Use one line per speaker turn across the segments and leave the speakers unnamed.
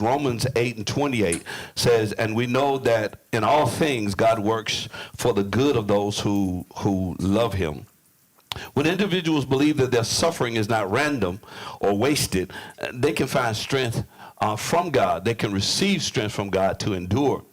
Romans 8:28 says, and we know that in all things God works for the good of those who love him. When individuals believe that their suffering is not random or wasted, they can find strength from God. They can receive strength from God to endure.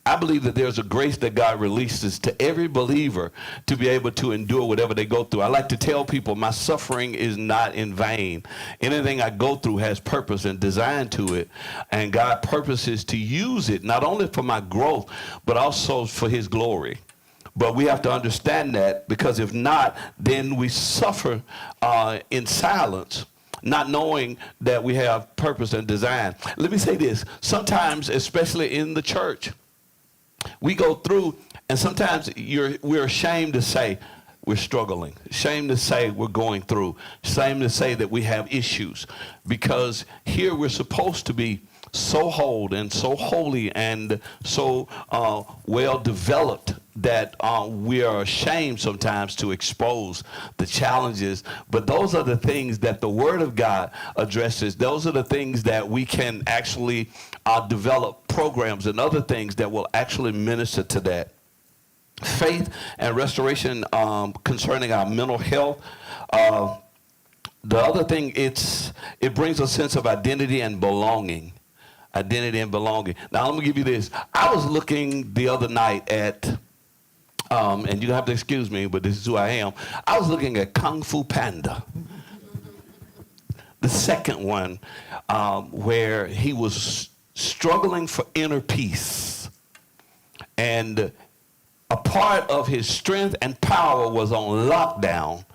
I believe that there's a grace that God releases to every believer to be able to endure whatever they go through. I like to tell people my suffering is not in vain. Anything I go through has purpose and design to it, and God purposes to use it not only for my growth, but also for his glory. But we have to understand that, because if not, then we suffer in silence, not knowing that we have purpose and design. Let me say this. Sometimes, especially in the church, we go through, and sometimes we're ashamed to say we're struggling, ashamed to say we're going through, ashamed to say that we have issues, because here we're supposed to be so whole and so holy and so well developed that we are ashamed sometimes to expose the challenges. But those are the things that the Word of God addresses. Those are the things that we can actually develop programs and other things that will actually minister to that. Faith and restoration concerning our mental health. The other thing, it brings a sense of identity and belonging. Identity and belonging. Now, let me give you this. I was looking the other night at, and you have to excuse me, but this is who I am. I was looking at Kung Fu Panda. The second one, where he was struggling for inner peace. And a part of his strength and power was on lockdown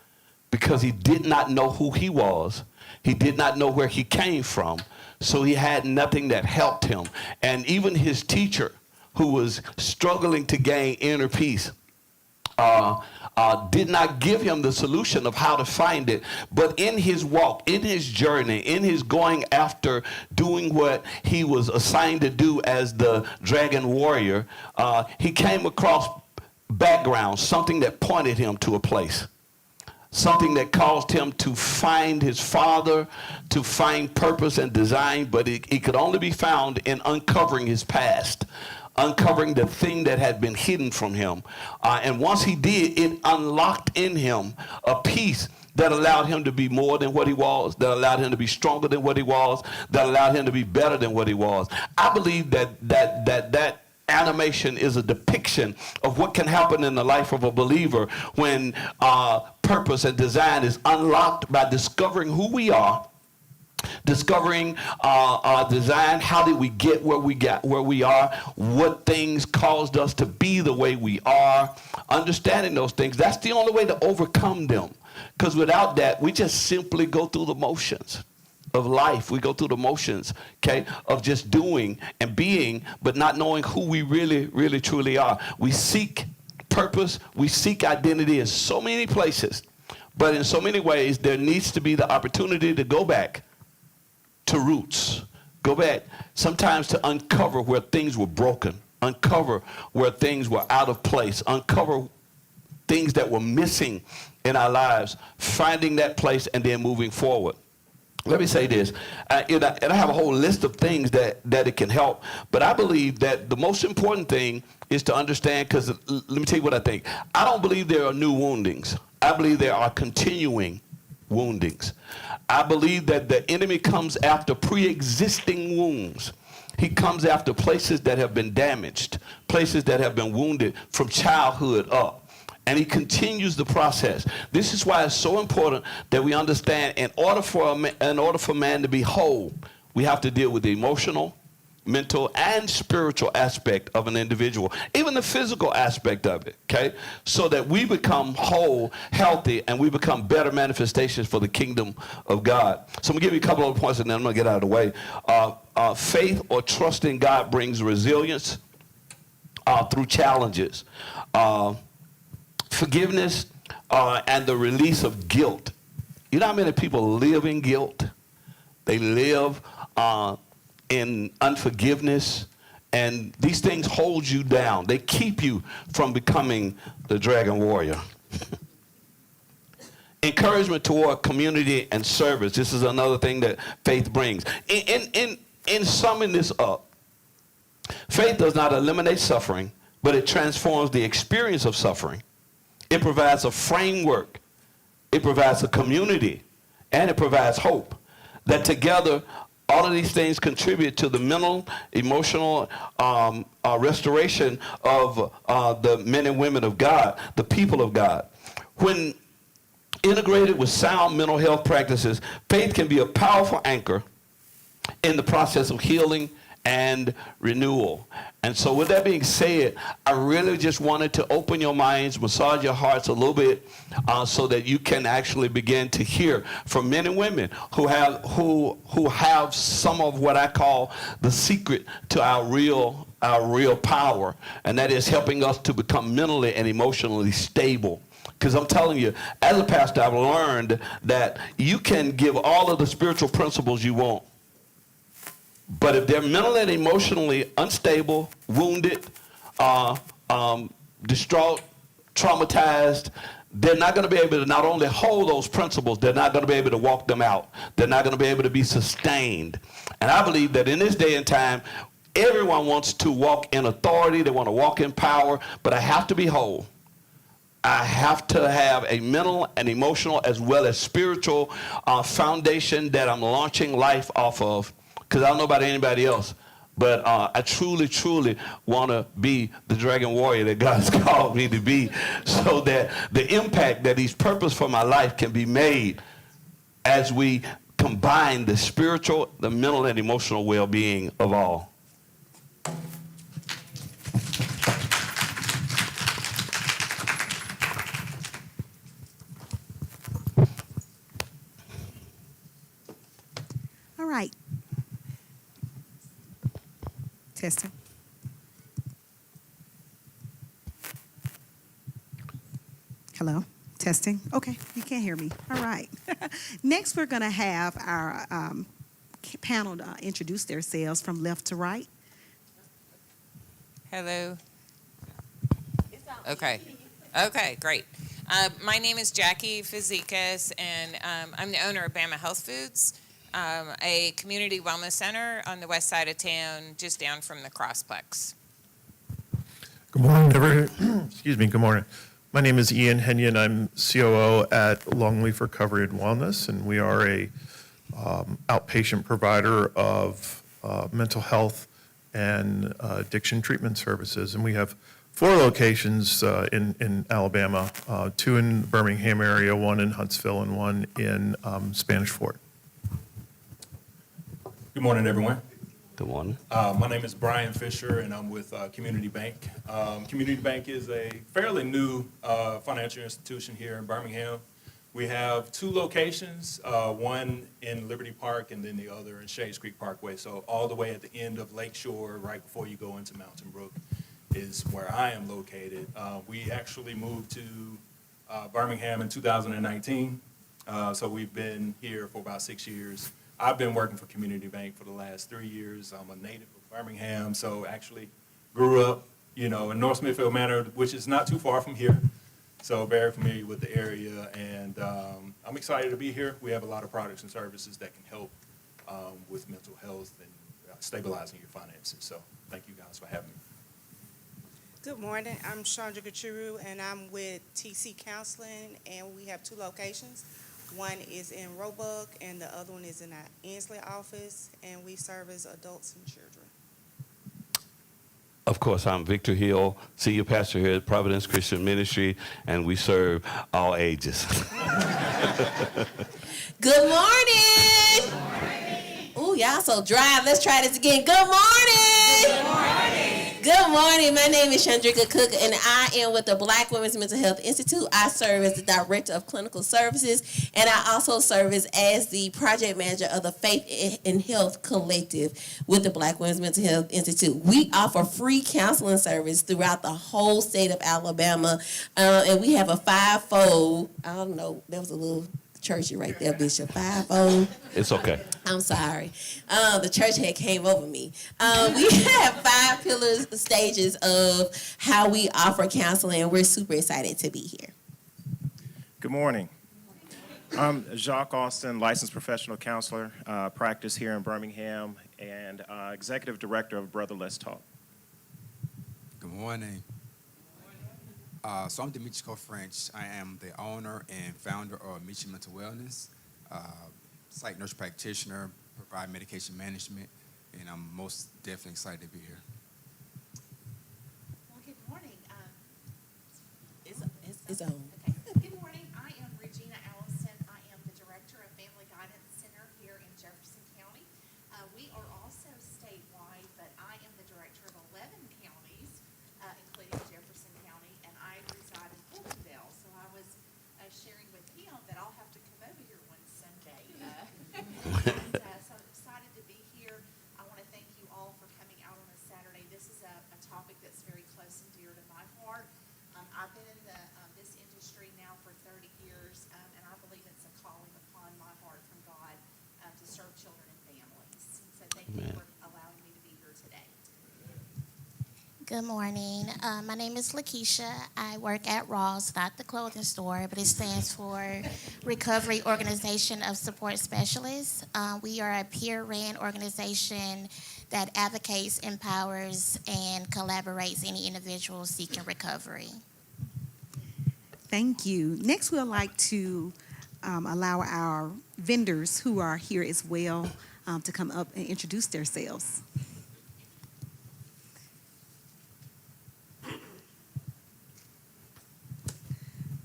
because he did not know who he was. He did not know where he came from. So he had nothing that helped him. And even his teacher, who was struggling to gain inner peace, did not give him the solution of how to find it. But in his walk, in his journey, in his going after doing what he was assigned to do as the dragon warrior, he came across background, something that pointed him to a place. Something that caused him to find his father, to find purpose and design, but it could only be found in uncovering his past, uncovering the thing that had been hidden from him. And once he did, it unlocked in him a peace that allowed him to be more than what he was, that allowed him to be stronger than what he was, that allowed him to be better than what he was. I believe that animation is a depiction of what can happen in the life of a believer when purpose and design is unlocked by discovering who we are, discovering our design. How did we get where we are? What things caused us to be the way we are? Understanding those things, that's the only way to overcome them. Because without that, we just simply go through the motions of life. We go through the motions, okay, of just doing and being, but not knowing who we really, really, truly are. We seek purpose. We seek identity in so many places, but in so many ways, there needs to be the opportunity to go back to roots. Go back sometimes to uncover where things were broken, uncover where things were out of place, uncover things that were missing in our lives, finding that place and then moving forward. Let me say this, and I have a whole list of things that it can help, but I believe that the most important thing is to understand, because let me tell you what I think. I don't believe there are new woundings. I believe there are continuing woundings. I believe that the enemy comes after pre-existing wounds. He comes after places that have been damaged, places that have been wounded from childhood up. And he continues the process. This is why it's so important that we understand in order for man to be whole, we have to deal with the emotional, mental, and spiritual aspect of an individual, even the physical aspect of it, okay? So that we become whole, healthy, and we become better manifestations for the kingdom of God. So I'm gonna give you a couple of points and then I'm gonna get out of the way. Faith or trust in God brings resilience through challenges. Forgiveness and the release of guilt. You know how many people live in guilt? They live in unforgiveness, and these things hold you down. They keep you from becoming the dragon warrior. Encouragement toward community and service. This is another thing that faith brings. In in summing this up, faith does not eliminate suffering, but it transforms the experience of suffering. It provides a framework, it provides a community, and it provides hope. That together, all of these things contribute to the mental, emotional restoration of the men and women of God, the people of God. When integrated with sound mental health practices, faith can be a powerful anchor in the process of healing and renewal. And so with that being said, I really just wanted to open your minds, massage your hearts a little bit so that you can actually begin to hear from men and women who have some of what I call the secret to our real power, and that is helping us to become mentally and emotionally stable. Because I'm telling you, as a pastor, I've learned that you can give all of the spiritual principles you want, but if they're mentally and emotionally unstable, wounded, distraught, traumatized, they're not going to be able to not only hold those principles, they're not going to be able to walk them out. They're not going to be able to be sustained. And I believe that in this day and time, everyone wants to walk in authority, they want to walk in power, but I have to be whole. I have to have a mental and emotional as well as spiritual foundation that I'm launching life off of. Because I don't know about anybody else, but I truly, truly want to be the dragon warrior that God's called me to be, so that the impact that He's purposed for my life can be made as we combine the spiritual, the mental, and emotional well-being of all.
All right. Testing. Hello. Testing. Okay, you can't hear me. All right. Next, we're going to have our panel introduce themselves from left to right.
Hello. Okay. Okay, great. My name is Jackie Fazekas, and I'm the owner of Bama Health Foods, a community wellness center on the west side of town, just down from the Crossplex.
Good morning, everyone. Excuse me. Good morning. My name is Ian Henyon. I'm COO at Longleaf Recovery and Wellness, and we are a outpatient provider of mental health and addiction treatment services. And we have 4 locations in Alabama, 2 in the Birmingham area, 1 in Huntsville, and 1 in Spanish Fort.
Good morning, everyone.
Good morning.
My name is Brian Fisher, and I'm with Community Bank. Community Bank is a fairly new financial institution here in Birmingham. We have 2 locations, one in Liberty Park and then the other in Shades Creek Parkway. So all the way at the end of Lakeshore, right before you go into Mountain Brook, is where I am located. We actually moved to Birmingham in 2019, so we've been here for about 6 years. I've been working for Community Bank for the last 3 years. I'm a native of Birmingham, so actually grew up, in North Smithfield Manor, which is not too far from here. So very familiar with the area, and I'm excited to be here. We have a lot of products and services that can help with mental health and stabilizing your finances. So thank you guys for having me.
Good morning. I'm Chandra Gachuru, and I'm with TC Counseling, and we have 2 locations. One is in Roebuck, and the other one is in our Ansley office, and we service adults and children.
Of course, I'm Victor Hill, Senior Pastor here at Providence Christian Ministry, and we serve all ages.
Good morning. Ooh, y'all so dry. Let's try this again. Good morning. Good morning. Good morning. My name is Chandrika Cook, and I am with the Black Women's Mental Health Institute. I serve as the Director of Clinical Services, and I also serve as the Project Manager of the Faith and Health Collective with the Black Women's Mental Health Institute. We offer free counseling service throughout the whole state of Alabama, and we have a 5-fold, I don't know, that was a little churchy right there, Bishop, 5-fold.
It's okay.
I'm sorry. The church had came over me. We have 5 pillars, stages of how we offer counseling, and we're super excited to be here.
Good morning. I'm Jacques Austin, licensed professional counselor, practice here in Birmingham, and Executive Director of Brother Let's Talk.
Good morning. So I'm Demetrico French. I am the owner and founder of Meacham Mental Wellness, psych nurse practitioner, provide medication management, and I'm most definitely excited to be here.
Well, good morning.
It's on.
Okay. Good morning. I am Regina Allison. I am the Director of Family Guidance Center here in Jefferson County. We are also statewide, but I am the Director of 11 counties, including Jefferson County, and I reside in Fultonville. So I was sharing with him that I'll have to come over here one Sunday. So I'm excited to be here. I want to thank you all for coming out on a Saturday. This is a topic that's very close and dear to my heart. I've been in this industry now for 30 years, and I believe it's a calling upon my heart from God to serve children and families. So thank you for allowing me to be here today.
Good morning. My name is Lakeisha. I work at Ross, not the clothing store, but it stands for Recovery Organization of Support Specialists. We are a peer-ran organization that advocates, empowers, and collaborates any individual seeking recovery.
Thank you. Next, we'd like to allow our vendors who are here as well to come up and introduce themselves.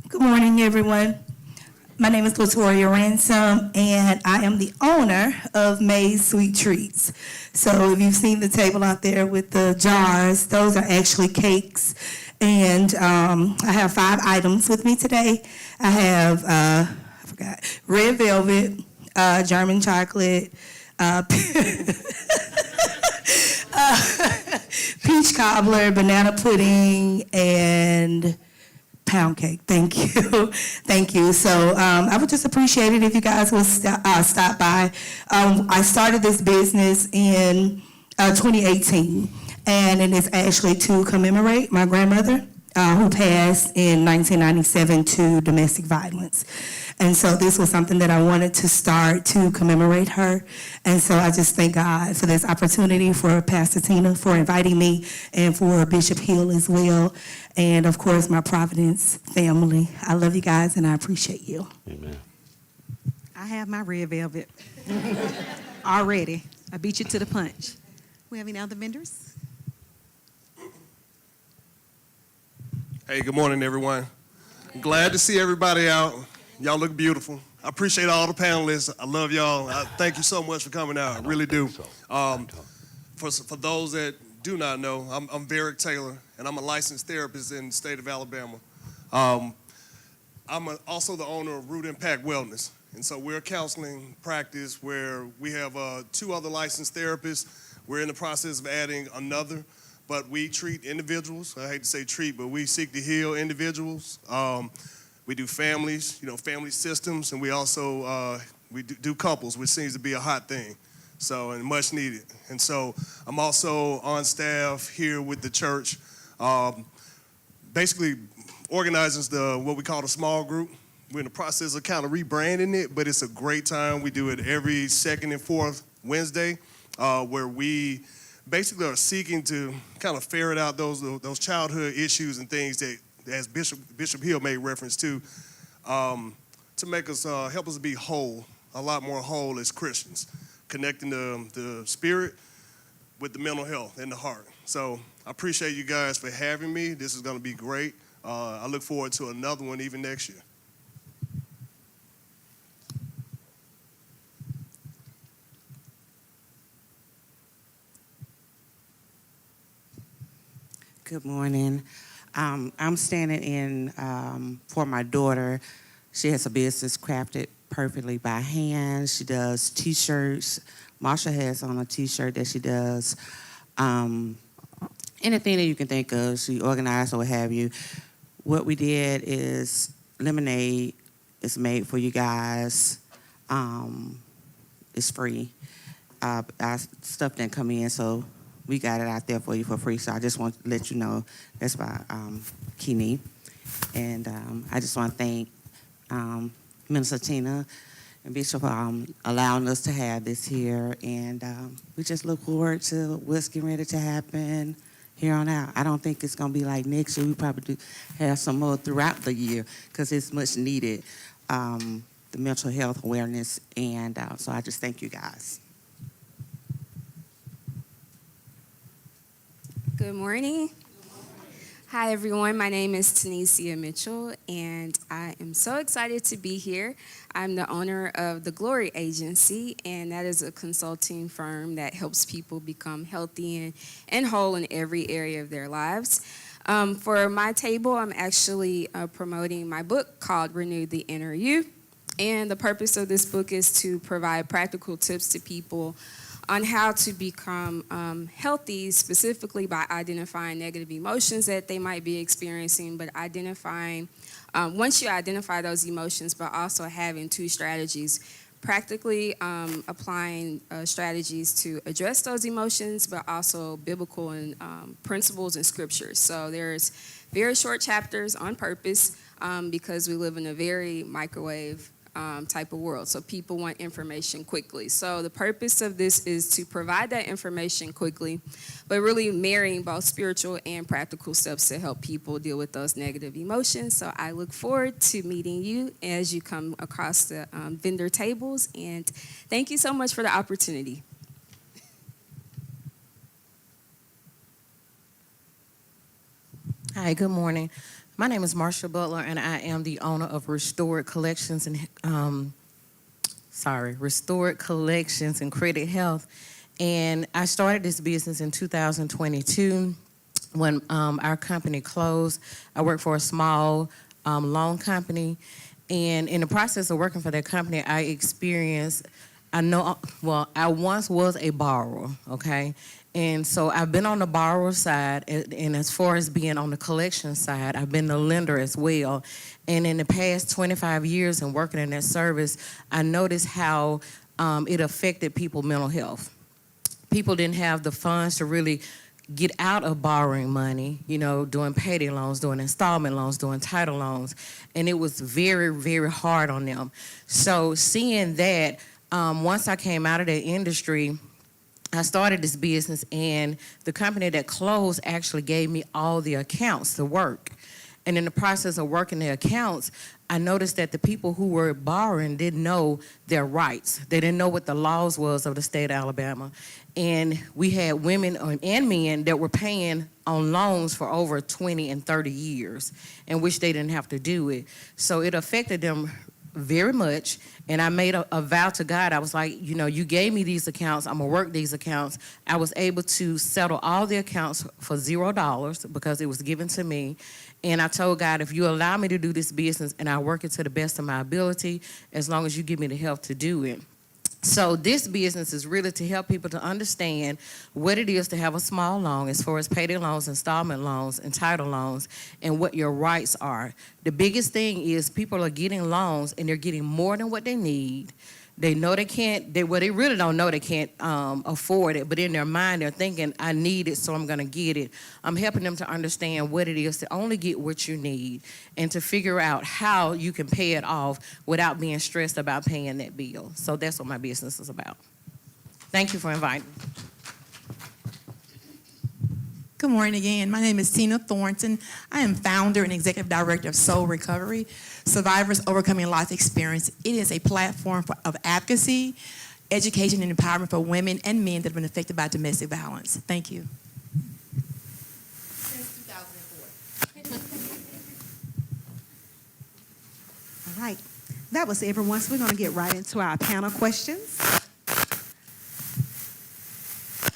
Good morning, everyone. My name is Latoya Ransom, and I am the owner of May's Sweet Treats. So if you've seen the table out there with the jars, those are actually cakes. And I have 5 items with me today. I have, I forgot, red velvet, German chocolate, peach cobbler, banana pudding, and pound cake. Thank you. Thank you. So I would just appreciate it if you guys would stop by. I started this business in 2018, and it is actually to commemorate my grandmother who passed in 1997 to domestic violence. And so this was something that I wanted to start to commemorate her. And so I just thank God for this opportunity, for Pastor Tina for inviting me, and for Bishop Hill as well. And of course, my Providence family. I love you guys and I appreciate you.
Amen.
I have my red velvet already. I beat you to the punch. We have any other vendors?
Hey, good morning, everyone. Glad to see everybody out. Y'all look beautiful. I appreciate all the panelists. I love y'all. Thank you so much for coming out. I really do. For those that do not know, I'm Varick Taylor, and I'm a licensed therapist in the state of Alabama. I'm also the owner of Root Impact Wellness. And so we're a counseling practice where we have 2 other licensed therapists. We're in the process of adding another, but we treat individuals. I hate to say treat, but we seek to heal individuals. We do families, family systems, and we also we do couples, which seems to be a hot thing, and much needed. And so I'm also on staff here with the church, basically organizing what we call the small group. We're in the process of kind of rebranding it, but it's a great time. We do it every 2nd and 4th Wednesday, where we basically are seeking to kind of ferret out those childhood issues and things that, as Bishop Hill made reference to make us, help us be whole, a lot more whole as Christians, connecting the spirit with the mental health and the heart. So I appreciate you guys for having me. This is going to be great. I look forward to another one even next year.
Good morning. I'm standing in for my daughter. She has a business crafted perfectly by hand. She does T-shirts. Marsha has on a T-shirt that she does. Anything that you can think of, she organized or what have you. What we did is lemonade is made for you guys. It's free. Our stuff didn't come in, so we got it out there for you for free. So I just want to let you know that's by Kini. And I just want to thank Minister Tina and Bishop allowing us to have this here. And we just look forward to what's getting ready to happen here on out. I don't think it's going to be like next year. We probably do have some more throughout the year because it's much needed, the mental health awareness. And so I just thank you guys.
Good morning. Hi, everyone. My name is Tanisha Mitchell, and I am so excited to be here. I'm the owner of the Glory Agency, and that is a consulting firm that helps people become healthy and whole in every area of their lives. For my table, I'm actually promoting my book called Renew the Inner You. And the purpose of this book is to provide practical tips to people on how to become healthy, specifically by identifying negative emotions that they might be experiencing, but identifying, once you identify those emotions, but also having two strategies, practically applying strategies to address those emotions, but also biblical and principles and scriptures. So there's very short chapters on purpose because we live in a very microwave type of world. So people want information quickly. So the purpose of this is to provide that information quickly, but really marrying both spiritual and practical steps to help people deal with those negative emotions. So I look forward to meeting you as you come across the vendor tables. And thank you so much for the opportunity.
Hi, good morning. My name is Marsha Butler, and I am the owner of Restored Collections and Restored Collections and Credit Health. And I started this business in 2022 when our company closed. I worked for a small loan company, and in the process of working for that company, I once was a borrower, okay? And so I've been on the borrower side, and as far as being on the collection side, I've been the lender as well. And in the past 25 years and working in that service, I noticed how it affected people's mental health. People didn't have the funds to really get out of borrowing money, doing payday loans, doing installment loans, doing title loans. And it was very, very hard on them. So seeing that, once I came out of that industry, I started this business, and the company that closed actually gave me all the accounts to work. And in the process of working the accounts, I noticed that the people who were borrowing didn't know their rights. They didn't know what the laws was of the state of Alabama. And we had women and men that were paying on loans for over 20 and 30 years, in which they didn't have to do it. So it affected them very much, and I made a vow to God. I was like, you gave me these accounts, I'm gonna work these accounts. I was able to settle all the accounts for $0 because it was given to me. And I told God, if you allow me to do this business and I work it to the best of my ability, as long as you give me the help to do it. So this business is really to help people to understand what it is to have a small loan as far as payday loans, installment loans, and title loans, and what your rights are. The biggest thing is people are getting loans and they're getting more than what they need. They know they can't, they really don't know they can't afford it, but in their mind they're thinking, I need it, so I'm gonna get it. I'm helping them to understand what it is to only get what you need and to figure out how you can pay it off without being stressed about paying that bill. So that's what my business is about. Thank you for inviting me.
Good morning again. My name is Tina Thornton. I am founder and executive director of Soul Recovery, Survivors Overcoming Life Experience. It is a platform of advocacy, education, and empowerment for women and men that have been affected by domestic violence. Thank you.
Since 2004. All right. That was everyone. So we're going to get right into our panel questions.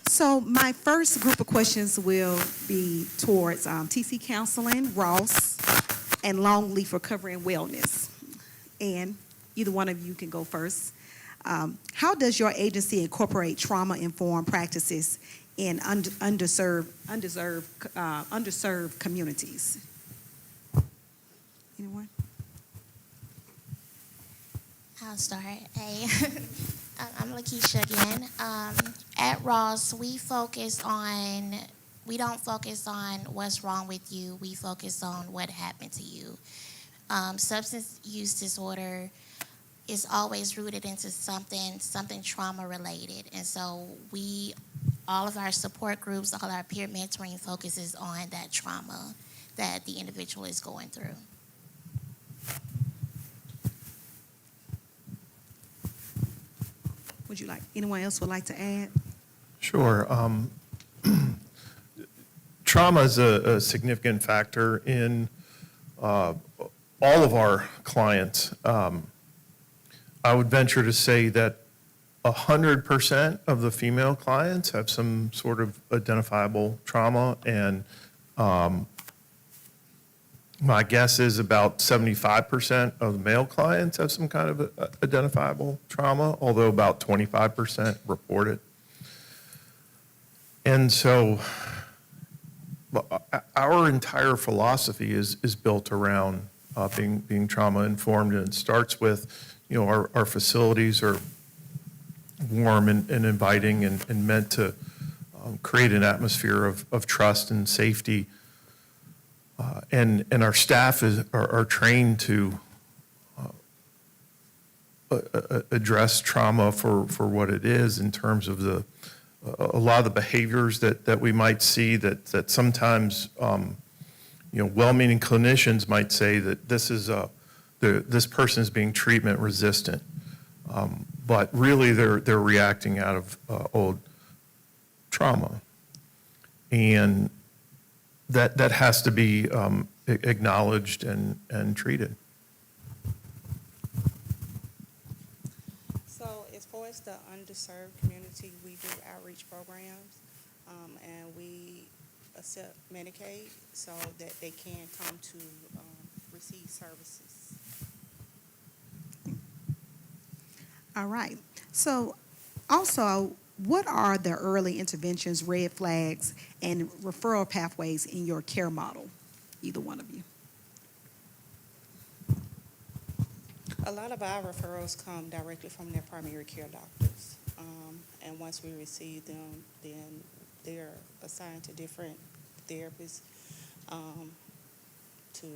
So my first group of questions will be towards TC Counseling, Ross, and Longleaf Recovery and Wellness. And either one of you can go first. How does your agency incorporate trauma-informed practices in underserved communities? Anyone?
I'll start. Hey, I'm Lakeisha again. At Ross, we don't focus on what's wrong with you. We focus on what happened to you. Substance use disorder, is always rooted into something trauma related. And so all of our support groups, all our peer mentoring focuses on that trauma that the individual is going through.
Would you like, anyone else would like to add?
Sure. Trauma is a significant factor in all of our clients. I would venture to say that 100% of the female clients have some sort of identifiable trauma, and my guess is about 75% of the male clients have some kind of identifiable trauma, although about 25% report it. And so our entire philosophy is built around being trauma informed, and it starts with, our facilities are warm and inviting and meant to create an atmosphere of trust and safety. And our staff are trained to address trauma for what it is in terms of a lot of the behaviors that we might see that sometimes well-meaning clinicians might say that this person is being treatment resistant, but really they're reacting out of old trauma, and that has to be acknowledged and treated.
So as far as the underserved community, we do outreach programs, and we accept Medicaid so that they can come to receive services.
All right. So also, what are the early interventions, red flags, and referral pathways in your care model? Either one of you.
A lot of our referrals come directly from their primary care doctors. And once we receive them, then they're assigned to different therapists to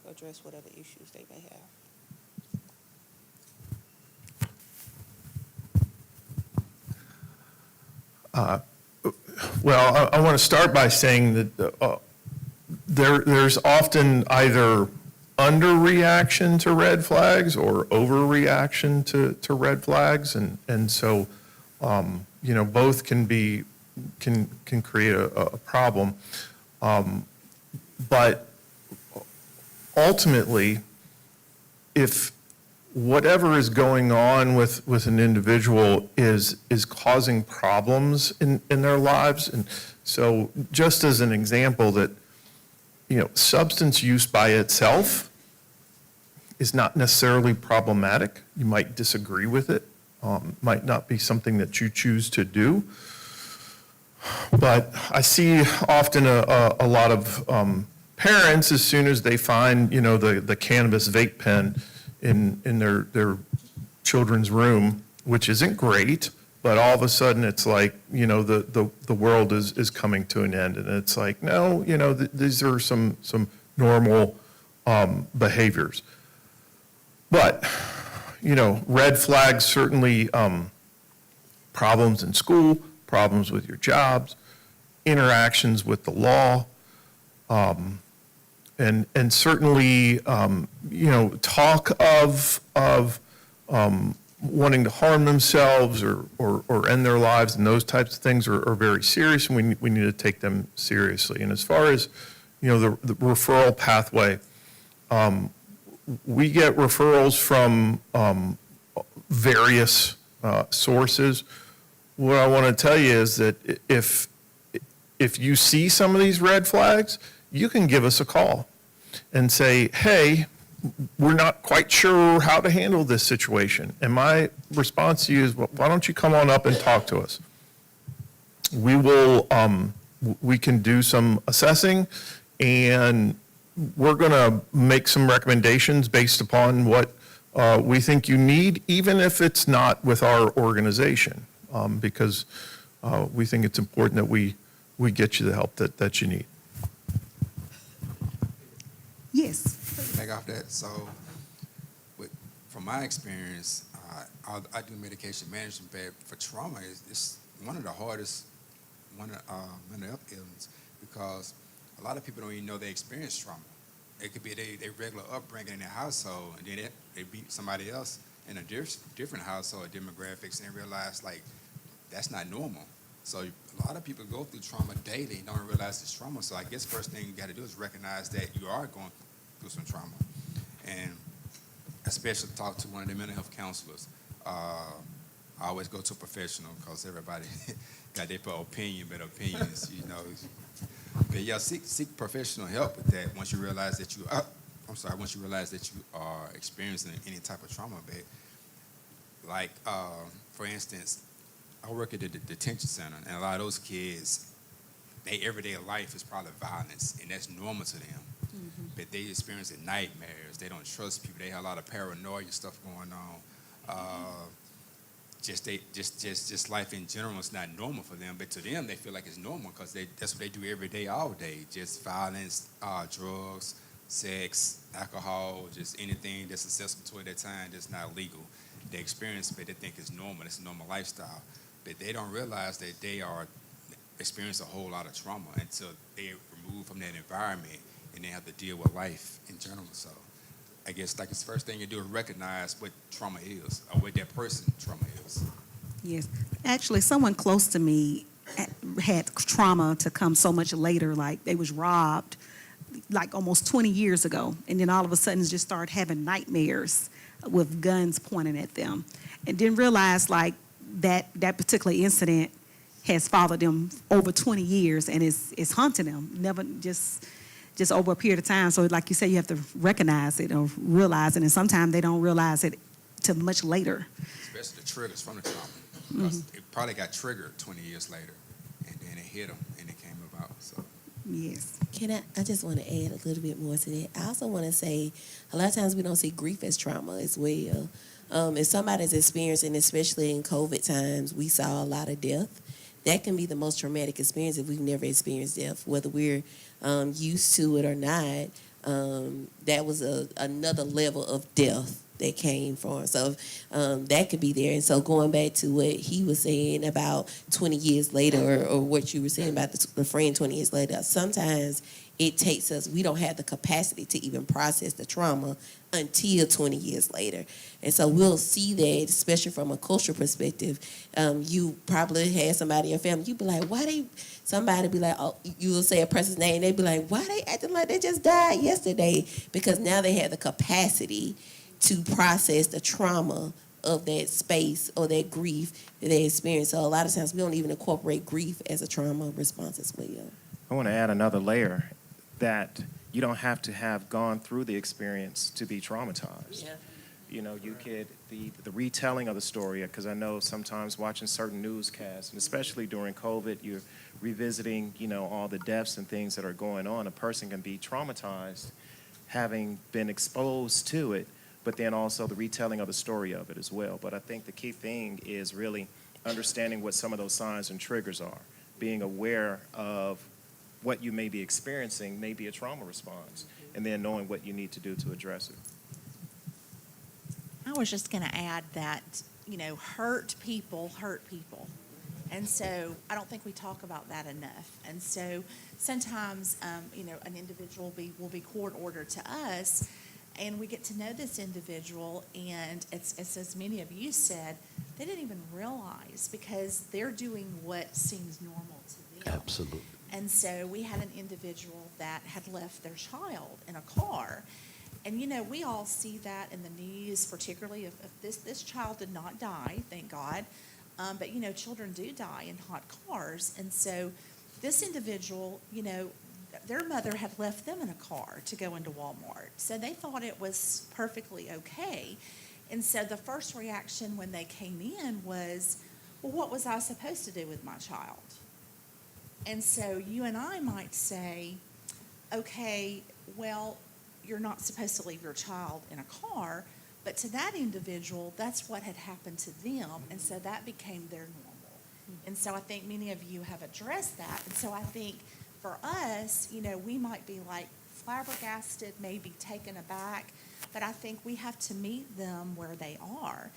address whatever issues they may have.
Well, I want to start by saying that there's often either underreaction to red flags or overreaction to red flags, and so both can create a problem. But ultimately, if whatever is going on with an individual is causing problems in their lives, and so just as an example that, substance use by itself is not necessarily problematic. You might disagree with it, might not be something that you choose to do. But I see often a lot of parents, as soon as they find, the cannabis vape pen in their children's room, which isn't great, but all of a sudden it's like, the world is coming to an end. And it's like, no, these are some normal behaviors. But, red flags certainly, problems in school, problems with your jobs, interactions with the law, and certainly, talk of wanting to harm themselves or end their lives, and those types of things are very serious, and we need to take them seriously. And as far as, the referral pathway, we get referrals from various sources. What I want to tell you is that if you see some of these red flags, you can give us a call and say, hey, we're not quite sure how to handle this situation. And my response to you is, well, why don't you come on up and talk to us? We will, we can do some assessing, and we're going to make some recommendations based upon what we think you need, even if it's not with our organization, because we think it's important that we get you the help that you need.
Yes.
Back off that. So, from my experience, I do medication management, but for trauma, it's one of the hardest mental health illness because a lot of people don't even know they experience trauma. It could be their regular upbringing in their household, and then they beat somebody else in a different household demographics, and they realize like that's not normal. So a lot of people go through trauma daily and don't realize it's trauma. So I guess first thing you got to do is recognize that you are going through some trauma, and especially talk to one of the mental health counselors. I always go to a professional because everybody got their opinion, but opinions, you know. But yeah, seek professional help with that once you realize that you are. Once you realize that you are experiencing any type of trauma. But like, for instance, I work at the detention center, and a lot of those kids, their everyday life is probably violence, and that's normal to them. Mm-hmm. But they experience nightmares. They don't trust people. They have a lot of paranoia stuff going on. Just life in general is not normal for them, but to them they feel like it's normal because that's what they do every day, all day. Just violence, drugs, sex, alcohol, just anything that's accessible to at that time that's not legal. They experience it, but they think it's normal. It's a normal lifestyle, but they don't realize that they are experiencing a whole lot of trauma until they're removed from that environment and they have to deal with life in general. So I guess like it's the first thing you do is recognize what trauma is or what that person's trauma is.
Yes. Actually, someone close to me had trauma to come so much later, like they was robbed like almost 20 years ago, and then all of a sudden just started having nightmares with guns pointing at them, and didn't realize like that particular incident has followed them over 20 years and is haunting them, never just over a period of time. So like you say, you have to recognize it or realize it, and sometimes they don't realize it till much later.
Especially the triggers from the trauma. Because it probably got triggered 20 years later, and then it hit them, and it came about. So.
Yes.
I just want to add a little bit more to that. I also want to say a lot of times we don't see grief as trauma as well. If somebody's experiencing, especially in COVID times, we saw a lot of death. That can be the most traumatic experience if we've never experienced death, whether we're used to it or not. That was another level of death that came from. So that could be there. And so going back to what he was saying about 20 years later, or what you were saying about the friend 20 years later, sometimes it takes us, we don't have the capacity to even process the trauma until 20 years later. And so we'll see that, especially from a cultural perspective. You probably had somebody in your family, you'd be like, somebody be like, oh, you'll say a person's name, they'd be like, why they acting like they just died yesterday? Because now they have the capacity to process the trauma of that space or that grief that they experience. So a lot of times we don't even incorporate grief as a trauma response as well.
I want to add another layer that you don't have to have gone through the experience to be traumatized.
Yeah.
You know, you could, the retelling of the story, because I know sometimes watching certain newscasts, and especially during COVID, you're revisiting, you know, all the deaths and things that are going on. A person can be traumatized having been exposed to it, but then also the retelling of the story of it as well. But I think the key thing is really understanding what some of those signs and triggers are, being aware of what you may be experiencing may be a trauma response, and then knowing what you need to do to address it.
I was just going to add that, you know, hurt people. And so I don't think we talk about that enough. And so sometimes, you know, an individual will be court ordered to us, and we get to know this individual, and it's as many of you said, they didn't even realize because they're doing what seems normal to them.
Absolutely.
And so we had an individual that had left their child in a car. And, you know, we all see that in the news, particularly if this child did not die, thank God. But, you know, children do die in hot cars. And so this individual, you know, their mother had left them in a car to go into Walmart. So they thought it was perfectly okay. And so the first reaction when they came in was, well, what was I supposed to do with my child? And so you and I might say, okay, well, you're not supposed to leave your child in a car, but to that individual, that's what had happened to them, and so that became their normal. And so I think many of you have addressed that, and so I think for us, you know, we might be like flabbergasted, maybe taken aback,
but I think we have to meet them where they are.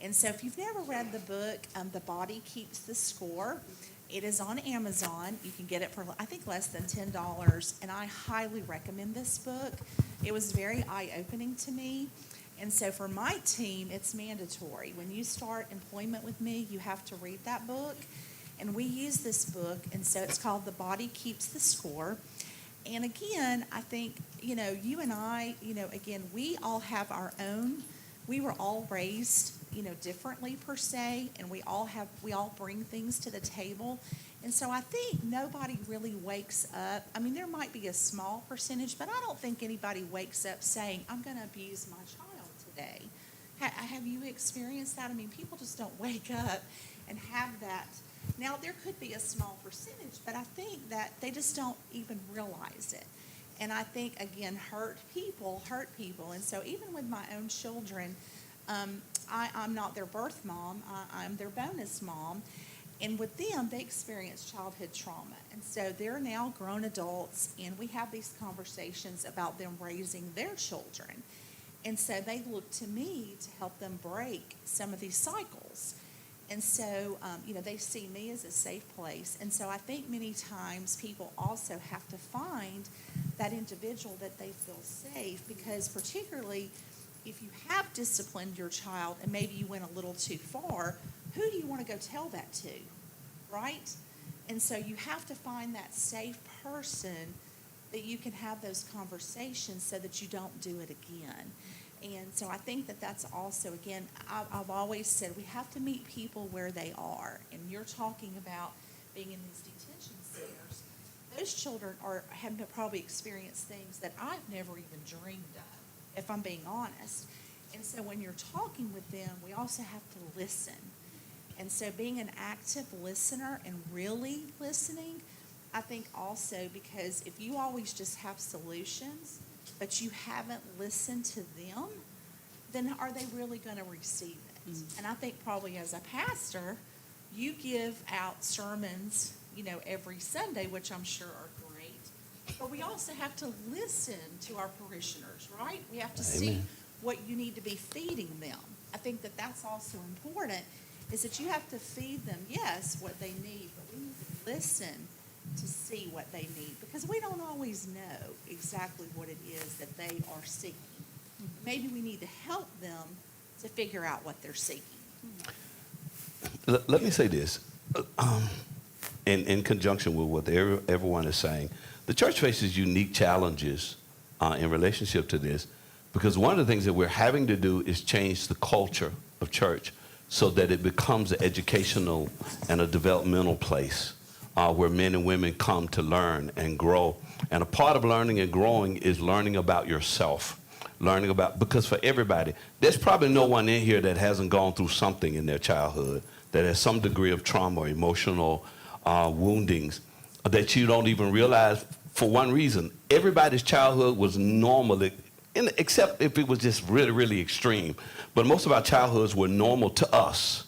And so if you've never read the book, The Body Keeps the Score, it is on Amazon. You can get it for, I think, less than $10, and I highly recommend this book. It was very eye-opening to me. And so for my team, it's mandatory. When you start employment with me, you have to read that book. And we use this book, and so it's called The Body Keeps the Score. And again, I think, you know, you and I, you know, again, we all have our own, we were all raised, you know, differently per se, and we all bring things to the table. And so I think nobody really wakes up, I mean, there might be a small percentage, but I don't think anybody wakes up saying, I'm going to abuse my child today. Have you experienced that? I mean, people just don't wake up and have that. Now, there could be a small percentage, but I think that they just don't even realize it. And I think, again, hurt people. And so even with my own children, I'm not their birth mom. I'm their bonus mom. And with them, they experience childhood trauma. And so they're now grown adults, and we have these conversations about them raising their children. And so they look to me to help them break some of these cycles. And so, you know, they see me as a safe place. And so I think many times people also have to find that individual that they feel safe, because particularly if you have disciplined your child and maybe you went a little too far, who do you want to go tell that to, right? And so you have to find that safe person that you can have those conversations so that you don't do it again. And so I think that that's also, again, I've always said we have to meet people where they are. And you're talking about being in these detention centers. Those children have probably experienced things that I've never even dreamed of, if I'm being honest. And so when you're talking with them, we also have to listen. And so being an active listener and really listening, I think also, because if you always just have solutions, but you haven't listened to them, then are they really going to receive it? And I think probably as a pastor, you give out sermons, you know, every Sunday, which I'm sure are great, but we also have to listen to our parishioners, right? We have to see what you need to be feeding them. I think that that's also important, is that you have to feed them, yes, what they need, but we need to listen to see what they need, because we don't always know exactly what it is that they are seeking. Maybe we need to help them to figure out what they're seeking.
Let me say this, in conjunction with what everyone is saying. The church faces unique challenges in relationship to this, because one of the things that we're having to do is change the culture of church so that it becomes an educational and a developmental place where men and women come to learn and grow. And a part of learning and growing is learning about yourself. Because for everybody, there's probably no one in here that hasn't gone through something in their childhood that has some degree of trauma or emotional woundings that you don't even realize for one reason. Everybody's childhood was normal, except if it was just really, really extreme. But most of our childhoods were normal to us.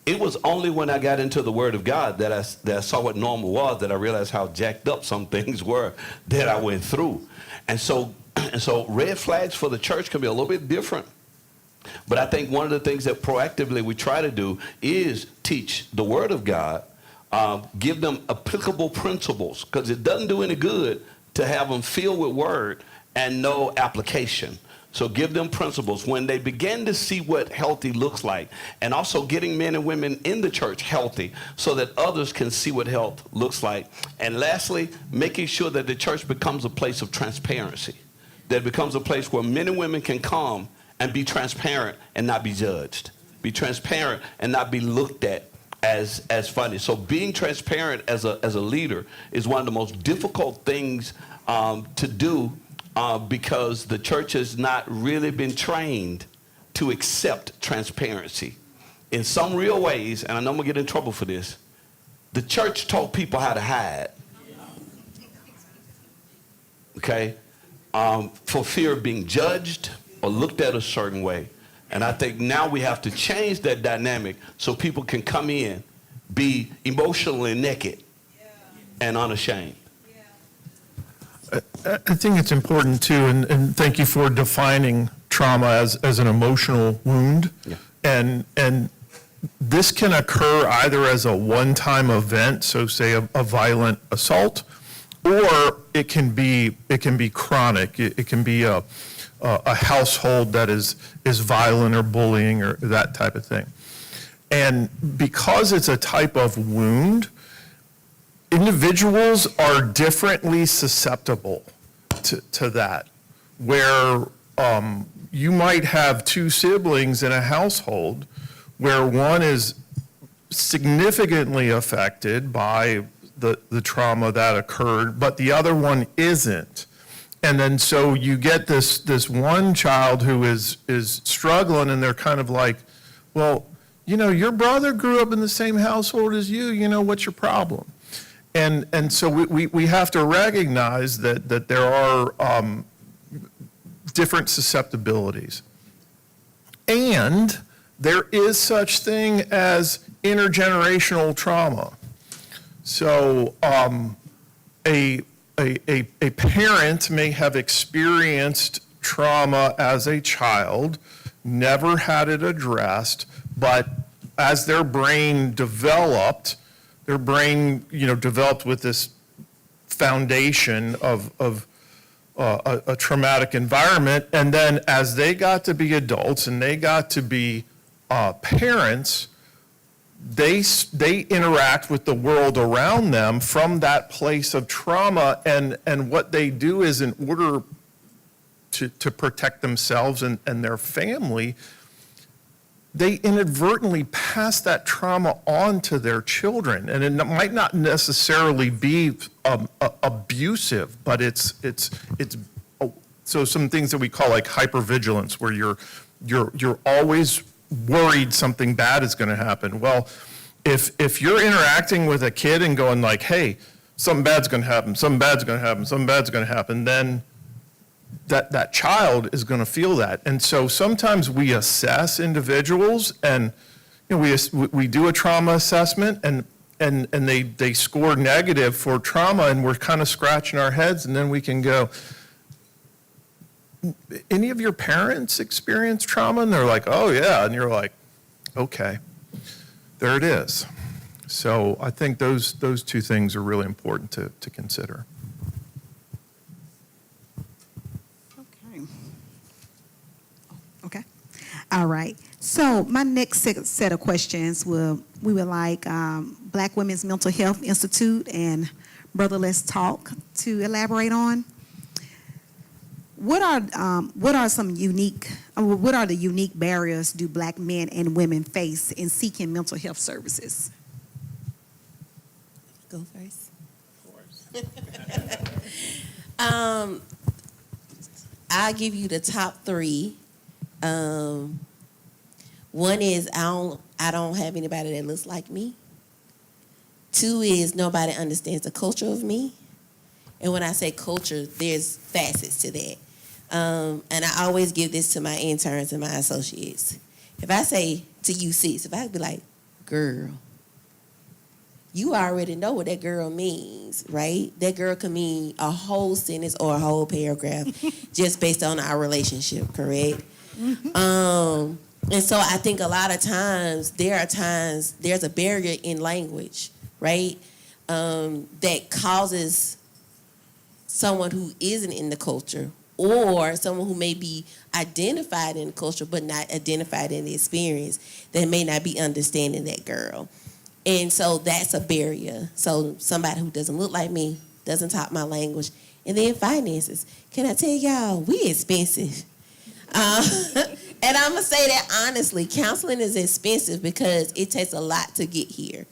It was only when I got into the Word of God that I saw what normal was, that I realized how jacked up some things were that I went through. And so red flags for the church can be a little bit different. But I think one of the things that proactively we try to do is teach the Word of God, give them applicable principles, because it doesn't do any good to have them filled with Word and no application. So give them principles when they begin to see what healthy looks like, and also getting men and women in the church healthy so that others can see what health looks like. And lastly, making sure that the church becomes a place of transparency, that it becomes a place where men and women can come and be transparent and not be judged, be transparent and not be looked at as funny. So being transparent as a leader is one of the most difficult things to do, because the church has not really been trained to accept transparency. In some real ways, and I know I'm gonna get in trouble for this, the church taught people how to hide. Okay? For fear of being judged or looked at a certain way. And I think now we have to change that dynamic so people can come in, be emotionally naked and unashamed.
I think it's important too, and thank you for defining trauma as an emotional wound.
Yeah.
And this can occur either as a one-time event, so say a violent assault, or it can be chronic. It can be a household that is violent or bullying or that type of thing. And because it's a type of wound, individuals are differently susceptible to that, where you might have two siblings in a household where one is significantly affected by the trauma that occurred, but the other one isn't. And then so you get this one child who is struggling, and they're kind of like, well, you know, your brother grew up in the same household as you, you know, what's your problem? And so we have to recognize that there are different susceptibilities. And there is such thing as intergenerational trauma. So a parent may have experienced trauma as a child, never had it addressed, but as their brain developed, developed with this foundation of a traumatic environment, and then as they got to be adults and they got to be parents, they interact with the world around them from that place of trauma, and what they do is, in order to protect themselves and their family, they inadvertently pass that trauma on to their children. And it might not necessarily be abusive, but it's so some things that we call like hypervigilance, where you're always worried something bad is going to happen. Well, if you're interacting with a kid and going like, hey, something bad's going to happen, something bad's going to happen, something bad's going to happen, then that child is going to feel that. And so sometimes we assess individuals, and we do a trauma assessment, and they score negative for trauma, and we're kind of scratching our heads, and then we can go, any of your parents experience trauma? And they're like, oh yeah. And you're like, okay, there it is. So I think those two things are really important to consider.
Okay. All right. So my next set of questions we would like Black Women's Mental Health Institute and Brother Let's Talk to elaborate on. What are the unique barriers do Black men and women face in seeking mental health services?
Go first. I'll give you the top three. One is I don't have anybody that looks like me. Two is nobody understands the culture of me. And when I say culture, there's facets to that. And I always give this to my interns and my associates. If I say to you, sis, if I be like, girl, you already know what that girl means, right? That girl can mean a whole sentence or a whole paragraph just based on our relationship, correct? Mm-hmm. And so I think a lot of times there's a barrier in language, right? That causes someone who isn't in the culture, or someone who may be identified in the culture but not identified in the experience, that may not be understanding that girl. And so that's a barrier. So somebody who doesn't look like me, doesn't talk my language. And then finances. Can I tell y'all, we expensive. And I'm going to say that honestly, counseling is expensive because it takes a lot to get here.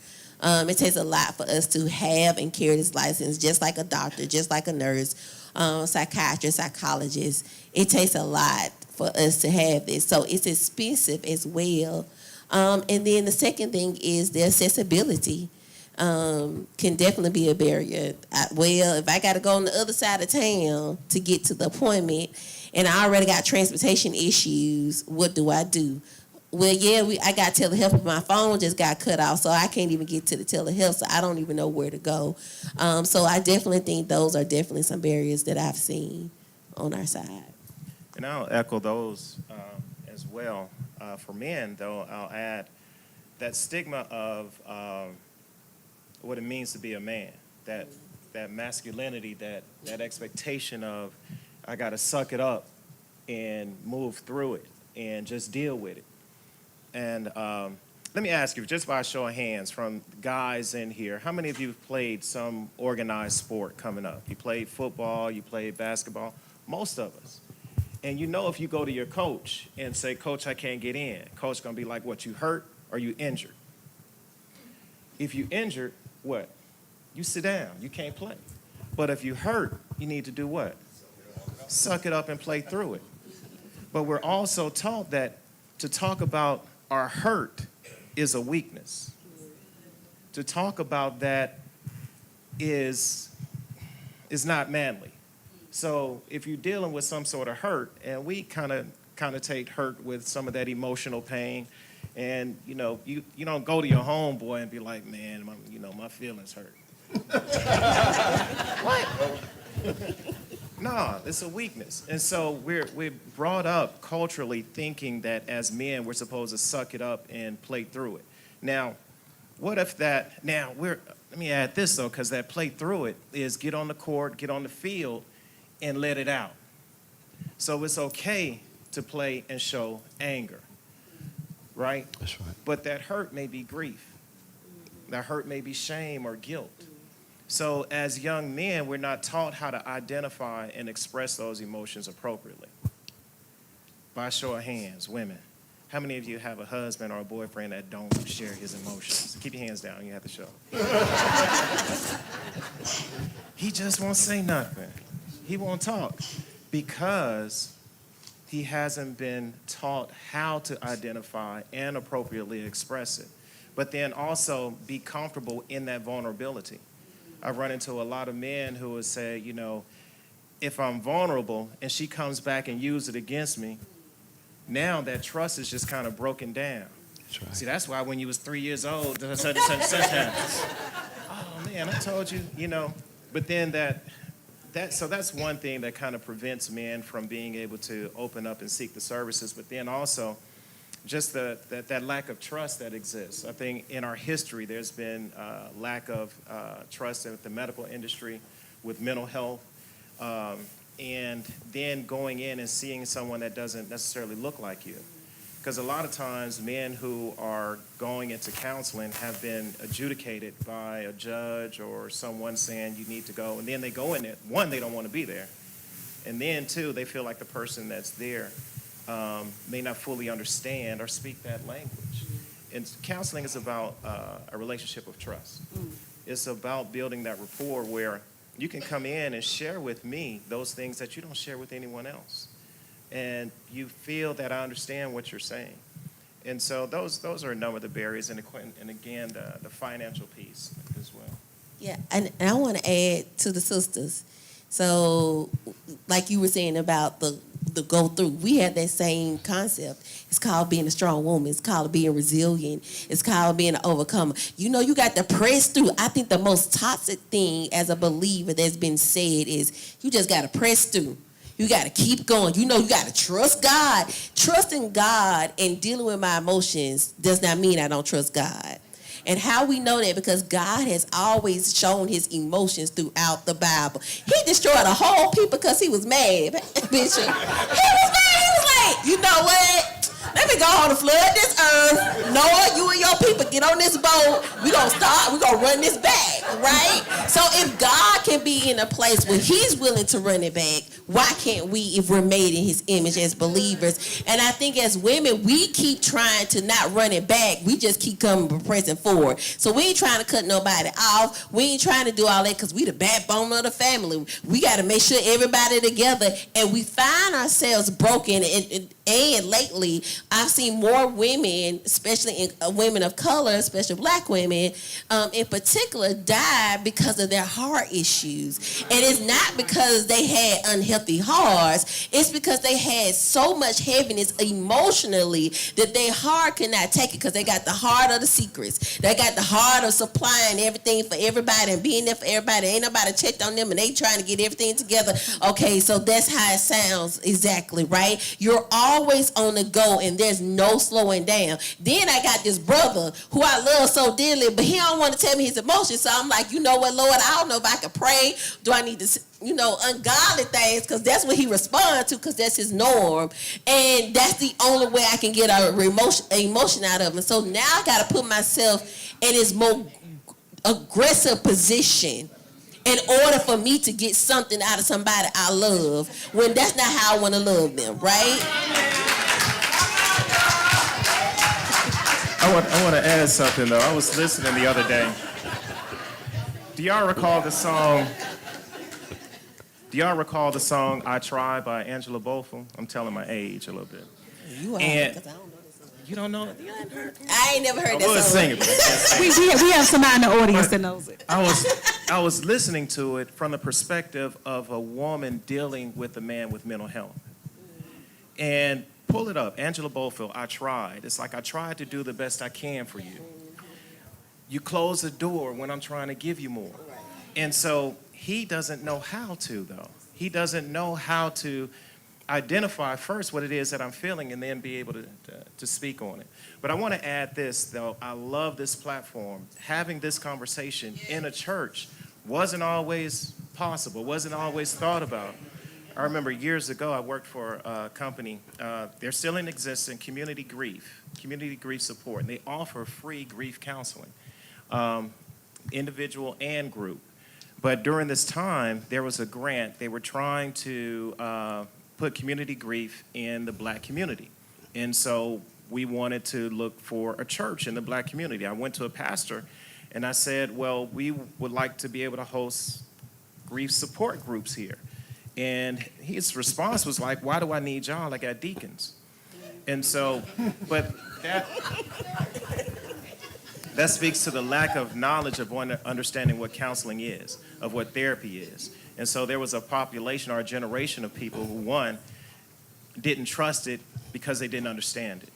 It takes a lot for us to have and carry this license, just like a doctor, just like a nurse, psychiatrist, psychologist. It takes a lot for us to have this. So it's expensive as well. And then the second thing is the accessibility. Can definitely be a barrier. If I got to go on the other side of town to get to the appointment, and I already got transportation issues, what do I do? Well, yeah, I got telehealth, but my phone just got cut off, so I can't even get to the telehealth, so I don't even know where to go. So I definitely think those are definitely some barriers that I've seen on our side.
And I'll echo those as well. For men, though, I'll add that stigma of what it means to be a man, that masculinity, that expectation of I got to suck it up and move through it and just deal with it. And let me ask you, just by a show of hands from guys in here, how many of you have played some organized sport coming up? You played football, you played basketball, most of us. And you know if you go to your coach and say, Coach, I can't get in, coach gonna be like, what, you hurt or you injured? If you injured, what? You sit down, you can't play. But if you hurt, you need to do what? Suck it up and play through it. But we're also taught that to talk about our hurt is a weakness. To talk about that is not manly. So if you're dealing with some sort of hurt, and we kind of connotate hurt with some of that emotional pain, and you don't go to your homeboy and be like, man, my feelings hurt. What? No, it's a weakness. And so we're brought up culturally thinking that as men, we're supposed to suck it up and play through it. Now, what if let me add this though, because that play through it is get on the court, get on the field, and let it out. So it's okay to play and show anger, right?
That's right.
But that hurt may be grief. That hurt may be shame or guilt. So as young men, we're not taught how to identify and express those emotions appropriately. By a show of hands, women, how many of you have a husband or a boyfriend that don't share his emotions? Keep your hands down, you have to show. He just won't say nothing. He won't talk because he hasn't been taught how to identify and appropriately express it. But then also be comfortable in that vulnerability. I've run into a lot of men who would say, if I'm vulnerable and she comes back and uses it against me, now that trust is just kind of broken down.
That's right.
See, that's why when you was 3 years old, such happens. Oh man, I told you, But then so that's one thing that kind of prevents men from being able to open up and seek the services. But then also, just that lack of trust that exists. I think in our history, there's been lack of trust in the medical industry with mental health. And then going in and seeing someone that doesn't necessarily look like you. Because a lot of times men who are going into counseling have been adjudicated by a judge or someone saying you need to go. And then they go in there. One, they don't want to be there. And then two, they feel like the person that's there may not fully understand or speak that language. And counseling is about a relationship of trust. It's about building that rapport where you can come in and share with me those things that you don't share with anyone else. And you feel that I understand what you're saying. And so those are a number of the barriers, and again, the financial piece as well.
Yeah, and I want to add to the sisters. So, like you were saying about the go through, we had that same concept. It's called being a strong woman. It's called being resilient. It's called being an overcomer. You got to press through. I think the most toxic thing as a believer that's been said is you just got to press through. You got to keep going. You got to trust God. Trusting God and dealing with my emotions does not mean I don't trust God. And how we know that? Because God has always shown his emotions throughout the Bible. He destroyed a whole people because he was mad, Bishop. He was mad. He was like, you know what? Let me go on and flood this earth. Noah, you and your people get on this boat. We're going to run this back, right? So if God can be in a place where he's willing to run it back, why can't we if we're made in his image as believers? And I think as women, we keep trying to not run it back. We just keep coming pressing forward. So we ain't trying to cut nobody off. We ain't trying to do all that because we the backbone of the family. We got to make sure everybody together. And we find ourselves broken. And lately, I've seen more women, especially women of color, especially black women, in particular, die because of their heart issues. And it's not because they had unhealthy hearts. It's because they had so much heaviness emotionally that their heart could not take it, because they got the heart of the secrets. They got the heart of supplying everything for everybody and being there for everybody. Ain't nobody checked on them, and they trying to get everything together. Okay, so that's how it sounds exactly, right? You're always on the go, and there's no slowing down. Then I got this brother who I love so dearly, but he don't want to tell me his emotions. So I'm like, you know what, Lord, I don't know if I can pray. Do I need to, ungodly things? Because that's what he responds to, because that's his norm. And that's the only way I can get a emotion out of him. So now I got to put myself in this more aggressive position in order for me to get something out of somebody I love, when that's not how I want to love them, right?
I want to add something, though. I was listening the other day. Do y'all recall the song I Try by Angela Bofill? I'm telling my age a little bit.
You are,
And-
because I don't know this song.
You don't know it?
I ain't never heard
I
that
was
song.
singing, but I can't sing.
We have somebody in the audience that knows it.
I was listening to it from the perspective of a woman dealing with a man with mental health. And pull it up, Angela Bofill, I tried. It's like, I tried to do the best I can for you. You close the door when I'm trying to give you more. And so he doesn't know how to, though. He doesn't know how to identify first what it is that I'm feeling and then be able to speak on it. But I want to add this, though. I love this platform. Having this conversation in a church wasn't always possible, wasn't always thought about. I remember years ago, I worked for a company. They're still in existence, Community Grief Support, and they offer free grief counseling, individual and group. But during this time, there was a grant. They were trying to put community grief in the black community. And so we wanted to look for a church in the black community. I went to a pastor and I said, well, we would like to be able to host grief support groups here. And his response was like, why do I need y'all? I got deacons. And so, but that speaks to the lack of knowledge of understanding what counseling is, of what therapy is. And so there was a population or a generation of people who, one, didn't trust it because they didn't understand it.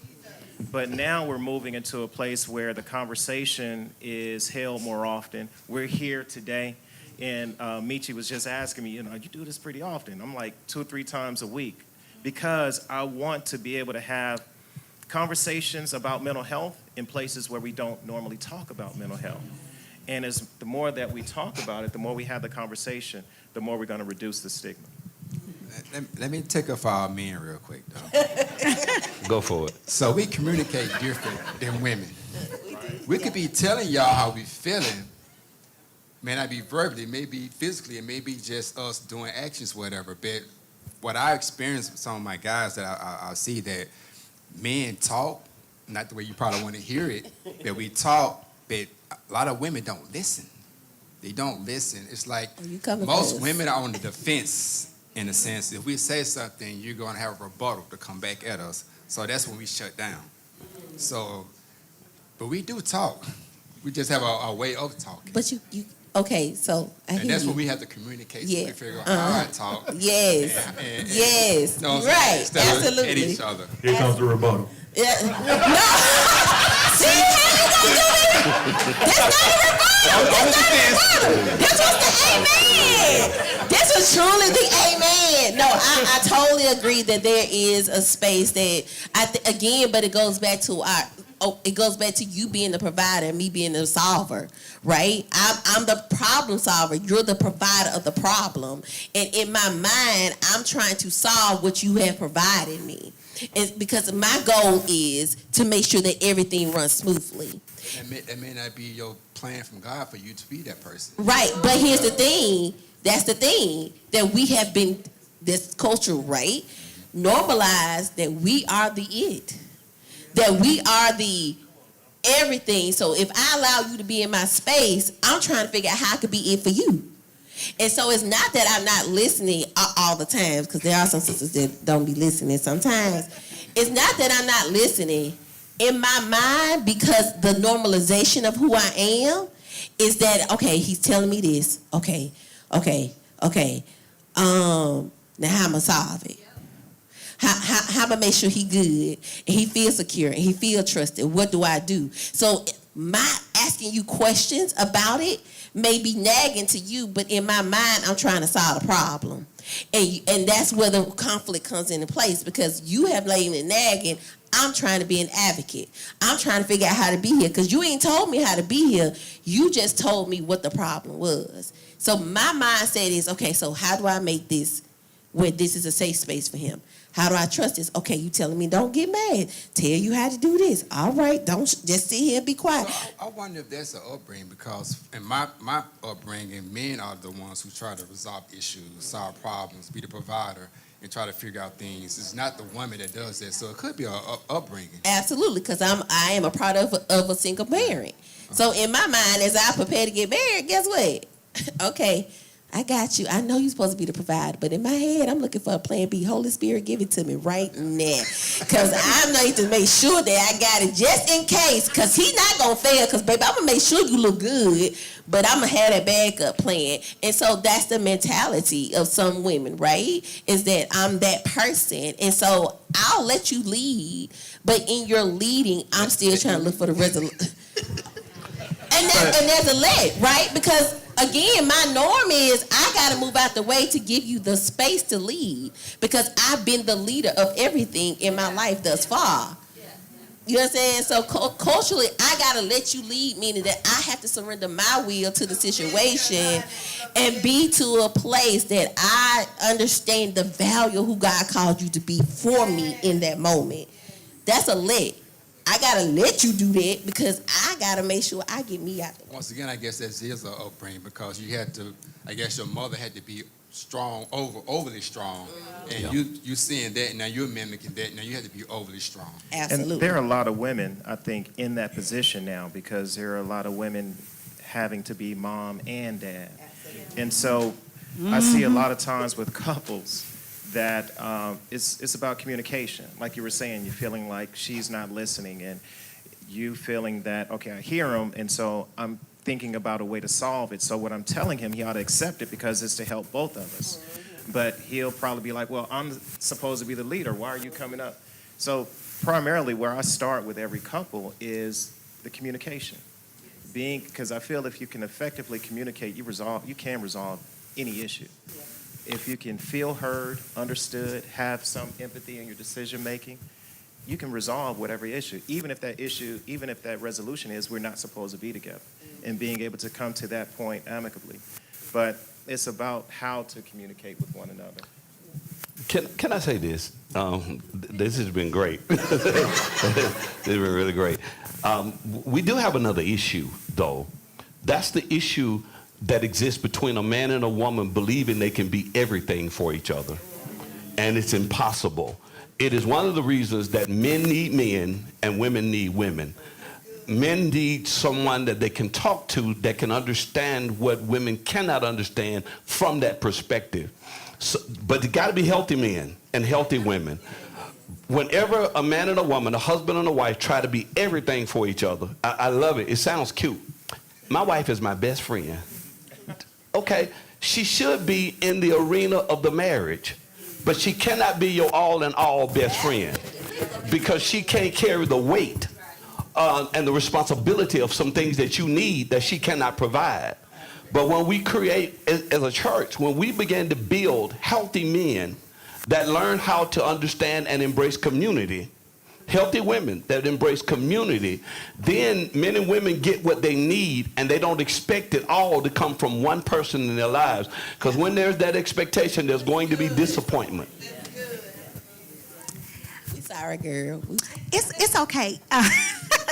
But now we're moving into a place where the conversation is held more often. We're here today, and Michi was just asking me, you do this pretty often. I'm like 2 or 3 times a week, because I want to be able to have conversations about mental health in places where we don't normally talk about mental health. And the more that we talk about it, the more we have the conversation, the more we're going to reduce the stigma.
Let me take up our men real quick, though.
Go for it.
So we communicate different than women. We could be telling y'all how we feeling. May not be verbally, it may be physically, it may be just us doing actions, whatever. But what I experience with some of my guys that I see that men talk, not the way you probably want to hear it, that we talk, but a lot of women don't listen. They don't listen. It's like most women are on the defense, in a sense. If we say something, you're going to have a rebuttal to come back at us. So that's when we shut down. So, but we do talk. We just have a way of talking.
But you okay, so I hear
And that's
you.
when we have to communicate. So
Yeah.
we figure out how I talk.
Yes.
And
Yes.
know what I'm
Right.
saying? Instead of
Absolutely.
At each other.
Here comes the rebuttal.
Yeah. No. See, that's not a rebuttal. That's not a rebuttal. This was the amen. This was truly the amen. No, I totally agree that there is a space that again, but it goes back to it goes back to you being the provider and me being the solver, right? I'm the problem solver. You're the provider of the problem. And in my mind, I'm trying to solve what you have provided me. It's because my goal is to make sure that everything runs smoothly.
That may not be your plan from God for you to be that person.
Right, but here's the thing. That's the thing that we have been, this culture, right? Normalized that we are the it. That we are the everything. So if I allow you to be in my space, I'm trying to figure out how I could be it for you. And so it's not that I'm not listening all the time, because there are some sisters that don't be listening sometimes. It's not that I'm not listening. In my mind, because the normalization of who I am is that, okay, he's telling me this. Okay. Now how I'm gonna solve it? How I'm gonna make sure he good and he feels secure and he feel trusted? What do I do? So my asking you questions about it may be nagging to you, but in my mind, I'm trying to solve a problem. And that's where the conflict comes into place, because you have laid it nagging. I'm trying to be an advocate. I'm trying to figure out how to be here, because you ain't told me how to be here. You just told me what the problem was. So my mindset is, okay, so how do I make this where this is a safe space for him? How do I trust this? Okay, you telling me don't get mad. Tell you how to do this. All right, don't just sit here and be quiet.
So I wonder if that's an upbringing, because in my upbringing, men are the ones who try to resolve issues, solve problems, be the provider, and try to figure out things. It's not the woman that does that, so it could be an upbringing.
Absolutely, because I am a product of a single parent. So in my mind, as I prepare to get married, guess what? Okay, I got you. I know you're supposed to be the provider, but in my head, I'm looking for a plan B. Holy Spirit, give it to me right now. Because I need to make sure that I got it just in case, because he's not going to fail, because, baby, I'm going to make sure you look good, but I'm going to have that backup plan. And so that's the mentality of some women, right? Is that I'm that person. And so I'll let you lead, but in your leading, I'm still trying to look for the resolution. And there's a leg, right? Because, again, my norm is I got to move out the way to give you the space to lead, because I've been the leader of everything in my life thus far. You know what I'm saying? So culturally, I got to let you lead, meaning that I have to surrender my will to the situation and be to a place that I understand the value of who God called you to be for me in that moment. That's a let. I gotta let you do that, because I gotta make sure I get me out.
Once again, I guess that is an upbringing, because you had to, I guess your mother had to be strong, overly strong, and you seeing that, and now you're mimicking that, now you have to be overly strong.
Absolutely.
And there are a lot of women, I think, in that position now, because there are a lot of women having to be mom and dad. Absolutely. And so I see a lot of times with couples that it's about communication. Like you were saying, you're feeling like she's not listening, and you feeling that, okay, I hear him, and so I'm thinking about a way to solve it. So what I'm telling him, he ought to accept it, because it's to help both of us. But he'll probably be like, well, I'm supposed to be the leader. Why are you coming up? So primarily where I start with every couple is the communication. Because I feel if you can effectively communicate, you can resolve any issue. If you can feel heard, understood, have some empathy in your decision making, you can resolve whatever issue, even if that resolution is we're not supposed to be together, and being able to come to that point amicably. But it's about how to communicate with one another.
Can I say this? This has been great. This has been really great. We do have another issue, though. That's the issue that exists between a man and a woman believing they can be everything for each other. And it's impossible. It is one of the reasons that men need men and women need women. Men need someone that they can talk to that can understand what women cannot understand from that perspective. So, but it got to be healthy men and healthy women. Whenever a man and a woman, a husband and a wife, try to be everything for each other, I love it. It sounds cute. My wife is my best friend. Okay, she should be in the arena of the marriage, but she cannot be your all in all best friend, because she can't carry the weight and the responsibility of some things that you need that she cannot provide. But when we create, as a church, when we begin to build healthy men that learn how to understand and embrace community, healthy women that embrace community, then men and women get what they need, and they don't expect it all to come from one person in their lives. Because when there's that expectation, there's going to be disappointment.
Sorry, girl.
It's okay.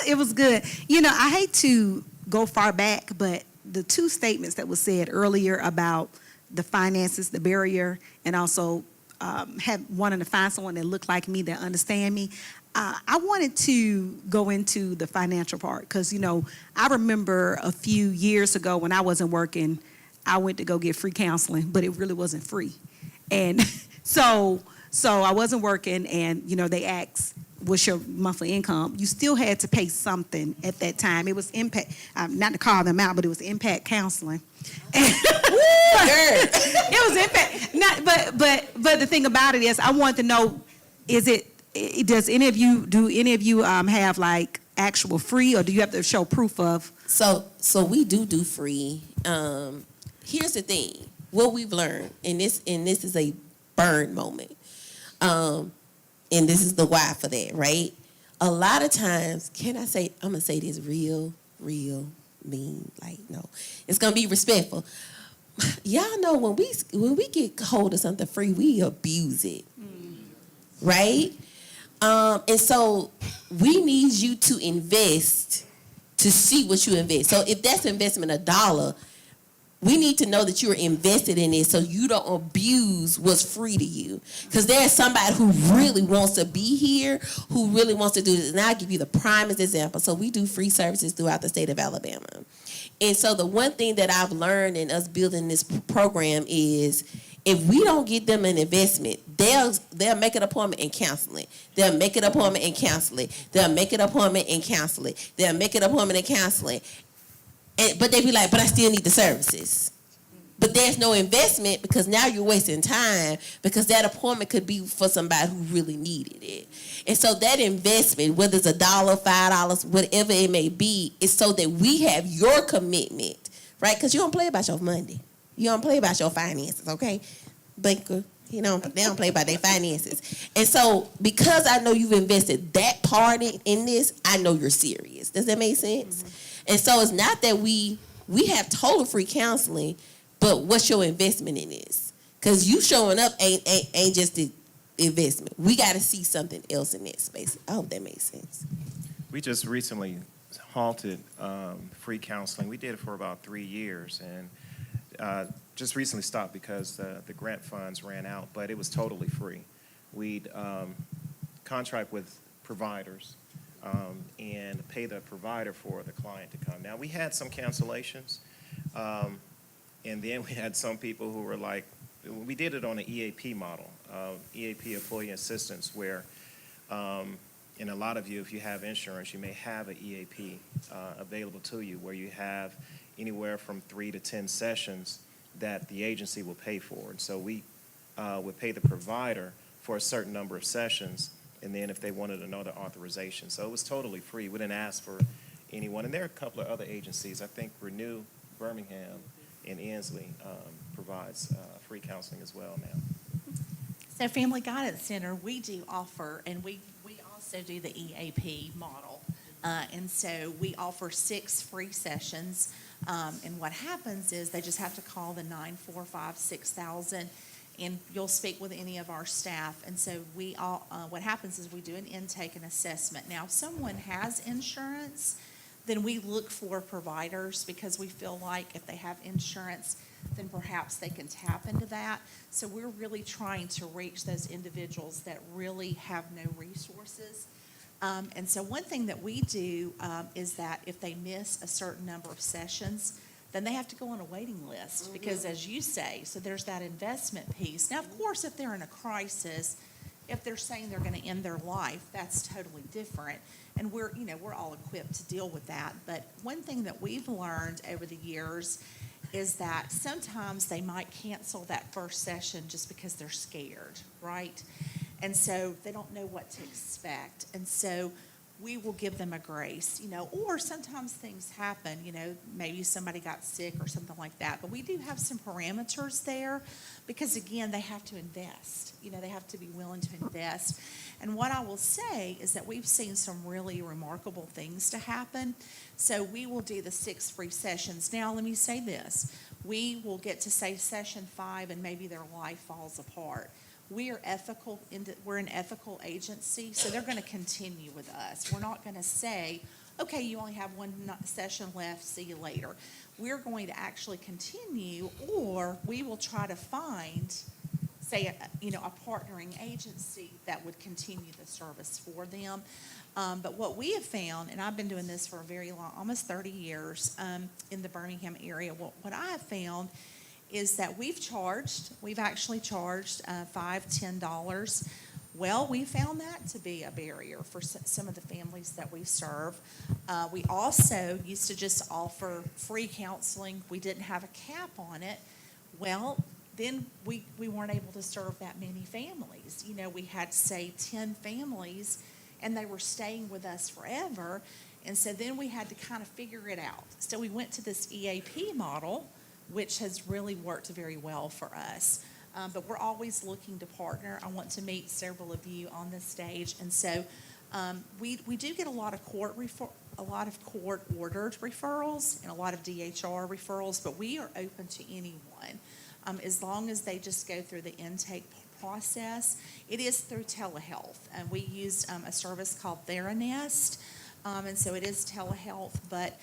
It was good. You know, I hate to go far back, but the two statements that were said earlier about the finances, the barrier, and also wanting to find someone that looked like me, that understand me. I wanted to go into the financial part, because, you know, I remember a few years ago when I wasn't working, I went to go get free counseling, but it really wasn't free. And so So I wasn't working, and they asked, "What's your monthly income?" You still had to pay something at that time. It was impact, not to call them out, but it was impact counseling. It was impact. But the thing about it is, I want to know, does any of you have like actual free, or do you have to show proof of?
So we do free. Here's the thing. What we've learned, and this is a burn moment. And this is the why for that, right? A lot of times, I'm gonna say this real mean, like, no. It's gonna be respectful. Y'all know when we get hold of something free, we abuse it. Right? And so we need you to invest to see what you invest. So if that's investment $1, we need to know that you're invested in it so you don't abuse what's free to you. Because there's somebody who really wants to be here, who really wants to do this. And I'll give you the primest example. So we do free services throughout the state of Alabama. And so the one thing that I've learned in us building this program is if we don't get them an investment, they'll make an appointment and cancel it. They'll make an appointment and cancel it. They'll make an appointment and cancel it. They'll make an appointment and cancel it. But they be like, but I still need the services. But there's no investment because now you're wasting time because that appointment could be for somebody who really needed it. And so that investment, whether it's $1, $5, whatever it may be, is so that we have your commitment, right? Because you don't play about your money. You don't play about your finances, okay? Banker, they don't play about their finances. And so because I know you've invested that part in this, I know you're serious. Does that make sense? Mm-hmm. And so it's not that we have total free counseling, but what's your investment in this? Because you showing up ain't just the investment. We got to see something else in that space. I hope that makes sense.
We just recently halted free counseling. We did it for about 3 years, and just recently stopped because the grant funds ran out, but it was totally free. We'd contract with providers and pay the provider for the client to come. Now, we had some cancellations, and then we had some people who were like, we did it on an EAP model, EAP, employee assistance, where, and a lot of you, if you have insurance, you may have an EAP available to you, where you have anywhere from 3 to 10 sessions that the agency will pay for. And so we would pay the provider for a certain number of sessions, and then if they wanted another authorization. So it was totally free. We didn't ask for anyone. And there are a couple of other agencies. I think Renew Birmingham and Ensley provides free counseling as well now.
So Family Guidance Center, we do offer, and we also do the EAP model. And so we offer 6 free sessions. And what happens is they just have to call the 945-6000, and you'll speak with any of our staff. And so what happens is we do an intake and assessment. Now, if someone has insurance, then we look for providers because we feel like if they have insurance, then perhaps they can tap into that. So we're really trying to reach those individuals that really have no resources. And so one thing that we do is that if they miss a certain number of sessions, then they have to go on a waiting list because, as you say, so there's that investment piece. Now, of course, if they're in a crisis, if they're saying they're going to end their life, that's totally different. And we're all equipped to deal with that. But one thing that we've learned over the years is that sometimes they might cancel that first session just because they're scared, right? And so they don't know what to expect. And so we will give them a grace, or sometimes things happen, maybe somebody got sick or something like that. But we do have some parameters there because, again, they have to invest. They have to be willing to invest. And what I will say is that we've seen some really remarkable things to happen. So we will do the 6 free sessions. Now, let me say this. We will get to, say, session 5, and maybe their life falls apart. We're an ethical agency, so they're going to continue with us. We're not going to say, okay, you only have 1 session left, see you later. We're going to actually continue, or we will try to find, say, a partnering agency that would continue the service for them. But what we have found, and I've been doing this for a very long, almost 30 years in the Birmingham area, what I have found is that we've actually charged $5, $10. Well, we found that to be a barrier for some of the families that we serve. We also used to just offer free counseling. We didn't have a cap on it. Well, then we weren't able to serve that many families. You know, we had, say, 10 families, and they were staying with us forever. And so then we had to kind of figure it out. So we went to this EAP model, which has really worked very well for us. But we're always looking to partner. I want to meet several of you on this stage. And so we do get a lot of court-ordered referrals and a lot of DHR referrals, but we are open to anyone. As long as they just go through the intake process. It is through telehealth. And we use a service called Theranest. And so it is telehealth, but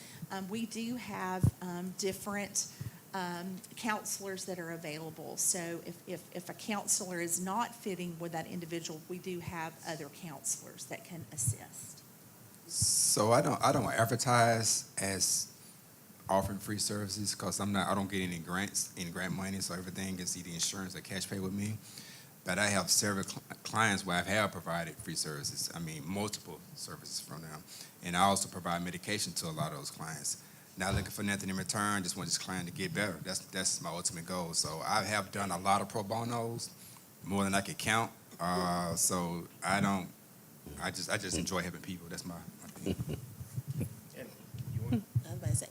we do have different counselors that are available. So if a counselor is not fitting with that individual, we do have other counselors that can assist.
So I don't advertise as offering free services because I don't get any grant money, so everything is either insurance or cash pay with me. But I have several clients where I have provided free services. I mean, multiple services from them. And I also provide medication to a lot of those clients. Not looking for nothing in return, just want this client to get better. That's my ultimate goal. So I have done a lot of pro bonos, more than I could count. So I just enjoy helping people. That's my thing.
I was about to say,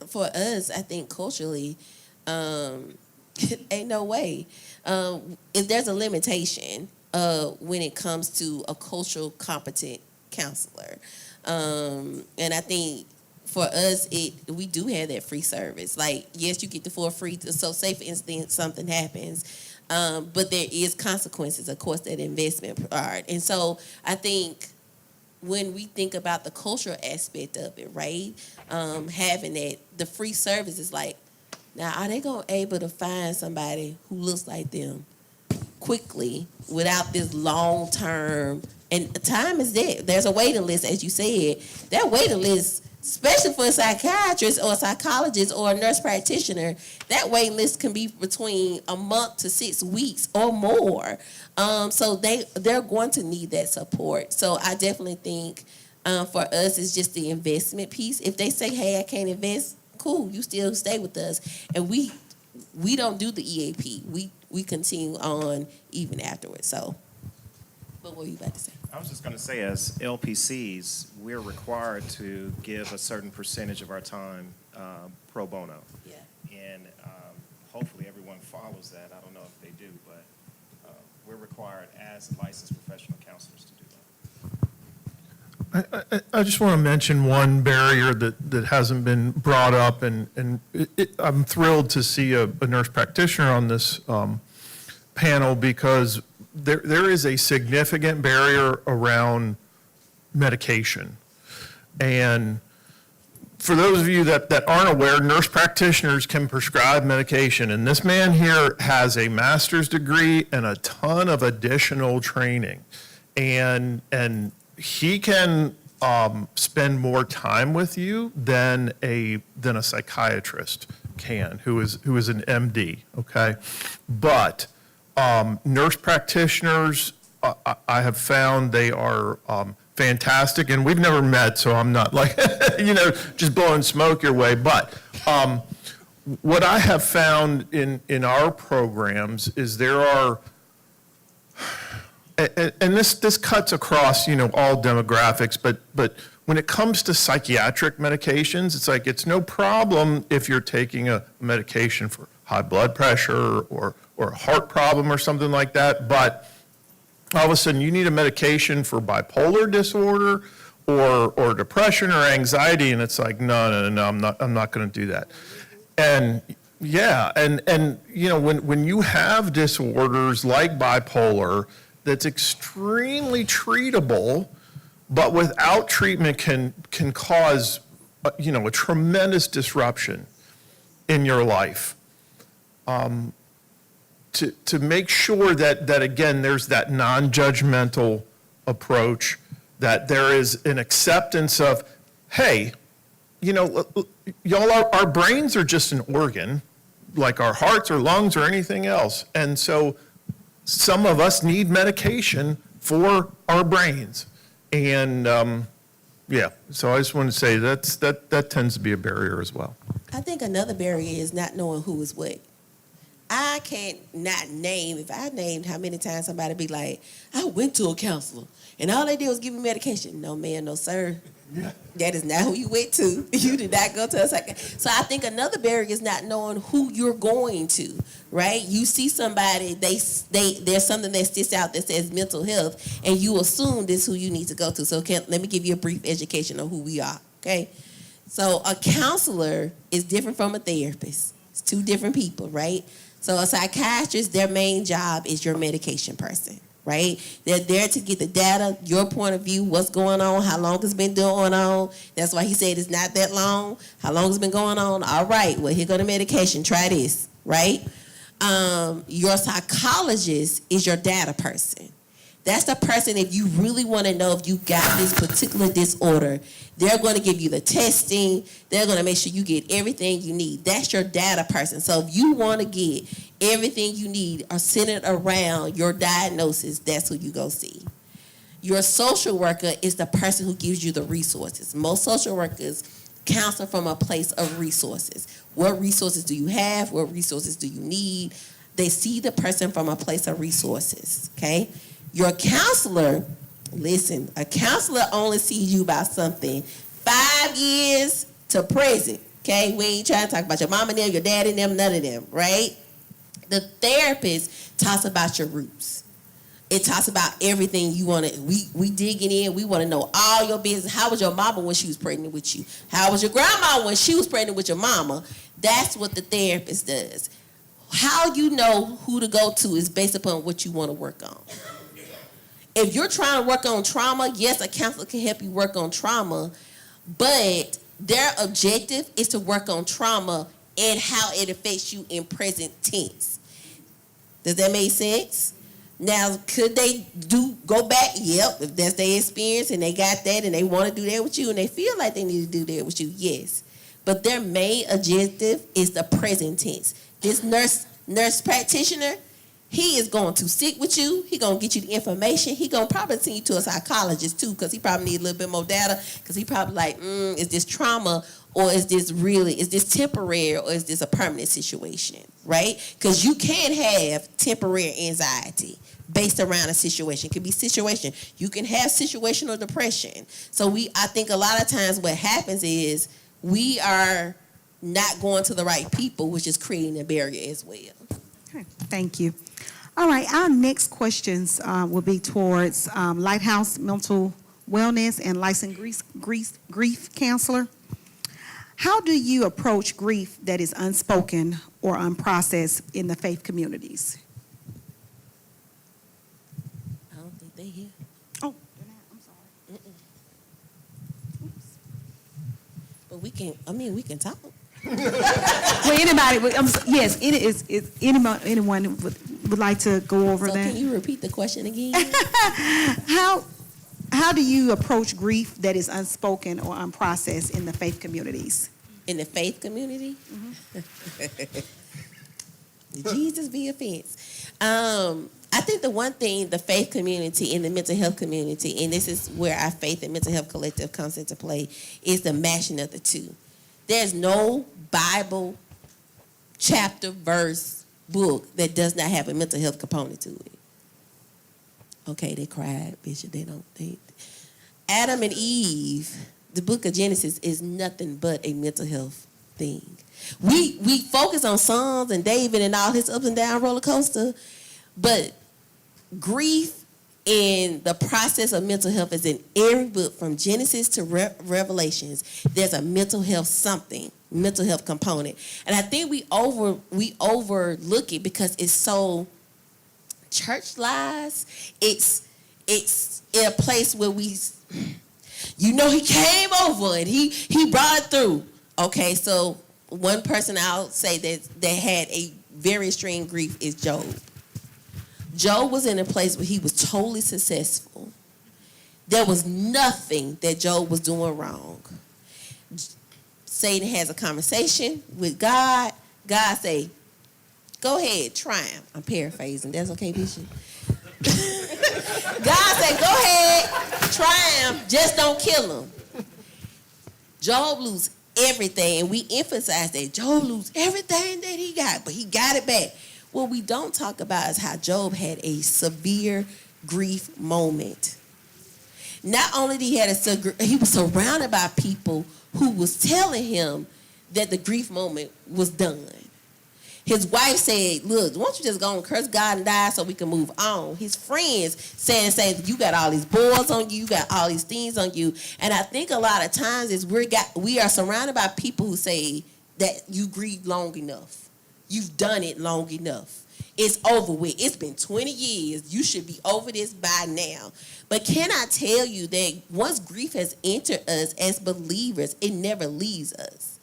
for us, I think culturally, ain't no way. If there's a limitation when it comes to a cultural competent counselor. And I think for us, we do have that free service. Like, yes, you get the full free. So say, for instance, something happens, but there is consequences, of course, that investment part. And so I think when we think about the cultural aspect of it, right, having that, the free service is like, now, are they going to be able to find somebody who looks like them quickly without this long-term? And time is there. There's a waiting list, as you said. That waiting list, especially for a psychiatrist or a psychologist or a nurse practitioner, that waiting list can be between a month to 6 weeks or more. So they're going to need that support. So I definitely think for us, it's just the investment piece. If they say, hey, I can't invest, cool, you still stay with us. And we don't do the EAP. We continue on even afterwards. So, but what were you about to say?
I was just going to say, as LPCs, we're required to give a certain percentage of our time pro bono.
Yeah.
And hopefully everyone follows that. I don't know if they do, but we're required as licensed professional counselors to do that.
I just want to mention one barrier that hasn't been brought up, and I'm thrilled to see a nurse practitioner on this panel because there is a significant barrier around medication. And for those of you that aren't aware, nurse practitioners can prescribe medication. And this man here has a master's degree and a ton of additional training. And he can spend more time with you than a psychiatrist can, who is an MD, okay? But nurse practitioners, I have found they are fantastic, and we've never met, so I'm not like, just blowing smoke your way. But what I have found in our programs is there are, and this cuts across, all demographics, but when it comes to psychiatric medications, it's like, it's no problem if you're taking a medication for high blood pressure or a heart problem or something like that, but all of a sudden you need a medication for bipolar disorder or depression or anxiety, and it's like, no, I'm not going to do that. And yeah, and when you have disorders like bipolar, that's extremely treatable, but without treatment can cause a tremendous disruption in your life. To make sure that again, there's that non-judgmental approach, that there is an acceptance of, hey, y'all, our brains are just an organ. like our hearts or lungs or anything else. And so some of us need medication for our brains. And, yeah, so I just want to say that tends to be a barrier as well.
I think another barrier is not knowing who is what. I can't not name, if I named how many times somebody be like, I went to a counselor and all they did was give me medication. No, ma'am, no, sir.
Yeah.
That is not who you went to. You did not go to a second. So I think another barrier is not knowing who you're going to, right? You see somebody, there's something that sticks out that says mental health, and you assume this is who you need to go to. So let me give you a brief education on who we are, okay? So a counselor is different from a therapist. It's two different people, right? So a psychiatrist, their main job is your medication person, right? They're there to get the data, your point of view, what's going on, how long it's been going on. That's why he said it's not that long. How long it's been going on? All right, well, here go the medication. Try this, right? Your psychologist is your data person. That's the person, if you really want to know if you got this particular disorder, they're going to give you the testing. They're going to make sure you get everything you need. That's your data person. So if you want to get everything you need or centered around your diagnosis, that's who you go see. Your social worker is the person who gives you the resources. Most social workers counsel from a place of resources. What resources do you have? What resources do you need? They see the person from a place of resources, okay? Your counselor, listen, a counselor only sees you about something 5 years to present, okay? We ain't trying to talk about your mama and them, your daddy and them, none of them, right? The therapist talks about your roots. It talks about everything you want to, we digging in, we want to know all your business. How was your mama when she was pregnant with you? How was your grandma when she was pregnant with your mama? That's what the therapist does. How you know who to go to is based upon what you want to work on. If you're trying to work on trauma, yes, a counselor can help you work on trauma, but their objective is to work on trauma and how it affects you in present tense. Does that make sense? Now, could they go back? Yep, if that's their experience and they got that and they want to do that with you and they feel like they need to do that with you, yes. But their main objective is the present tense. This nurse practitioner, he is going to sit with you. He going to get you the information. He going to probably send you to a psychologist too, because he probably need a little bit more data, because he probably like, is this trauma or is this temporary or is this a permanent situation, right? Because you can have temporary anxiety based around a situation. It could be situation. You can have situational depression. So I think a lot of times what happens is we are not going to the right people, which is creating a barrier as well.
Okay, thank you. All right, our next questions will be towards Lighthouse Mental Wellness and licensed grief counselor. How do you approach grief that is unspoken or unprocessed in the faith communities?
I don't think they hear.
Oh, I'm sorry.
Oops. But we can talk.
Well, anybody, yes, anyone who would like to go over
So
that.
can you repeat the question again?
How do you approach grief that is unspoken or unprocessed in the faith communities?
In the faith community?
Mm-hmm.
Jesus be offense. I think the one thing the faith community and the mental health community, and this is where our faith and mental health collective comes into play, is the mashing of the two. There's no Bible chapter, verse, book that does not have a mental health component to it. Okay, they cried, Bishop. Adam and Eve, the book of Genesis is nothing but a mental health thing. We focus on Psalms and David and all his up and down roller coaster, but grief and the process of mental health is in every book from Genesis to Revelations. There's a mental health component. And I think we overlook it because it's so church-lies. It's in a place where he came over and he brought it through. Okay, so one person I'll say that had a very extreme grief is Job. Job was in a place where he was totally successful. There was nothing that Job was doing wrong. Satan has a conversation with God. God say, Go ahead, try him. I'm paraphrasing. That's okay, Bishop? God said, go ahead, try him. Just don't kill him. Job lose everything, and we emphasize that Job lose everything that he got, but he got it back. What we don't talk about is how Job had a severe grief moment. Not only did he was surrounded by people who was telling him that the grief moment was done. His wife said, look, why don't you just go and curse God and die so we can move on? His friends saying you got all these boils on you got all these things on you. And I think a lot of times is we are surrounded by people who say that you grieved long enough. You've done it long enough. It's over with. It's been 20 years. You should be over this by now. But can I tell you that once grief has entered us as believers, it never leaves us.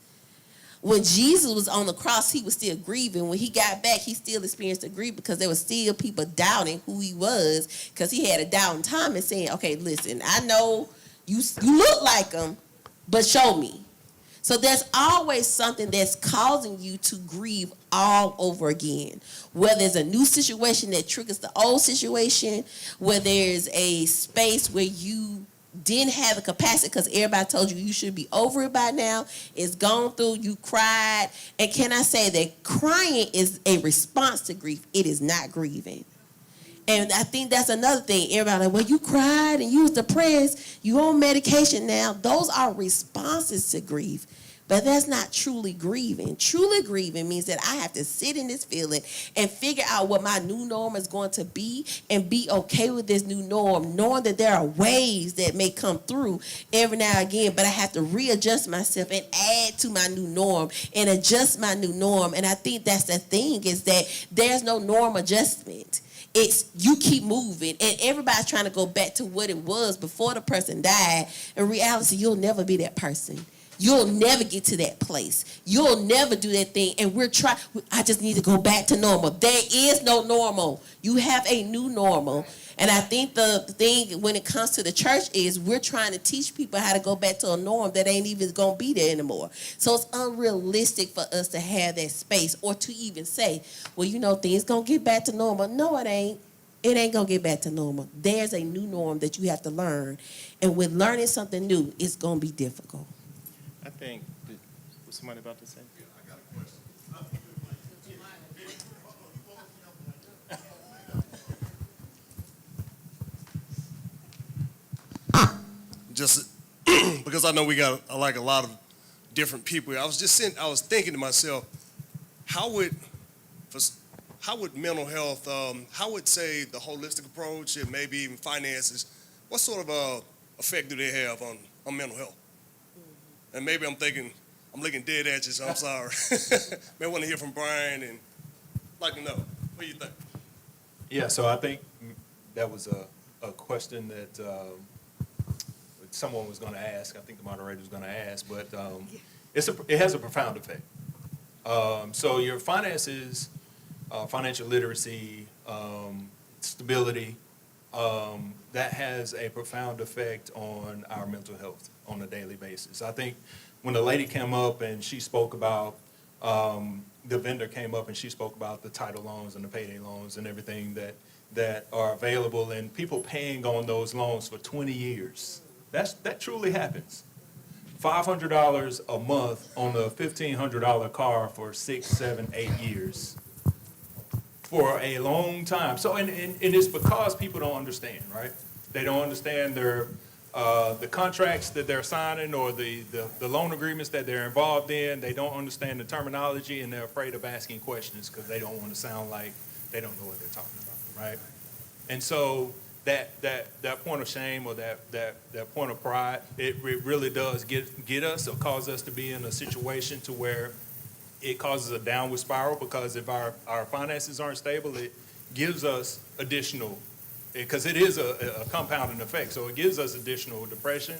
When Jesus was on the cross, he was still grieving. When he got back, he still experienced the grief because there were still people doubting who he was, because he had a doubting Thomas saying, okay, listen, I know you look like him, but show me. So there's always something that's causing you to grieve all over again. Whether it's a new situation that triggers the old situation, where there's a space where you didn't have the capacity because everybody told you should be over it by now. It's gone through, you cried. And can I say that crying is a response to grief? It is not grieving. And I think that's another thing. Everybody like, well, you cried and you was depressed. You on medication now. Those are responses to grief. But that's not truly grieving. Truly grieving means that I have to sit in this feeling and figure out what my new norm is going to be and be okay with this new norm, knowing that there are waves that may come through every now and again, but I have to readjust myself and add to my new norm and adjust my new norm. And I think that's the thing, is that there's no norm adjustment. It's you keep moving, and everybody's trying to go back to what it was before the person died. In reality, you'll never be that person. You'll never get to that place. You'll never do that thing. And I just need to go back to normal. There is no normal. You have a new normal. And I think the thing when it comes to the church is we're trying to teach people how to go back to a norm that ain't even going to be there anymore. So it's unrealistic for us to have that space or to even say, well, things going to get back to normal. No, it ain't. It ain't going to get back to normal. There's a new norm that you have to learn. And with learning something new, it's going to be difficult.
I think, was somebody about to say?
I got a question.
Just because I know we got a lot of different people. I was thinking to myself, how would mental health, how would say the holistic approach and maybe even finances, what sort of effect do they have on mental health? And maybe I'm looking dead at you, so I'm sorry. May want to hear from Brian and like to know. What do you think?
Yeah, so I think that was a question that someone was going to ask. I think the moderator was going to ask, but it has a profound effect. So your finances, financial literacy, stability, that has a profound effect on our mental health on a daily basis. I think when the lady came up and she spoke about, the vendor came up and she spoke about the title loans and the payday loans and everything that are available and people paying on those loans for 20 years. That truly happens. $500 a month on a $1,500 car for 6, 7, 8 years. For a long time. So, and it's because people don't understand, right? They don't understand the contracts that they're signing or the loan agreements that they're involved in. They don't understand the terminology, and they're afraid of asking questions because they don't want to sound like they don't know what they're talking about, right? And so that point of shame or that point of pride, it really does get us or cause us to be in a situation to where it causes a downward spiral, because if our finances aren't stable, it gives us additional, because it is a compounding effect. So it gives us additional depression,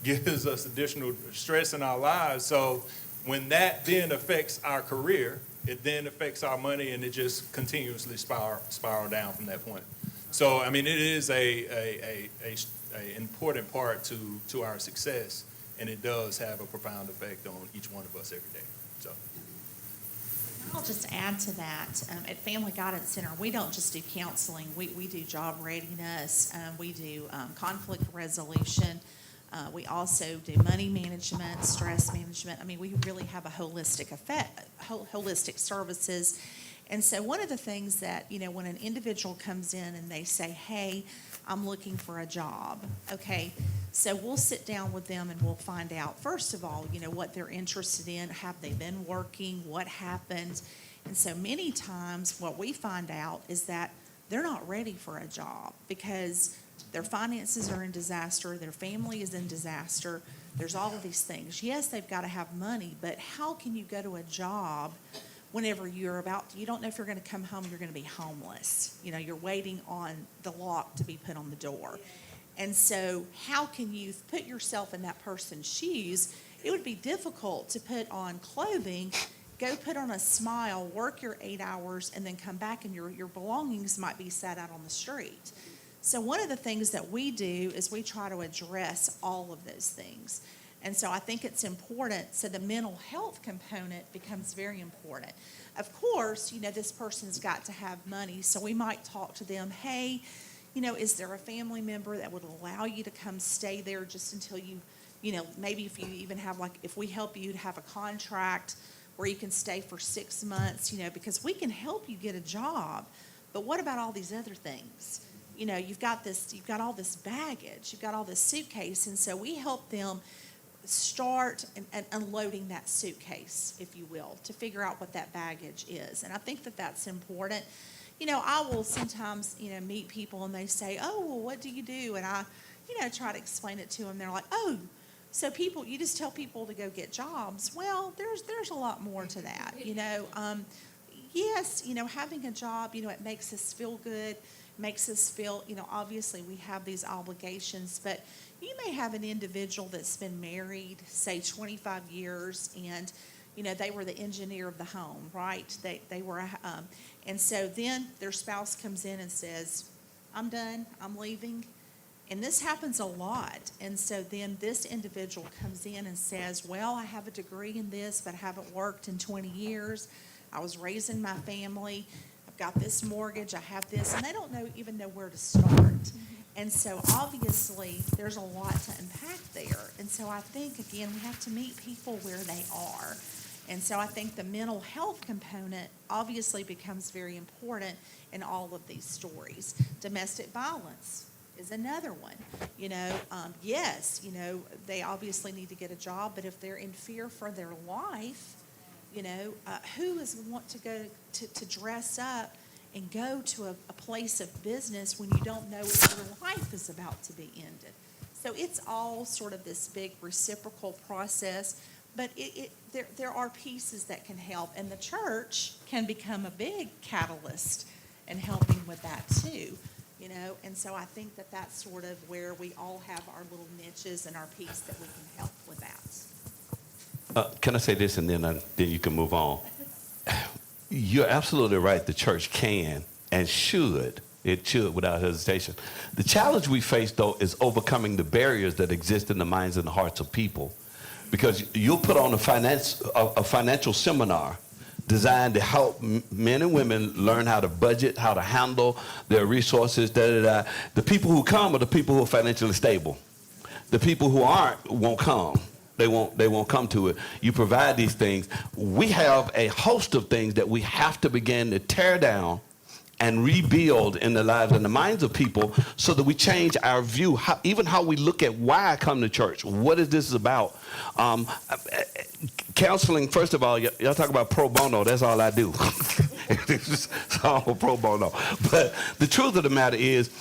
gives us additional stress in our lives. So when that then affects our career, it then affects our money, and it just continuously spiral down from that point. So, I mean, it is a important part to our success, and it does have a profound effect on each one of us every day. So.
I'll just add to that. At Family Guidance Center, we don't just do counseling. We do job readiness. We do conflict resolution. We also do money management, stress management. I mean, we really have a holistic services. And so one of the things that, when an individual comes in and they say, hey, I'm looking for a job, okay, so we'll sit down with them and we'll find out, first of all, what they're interested in, have they been working, what happened. And so many times what we find out is that they're not ready for a job because their finances are in disaster, their family is in disaster, there's all of these things. Yes, they've got to have money, but how can you go to a job whenever you don't know if you're going to come home, you're going to be homeless. You're waiting on the lock to be put on the door. And so how can you put yourself in that person's shoes? It would be difficult to put on clothing, go put on a smile, work your 8 hours, and then come back and your belongings might be set out on the street. So one of the things that we do is we try to address all of those things. And so I think it's important, so the mental health component becomes very important. Of course, this person's got to have money, so we might talk to them, hey, is there a family member that would allow you to come stay there just until maybe if you even have, if we help you to have a contract where you can stay for 6 months, because we can help you get a job, but what about all these other things? You've got all this baggage, you've got all this suitcase, and so we help them start and unloading that suitcase, if you will, to figure out what that baggage is. And I think that that's important. I will sometimes, meet people and they say, oh, well, what do you do? And I, try to explain it to them. They're like, oh, so you just tell people to go get jobs. Well, there's a lot more to that, Yes, having a job, it makes us feel good, makes us feel, obviously we have these obligations, but you may have an individual that's been married, say 25 years, and, they were the engineer of the home, right? They were, and so then their spouse comes in and says, I'm done, I'm leaving. And this happens a lot. And so then this individual comes in and says, well, I have a degree in this, but I haven't worked in 20 years. I was raising my family. I've got this mortgage, I have this, and they don't even know where to start. And so obviously there's a lot to unpack there. And so I think, again, we have to meet people where they are. And so I think the mental health component obviously becomes very important in all of these stories. Domestic violence is another one. Yes, they obviously need to get a job, but if they're in fear for their life, who is want to go to dress up and go to a place of business when you don't know if your life is about to be ended? So it's all sort of this big reciprocal process, but there are pieces that can help, and the church can become a big catalyst in helping with that too. And so I think that that's sort of where we all have our little niches and our piece that we can help with that.
Can I say this and then you can move on? You're absolutely right. The church can and should. It should without hesitation. The challenge we face, though, is overcoming the barriers that exist in the minds and the hearts of people. Because you'll put on a financial seminar designed to help men and women learn how to budget, how to handle their resources, The people who come are the people who are financially stable. The people who aren't won't come. They won't come to it. You provide these things. We have a host of things that we have to begin to tear down and rebuild in the lives and the minds of people so that we change our view, even how we look at why I come to church. What is this about? Counseling, first of all, y'all talk about pro bono. That's all I do. It's all pro bono. But the truth of the matter is,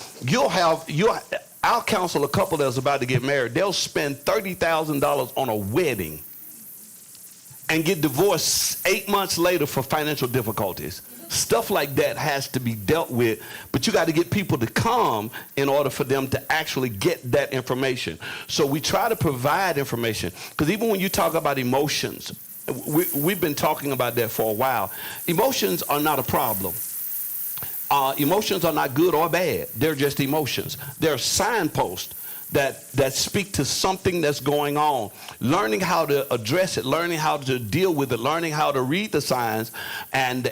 I'll counsel a couple that's about to get married. They'll spend $30,000 on a wedding and get divorced 8 months later for financial difficulties. Stuff like that has to be dealt with, but you got to get people to come in order for them to actually get that information. So we try to provide information, because even when you talk about emotions, we've been talking about that for a while. Emotions are not a problem. Emotions are not good or bad. They're just emotions. They're signposts that speak to something that's going on. Learning how to address it, learning how to deal with it, learning how to read the signs and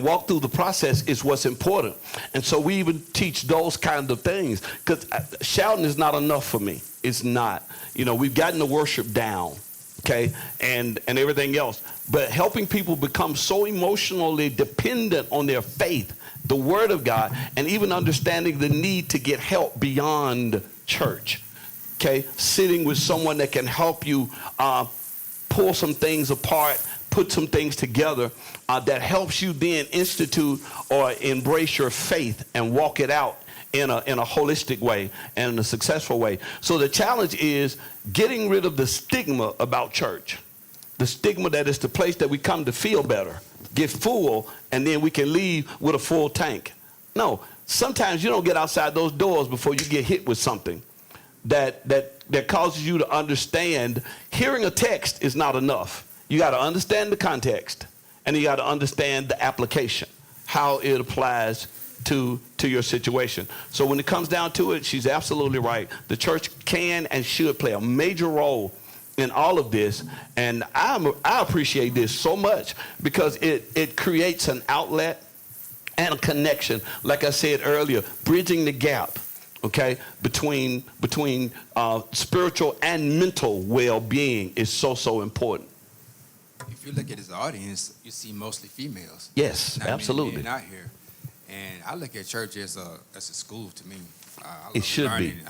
walk through the process is what's important. And so we even teach those kinds of things, because shouting is not enough for me. It's not. You know, we've gotten the worship down, okay, and everything else. But helping people become so emotionally dependent on their faith, the Word of God, and even understanding the need to get help beyond church, okay? Sitting with someone that can help you pull some things apart, put some things together that helps you then institute or embrace your faith and walk it out in a holistic way and in a successful way. So the challenge is getting rid of the stigma about church. The stigma that it's the place that we come to feel better, get full, and then we can leave with a full tank. No, sometimes you don't get outside those doors before you get hit with something that causes you to understand. Hearing a text is not enough. You got to understand the context, and you got to understand the application, how it applies to your situation. So when it comes down to it, she's absolutely right. The church can and should play a major role in all of this, and I appreciate this so much because it creates an outlet and a connection, like I said earlier, bridging the gap, okay, between spiritual and mental well-being is so important.
If you look at his audience, you see mostly females.
Yes,
Not many
absolutely.
men out here, and I look at church as a school to me. I love
It should be.
learning,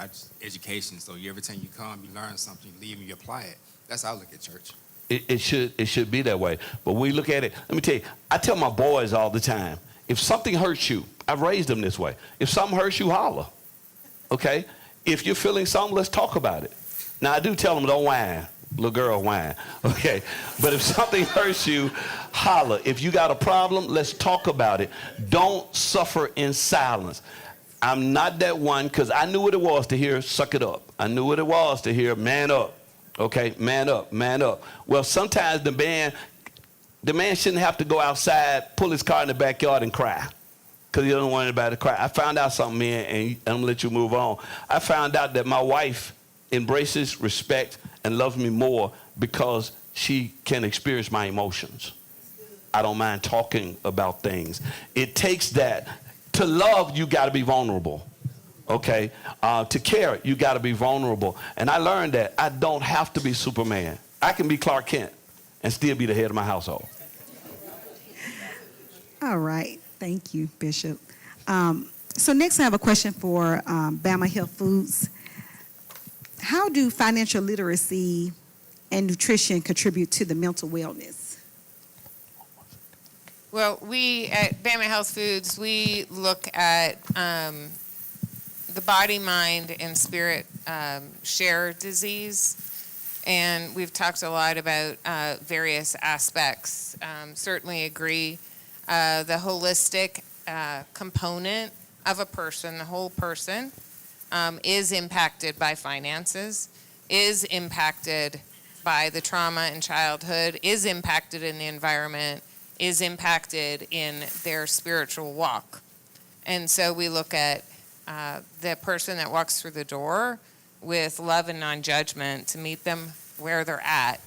education. So every time you come, you learn something, you leave, and you apply it. That's how I look at church.
It should be that way. But when we look at it, let me tell you, I tell my boys all the time, if something hurts you, I've raised them this way. If something hurts you, holler. Okay? If you're feeling something, let's talk about it. Now, I do tell them, don't whine. Little girl whine. Okay? But if something hurts you, holler. If you got a problem, let's talk about it. Don't suffer in silence. I'm not that one, because I knew what it was to hear suck it up. I knew what it was to hear man up. Okay? Man up, man up. Well, sometimes the man shouldn't have to go outside, pull his car in the backyard and cry, because he doesn't want anybody to cry. I found out something, man, and I'm going to let you move on. I found out that my wife embraces, respects, and loves me more because she can experience my emotions. I don't mind talking about things. It takes that. To love, you got to be vulnerable. Okay? To care, you got to be vulnerable. And I learned that I don't have to be Superman. I can be Clark Kent and still be the head of my household.
All right. Thank you, Bishop. So next I have a question for Bama Health Foods. How do financial literacy and nutrition contribute to the mental wellness?
Well, we at Bama Health Foods, we look at the body, mind, and spirit share disease. And we've talked a lot about various aspects. Certainly agree the holistic component of a person, the whole person, is impacted by finances, is impacted by the trauma in childhood, is impacted in the environment, is impacted in their spiritual walk. And so we look at the person that walks through the door with love and non-judgment, to meet them where they're at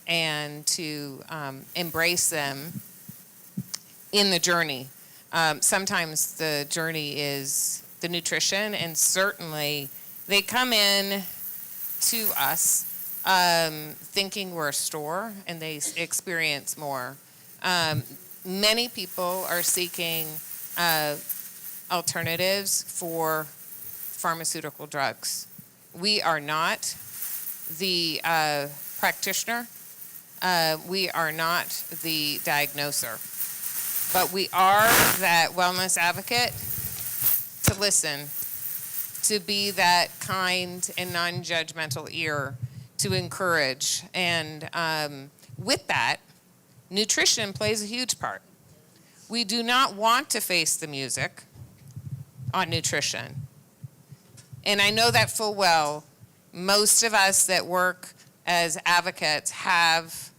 and to embrace them in the journey. Sometimes the journey is the nutrition, and certainly they come in to us thinking we're a store, and they experience more. Many people are seeking alternatives for pharmaceutical drugs. We are not the practitioner. We are not the diagnoser. But we are that wellness advocate to listen, to be that kind and non-judgmental ear, to encourage. And with that, nutrition plays a huge part. We do not want to face the music on nutrition. And I know that full well. Most of us that work as advocates have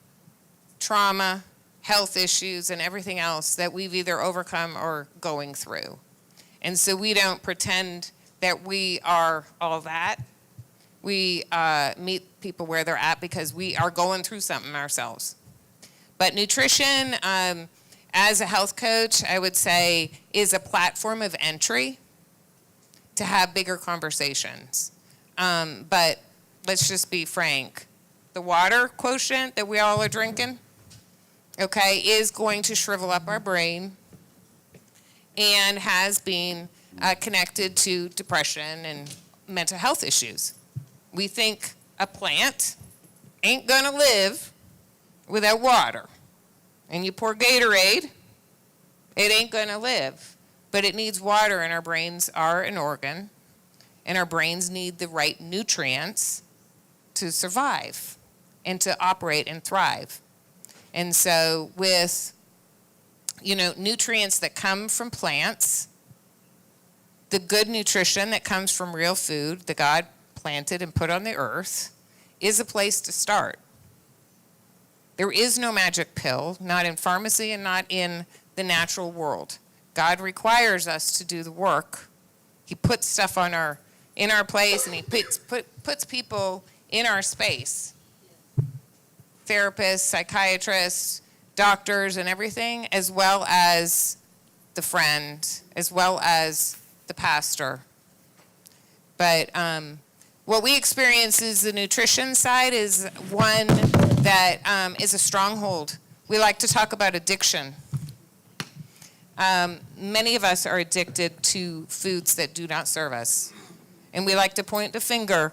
trauma, health issues, and everything else that we've either overcome or going through. And so we don't pretend that we are all that. We meet people where they're at because we are going through something ourselves. But nutrition, as a health coach, I would say is a platform of entry to have bigger conversations. But let's just be frank. The water quotient that we all are drinking, okay, is going to shrivel up our brain and has been connected to depression and mental health issues. We think a plant ain't gonna live without water. And you pour Gatorade, it ain't gonna live. But it needs water, and our brains are an organ, and our brains need the right nutrients to survive and to operate and thrive. And so with, nutrients that come from plants, the good nutrition that comes from real food that God planted and put on the earth is a place to start. There is no magic pill, not in pharmacy and not in the natural world. God requires us to do the work. He puts stuff in our place, and he puts people in our space. Therapists, psychiatrists, doctors, and everything, as well as the friend, as well as the pastor. But what we experience is the nutrition side is one that is a stronghold. We like to talk about addiction. Many of us are addicted to foods that do not serve us. And we like to point the finger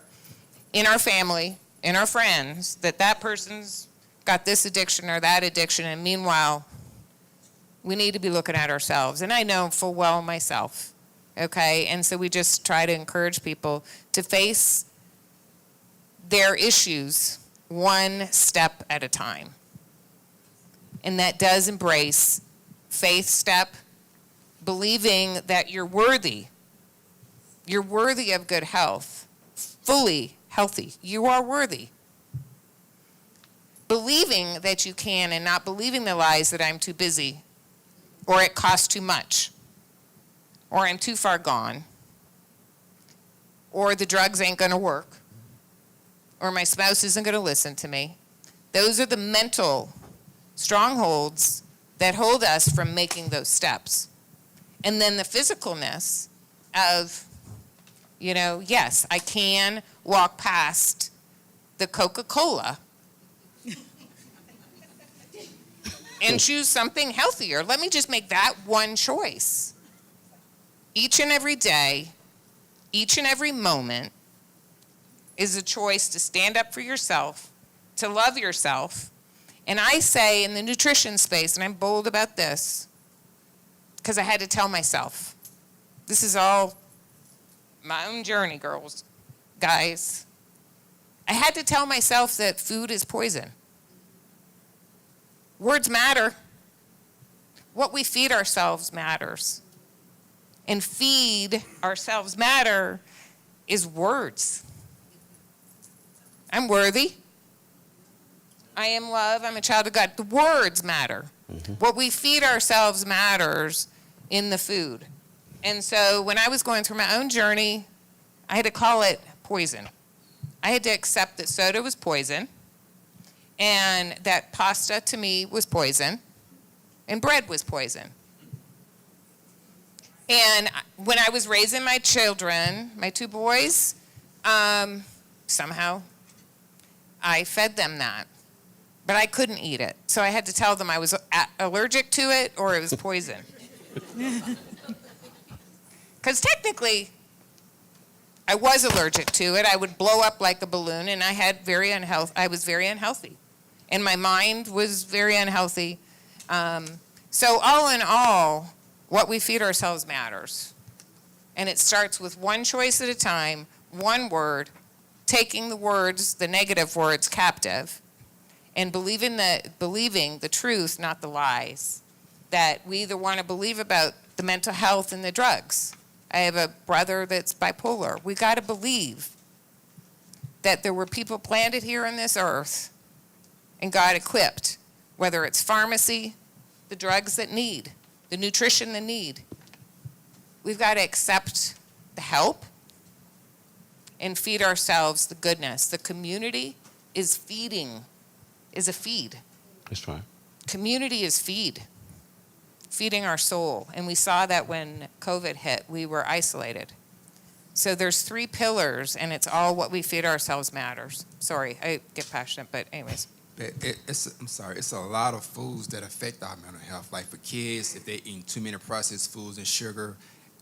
in our family, in our friends, that person's got this addiction or that addiction, and meanwhile, we need to be looking at ourselves. And I know full well myself. Okay, and so we just try to encourage people to face their issues one step at a time. And that does embrace faith step, believing that you're worthy. You're worthy of good health, fully healthy. You are worthy. Believing that you can, and not believing the lies that I'm too busy, or it costs too much, or I'm too far gone, or the drugs ain't gonna work, or my spouse isn't gonna listen to me. Those are the mental strongholds that hold us from making those steps. And then the physicalness of, yes, I can walk past the Coca-Cola and choose something healthier. Let me just make that one choice. Each and every day, each and every moment is a choice to stand up for yourself, to love yourself. And I say in the nutrition space, and I'm bold about this, because I had to tell myself, this is all my own journey, guys. I had to tell myself that food is poison. Words matter. What we feed ourselves matters. And feed ourselves matter is words. I'm worthy. I am love. I'm a child of God. The words matter. Mm-hmm. What we feed ourselves matters in the food. And so when I was going through my own journey, I had to call it poison. I had to accept that soda was poison, and that pasta to me was poison, and bread was poison. And when I was raising my children, my two boys, somehow I fed them that. But I couldn't eat it. So I had to tell them I was allergic to it or it was poison. Because technically, I was allergic to it. I would blow up like a balloon, and I was very unhealthy. And my mind was very unhealthy. So all in all, what we feed ourselves matters. And it starts with one choice at a time, one word, taking the words, the negative words, captive, and believing the truth, not the lies, that we either want to believe about the mental health and the drugs. I have a brother that's bipolar. We got to believe that there were people planted here on this earth and God equipped, whether it's pharmacy, the drugs that need, the nutrition they need. We've got to accept the help and feed ourselves the goodness. The community is a feed.
That's right.
Community is feeding our soul. And we saw that when COVID hit, we were isolated. So there's 3 pillars, and it's all what we feed ourselves matters. Sorry, I get passionate, but anyways.
It's a lot of foods that affect our mental health. Like for kids, if they're eating too many processed foods and sugar,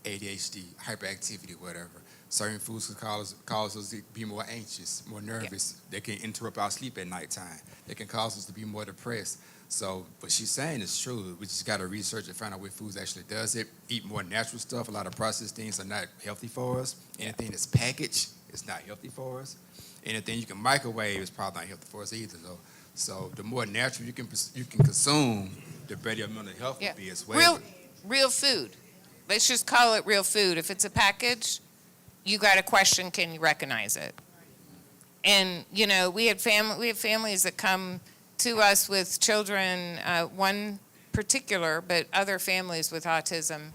ADHD, hyperactivity, whatever. Certain foods can cause us to be more anxious, more nervous. They can interrupt our sleep at nighttime. They can cause us to be more depressed. So what she's saying is true. We just got to research and find out what foods actually does it. Eat more natural stuff. A lot of processed things are not healthy for us. Anything that's packaged is not healthy for us. Anything you can microwave is probably not healthy for us either, though. So the more natural you can consume, the better your mental health will be as well.
Real food. Let's just call it real food. If it's a package, you got to question, can you recognize it? And, you know, we have families that come to us with children, one particular, but other families with autism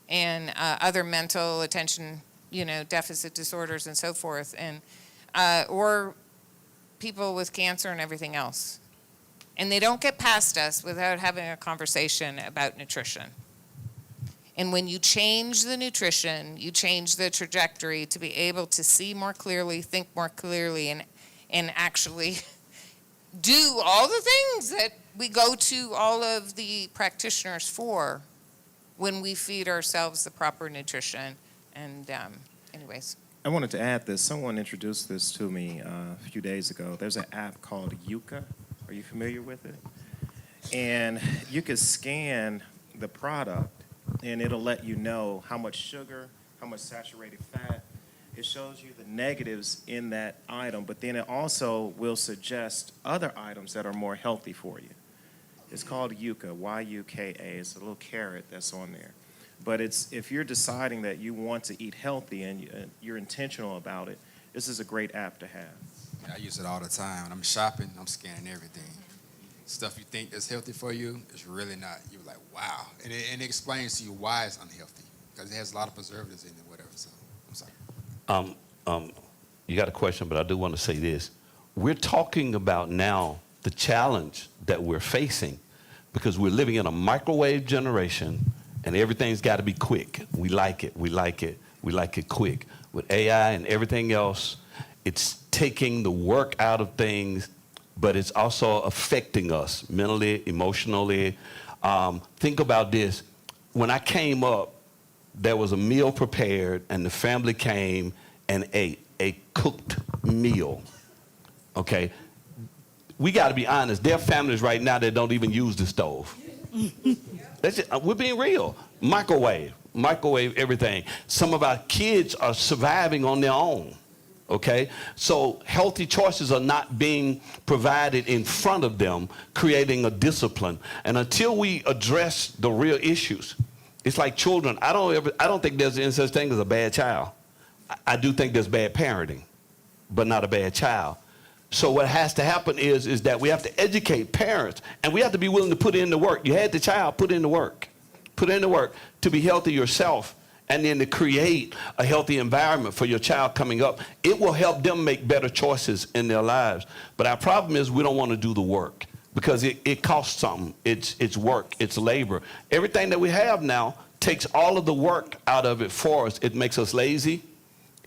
and other mental attention, you know, deficit disorders and so forth, and or people with cancer and everything else. And they don't get past us without having a conversation about nutrition. And when you change the nutrition, you change the trajectory to be able to see more clearly, think more clearly, and actually do all the things that we go to all of the practitioners for when we feed ourselves the proper nutrition. And anyways.
I wanted to add this. Someone introduced this to me a few days ago. There's an app called Yuka. Are you familiar with it? And you can scan the product, and it'll let you know how much sugar, how much saturated fat. It shows you the negatives in that item, but then it also will suggest other items that are more healthy for you. It's called Yuka, Y-U-K-A. It's a little carrot that's on there. But it's, if you're deciding that you want to eat healthy and you're intentional about it, this is a great app to have.
I use it all the time. When I'm shopping, I'm scanning everything. Stuff you think is healthy for you is really not. You're like, wow. And it explains to you why it's unhealthy, because it has a lot of preservatives in it, whatever. So, I'm sorry.
You got a question, but I do want to say this. We're talking about now the challenge that we're facing because we're living in a microwave generation and everything's got to be quick. We like it. We like it. We like it quick. With AI and everything else, it's taking the work out of things, but it's also affecting us mentally, emotionally. Think about this. When I came up, there was a meal prepared, and the family came and ate a cooked meal. Okay? We got to be honest. There are families right now that don't even use the stove. That's it. We're being real. Microwave everything. Some of our kids are surviving on their own. Okay? So healthy choices are not being provided in front of them, creating a discipline. And until we address the real issues, it's like children. I don't think there's any such thing as a bad child. I do think there's bad parenting, but not a bad child. So what has to happen is that we have to educate parents, and we have to be willing to put in the work. You had the child, put in the work. Put in the work to be healthy yourself, and then to create a healthy environment for your child coming up. It will help them make better choices in their lives. But our problem is we don't want to do the work because it costs something. It's work. It's labor. Everything that we have now takes all of the work out of it for us. It makes us lazy.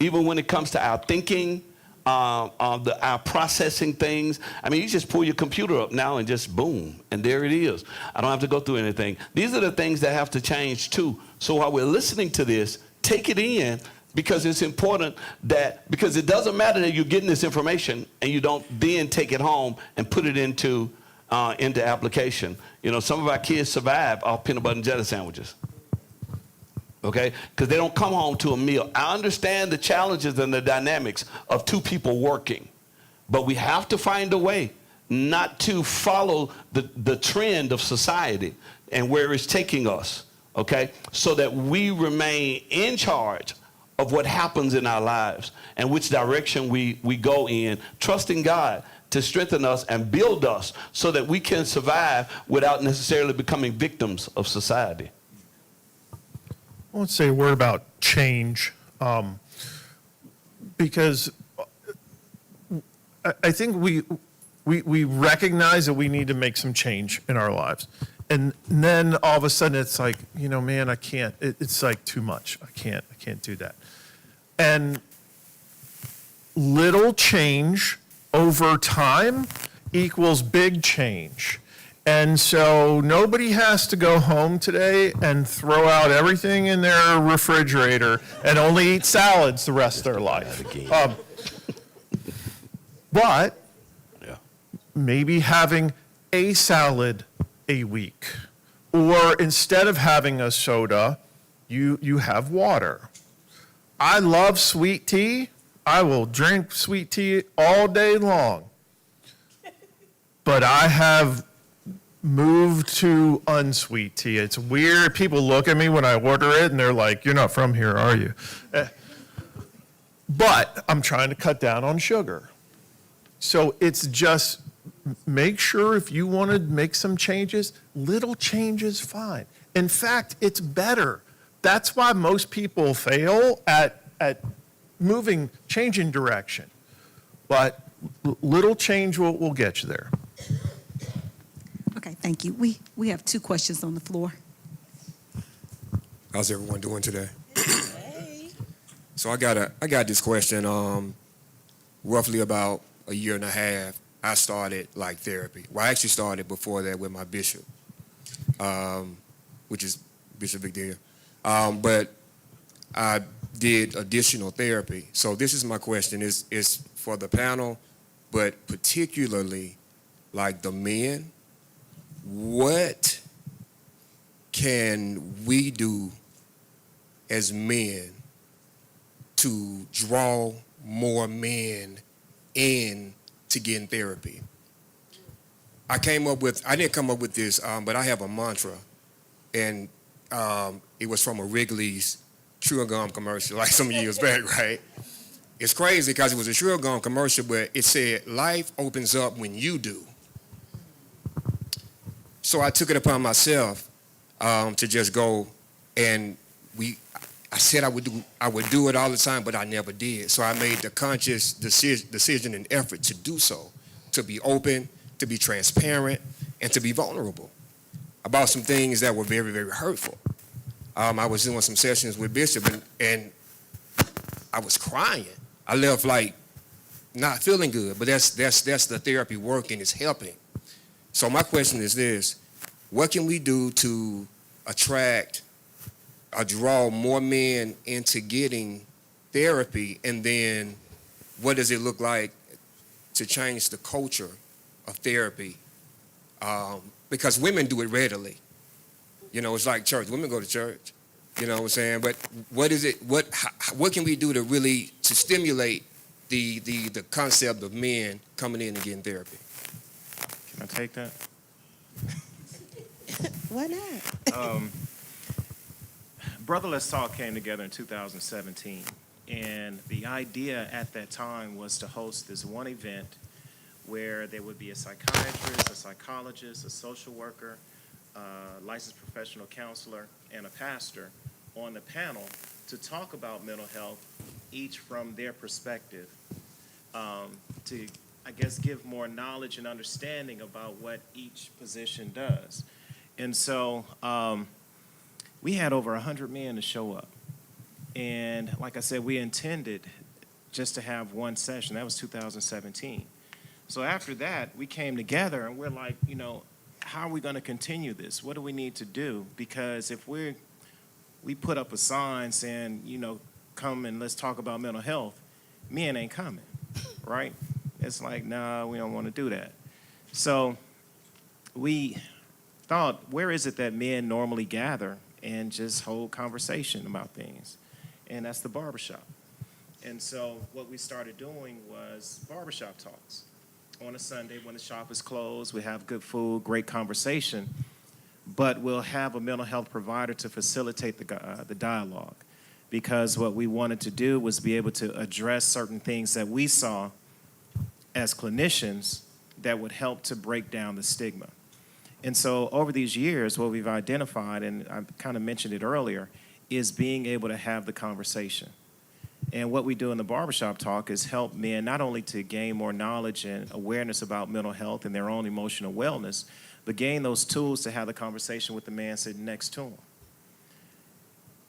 Even when it comes to our thinking, our processing things. I mean, you just pull your computer up now and just boom, and there it is. I don't have to go through anything. These are the things that have to change too. So while we're listening to this, take it in, because it's important because it doesn't matter that you're getting this information and you don't then take it home and put it into application. You know, some of our kids survive off peanut butter and jelly sandwiches. Okay? Because they don't come home to a meal. I understand the challenges and the dynamics of two people working, but we have to find a way not to follow the trend of society and where it's taking us, okay? So that we remain in charge of what happens in our lives and which direction we go in, trusting God to strengthen us and build us so that we can survive without necessarily becoming victims of society.
I want to say a word about change. because I think we recognize that we need to make some change in our lives. And then all of a sudden it's like, man, I can't, it's like too much. I can't do that. And little change over time equals big change. And so nobody has to go home today and throw out everything in their refrigerator and only eat salads the rest of their life. But maybe having a salad a week, or instead of having a soda, you have water. I love sweet tea. I will drink sweet tea all day long. But I have moved to unsweet tea. It's weird. People look at me when I order it and they're like, "You're not from here, are you?" But I'm trying to cut down on sugar. So it's just make sure if you want to make some changes, little changes, fine. In fact, it's better. That's why most people fail at changing direction. But little change will get you there.
Okay, thank you. We have 2 questions on the floor.
How's everyone doing today? So I got this question. Roughly about a year and a half, I started like therapy. Well, I actually started before that with my bishop, which is Bishop Victoria. But I did additional therapy. So this is my question. Is for the panel, but particularly like the men. What can we do as men to draw more men in to getting therapy? I didn't come up with this, but I have a mantra, and it was from a Wrigley's chewing gum commercial, like some years back, right? It's crazy because it was a chewing gum commercial, but it said, "Life opens up when you do." So I took it upon myself to just go, and I said I would do it all the time, but I never did. So I made the conscious decision and effort to do so, to be open, to be transparent, and to be vulnerable about some things that were very, very hurtful. I was doing some sessions with Bishop, and I was crying. I left like not feeling good, but that's the therapy work, and it's helping. So my question is this: what can we do to attract or draw more men into getting therapy? And then what does it look like to change the culture of therapy? Because women do it readily. It's like church. Women go to church. You know what I'm saying? But what is it? What can we do to stimulate the concept of men coming in and getting therapy?
Can I take that?
Why not?
Brother Let's Talk came together in 2017, and the idea at that time was to host this one event where there would be a psychiatrist, a psychologist, a social worker, a licensed professional counselor, and a pastor on the panel to talk about mental health, each from their perspective, to, I guess, give more knowledge and understanding about what each position does. And so we had over 100 men to show up. And like I said, we intended just to have one session. That was 2017. So after that, we came together and we're like, how are we going to continue this? What do we need to do? Because if we put up a sign saying, come and let's talk about mental health, men ain't coming, right? It's like, nah, we don't want to do that. So we thought, where is it that men normally gather and just hold conversation about things? And that's the barbershop. And so what we started doing was barbershop talks. On a Sunday when the shop is closed, we have good food, great conversation, but we'll have a mental health provider to facilitate the dialogue, because what we wanted to do was be able to address certain things that we saw as clinicians that would help to break down the stigma. And so over these years, what we've identified, and I kind of mentioned it earlier, is being able to have the conversation. And what we do in the Barbershop Talk is help men not only to gain more knowledge and awareness about mental health and their own emotional wellness, but gain those tools to have the conversation with the man sitting next to them.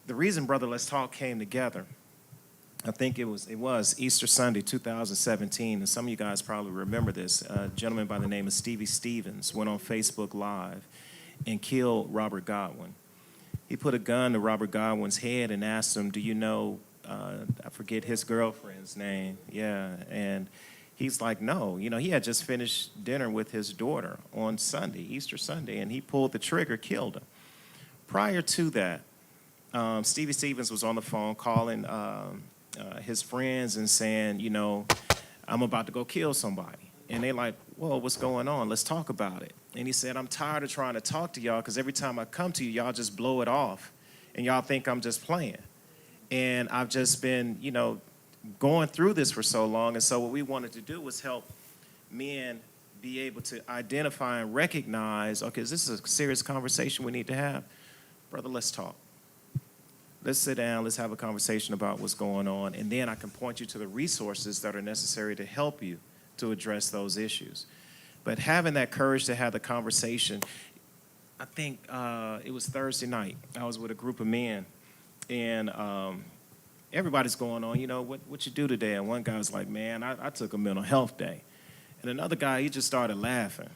The reason Brother Let's Talk came together, I think it was Easter Sunday 2017, and some of you guys probably remember this. A gentleman by the name of Stevie Stevens went on Facebook Live and killed Robert Godwin. He put a gun to Robert Godwin's head and asked him, do you know, I forget his girlfriend's name, and he's like, no. You know, he had just finished dinner with his daughter on Sunday, Easter Sunday, and he pulled the trigger, killed him. Prior to that, Stevie Stevens was on the phone calling his friends and saying, you know, I'm about to go kill somebody. And they're like, whoa, what's going on? Let's talk about it. And he said, I'm tired of trying to talk to y'all because every time I come to you, y'all just blow it off. And y'all think I'm just playing. And I've just been, you know, going through this for so long. And so what we wanted to do was help men be able to identify and recognize, okay, this is a serious conversation we need to have. Brother, let's talk. Let's sit down, let's have a conversation about what's going on, and then I can point you to the resources that are necessary to help you to address those issues. But having that courage to have the conversation, I think it was Thursday night. I was with a group of men, and everybody's going on, you know, what you do today? And one guy was like, man, I took a mental health day. And another guy, he just started laughing.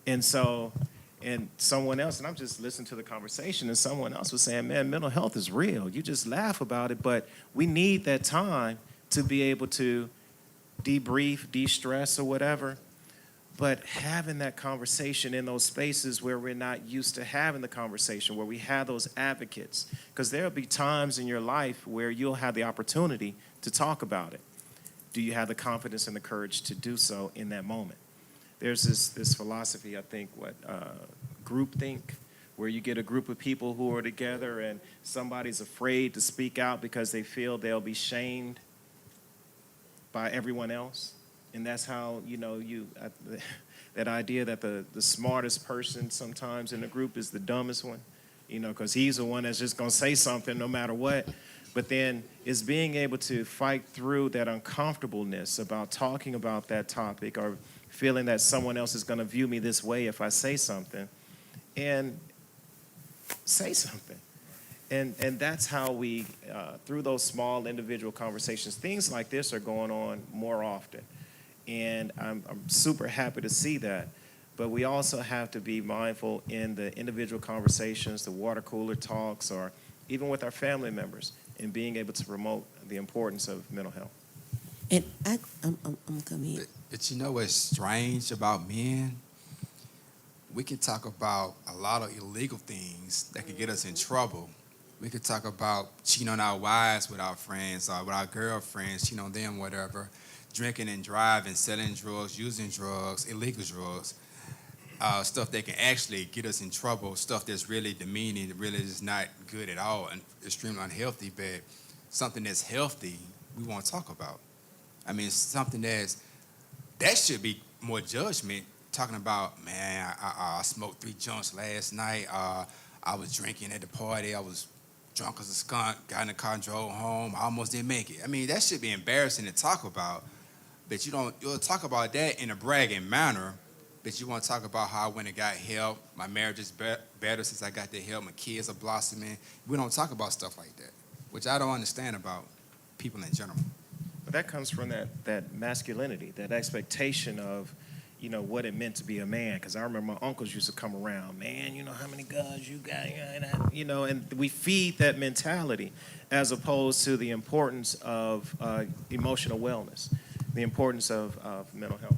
And so, and someone else, and I'm just listening to the conversation, and someone else was saying, man, mental health is real. You just laugh about it, but we need that time to be able to debrief, de-stress, or whatever. But having that conversation in those spaces where we're not used to having the conversation, where we have those advocates, because there'll be times in your life where you'll have the opportunity to talk about it. Do you have the confidence and the courage to do so in that moment? There's this philosophy, I think, groupthink, where you get a group of people who are together and somebody's afraid to speak out because they feel they'll be shamed by everyone else. And that's how, you know, that idea that the smartest person sometimes in the group is the dumbest one, you know, because he's the one that's just going to say something no matter what. But then it's being able to fight through that uncomfortableness about talking about that topic, or feeling that someone else is going to view me this way if I say something, and say something. And that's how we, through those small individual conversations, things like this are going on more often. And I'm super happy to see that. But we also have to be mindful in the individual conversations, the water cooler talks, or even with our family members, in being able to promote the importance of mental health.
And I'm coming in.
But you know what's strange about men? We can talk about a lot of illegal things that could get us in trouble. We could talk about cheating on our wives with our friends, or with our girlfriends, cheating on them, whatever. Drinking and driving, selling drugs, using drugs, illegal drugs. Stuff that can actually get us in trouble, stuff that's really demeaning, that really is not good at all and extremely unhealthy, but something that's healthy we want to talk about. I mean, something that should be more judgment, talking about, man, I smoked 3 joints last night, I was drinking at the party, I was drunk as a skunk, got in the car and drove home, I almost didn't make it. I mean, that should be embarrassing to talk about, but you'll talk about that in a bragging manner, but you want to talk about how I went and got help, my marriage is better since I got the help, my kids are blossoming. We don't talk about stuff like that, which I don't understand about people in general.
But that comes from that masculinity, that expectation of, you know, what it meant to be a man. Because I remember my uncles used to come around, man, you know how many guns you got, you know, and we feed that mentality as opposed to the importance of emotional wellness, the importance of mental health.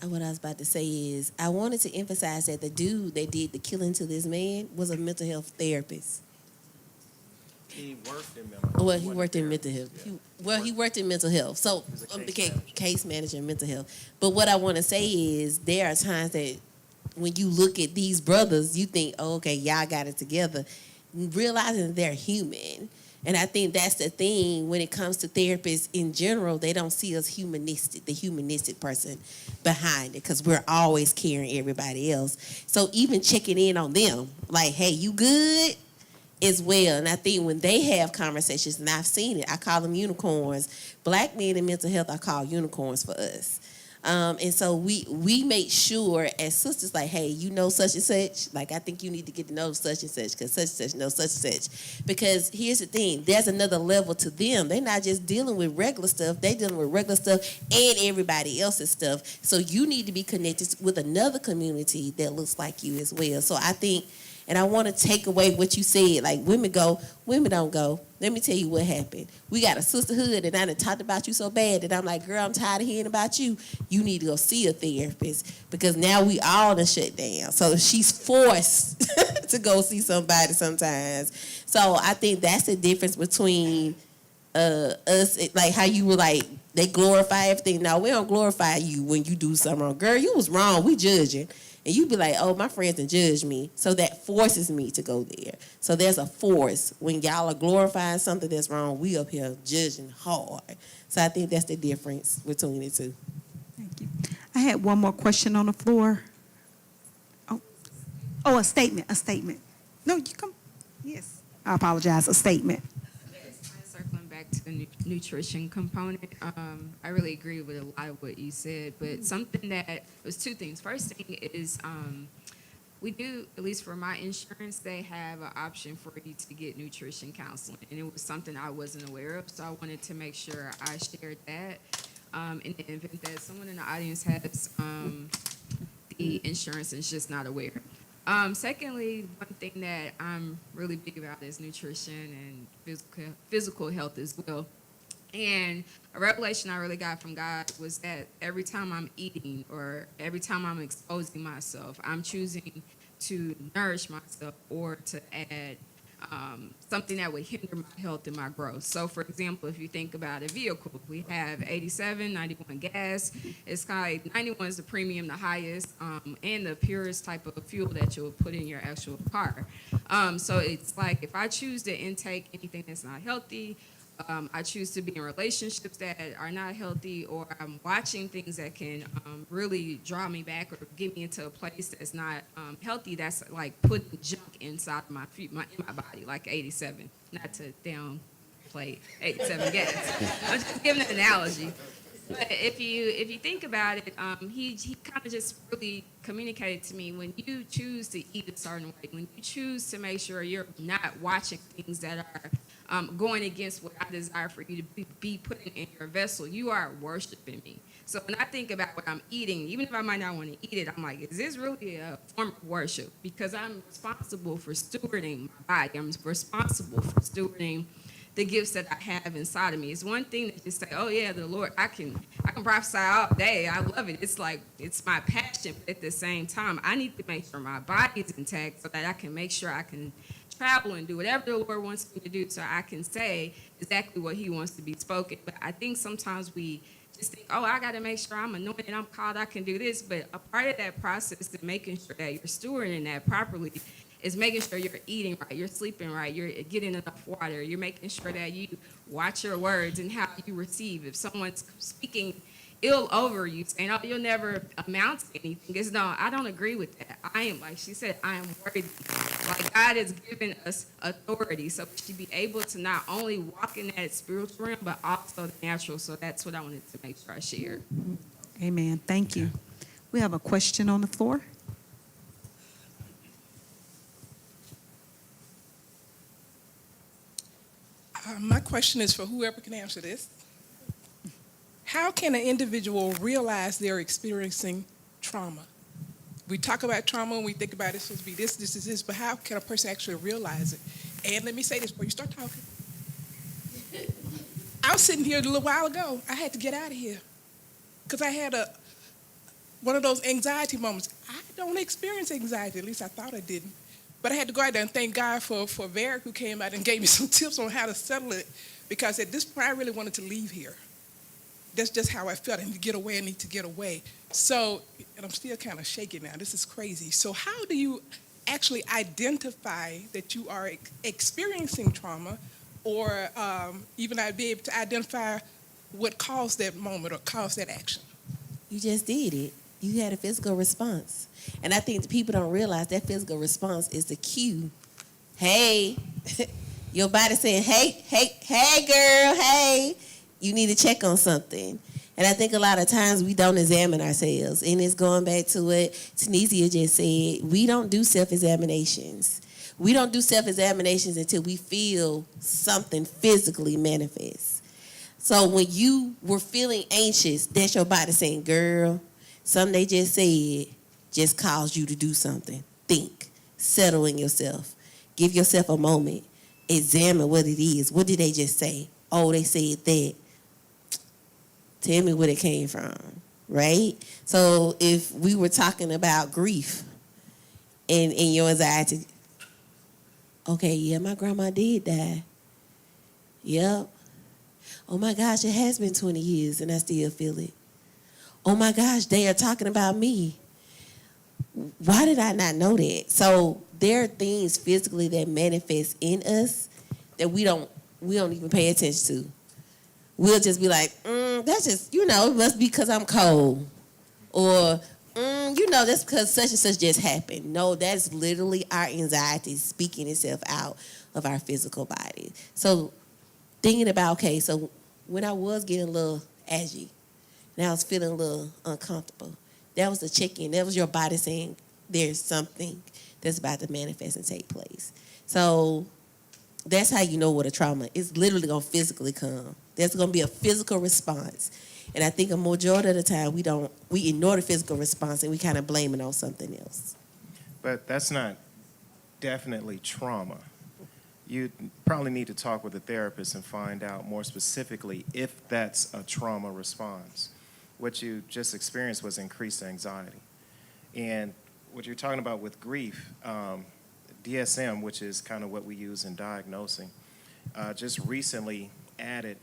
What I was about to say is, I wanted to emphasize that the dude that did the killing to this man was a mental health therapist.
He worked in mental health.
Well, he worked in mental health. He worked in mental health. So,
Case
manager in mental health. But what I want to say is, there are times that when you look at these brothers, you think, oh, okay, y'all got it together, realizing that they're human. And I think that's the thing when it comes to therapists in general, they don't see us humanistic, the humanistic person behind it, because we're always caring everybody else. So even checking in on them, like, hey, you good? as well. And I think when they have conversations, and I've seen it, I call them unicorns. Black men in mental health, I call unicorns for us. And so we make sure as sisters, like, hey, you know such and such. Like, I think you need to get to know such and such because such and such knows such and such. Because here's the thing, there's another level to them. They're not just dealing with regular stuff. They're dealing with regular stuff and everybody else's stuff. So you need to be connected with another community that looks like you as well. So I think, and I want to take away what you said, like women go, women don't go. Let me tell you what happened. We got a sisterhood, and I done talked about you so bad that I'm like, girl, I'm tired of hearing about you. You need to go see a therapist because now we all done shut down. So she's forced to go see somebody sometimes. So I think that's the difference between us, like how you were like, they glorify everything. No, we don't glorify you when you do something wrong. Girl, you was wrong. We judging. And you be like, oh, my friends done judge me. So that forces me to go there. So there's a force. When y'all are glorifying something that's wrong, we up here judging hard. So I think that's the difference between the two.
Thank you. I had one more question on the floor. Oh, a statement. No, you come. Yes. I apologize. A statement.
Circling back to the nutrition component, I really agree with a lot of what you said, but something that was two things. First thing is we do, at least for my insurance, they have an option for you to get nutrition counseling, and it was something I wasn't aware of, so I wanted to make sure I shared that in the event that someone in the audience has the insurance and is just not aware. Secondly, one thing that I'm really big about is nutrition and physical health as well. And a revelation I really got from God was that every time I'm eating or every time I'm exposing myself, I'm choosing to nourish myself or to add something that would hinder my health and my growth. So, for example, if you think about a vehicle, we have 87, 91 gas. It's kind of like 91 is the premium, the highest, and the purest type of fuel that you'll put in your actual car. So it's like if I choose to intake anything that's not healthy, I choose to be in relationships that are not healthy, or I'm watching things that can really draw me back or get me into a place that's not healthy. That's like putting junk inside of my body, like 87. Not to downplay 87 gas. I'm just giving an analogy. But if you think about it, he kind of just really communicated to me, when you choose to eat a certain way, when you choose to make sure you're not watching things that are going against what I desire for you to be putting in your vessel, you are worshiping me. So when I think about what I'm eating, even if I might not want to eat it, I'm like, is this really a form of worship? Because I'm responsible for stewarding my body. I'm responsible for stewarding the gifts that I have inside of me. It's one thing to just say, oh yeah, the Lord, I can prophesy all day. I love it. It's like, it's my passion. But at the same time, I need to make sure my body is intact so that I can make sure I can travel and do whatever the Lord wants me to do so I can say exactly what he wants to be spoken. But I think sometimes we just think, oh, I got to make sure I'm anointed, I'm called, I can do this. But a part of that process is making sure that you're stewarding that properly is making sure you're eating right, you're sleeping right, you're getting enough water, you're making sure that you watch your words and how you receive. If someone's speaking ill over you, saying, oh, you'll never amount to anything, it's no, I don't agree with that. I am, like she said, I am worthy. Like God has given us authority, so we should be able to not only walk in that spiritual realm, but also the natural. So that's what I wanted to make sure I shared.
Amen. Thank you. We have a question on the floor.
My question is for whoever can answer this. How can an individual realize they're experiencing trauma? We talk about trauma and we think about it's supposed to be this, but how can a person actually realize it? And let me say this before you start talking. I was sitting here a little while ago. I had to get out of here because I had one of those anxiety moments. I don't experience anxiety, at least I thought I didn't. But I had to go out there and thank God for Varick, who came out and gave me some tips on how to settle it, because at this point I really wanted to leave here. That's just how I felt. I need to get away, I need to get away. So, and I'm still kind of shaking now, this is crazy. So how do you actually identify that you are experiencing trauma, or even I'd be able to identify what caused that moment or caused that action?
You just did it. You had a physical response. And I think that people don't realize that physical response is the cue. Hey, Your body saying, hey, girl, hey, you need to check on something. And I think a lot of times we don't examine ourselves. And it's going back to what Tunisia just said. We don't do self-examinations. We don't do self-examinations until we feel something physically manifest. So when you were feeling anxious, that's your body saying, girl, something they just said just caused you to do something. Think. Settle in yourself. Give yourself a moment. Examine what it is. What did they just say? Oh, they said that. Tell me where it came from, right? So if we were talking about grief and your anxiety, okay, yeah, my grandma did die. Yep. Oh my gosh, it has been 20 years and I still feel it. Oh my gosh, they are talking about me. Why did I not know that? So there are things physically that manifest in us that we don't even pay attention to. We'll just be like, that's just, it must be because I'm cold. Or, that's because such and such just happened. No, that's literally our anxiety speaking itself out of our physical body. So thinking about, okay, so when I was getting a little aggy, and I was feeling a little uncomfortable, that was the check-in. That was your body saying there's something that's about to manifest and take place. So that's how you know what a trauma is. Literally going to physically come. There's going to be a physical response. And I think a majority of the time we ignore the physical response and we kind of blame it on something else.
But that's not definitely trauma. You probably need to talk with a therapist and find out more specifically if that's a trauma response. What you just experienced was increased anxiety. And what you're talking about with grief, DSM, which is kind of what we use in diagnosing, just recently added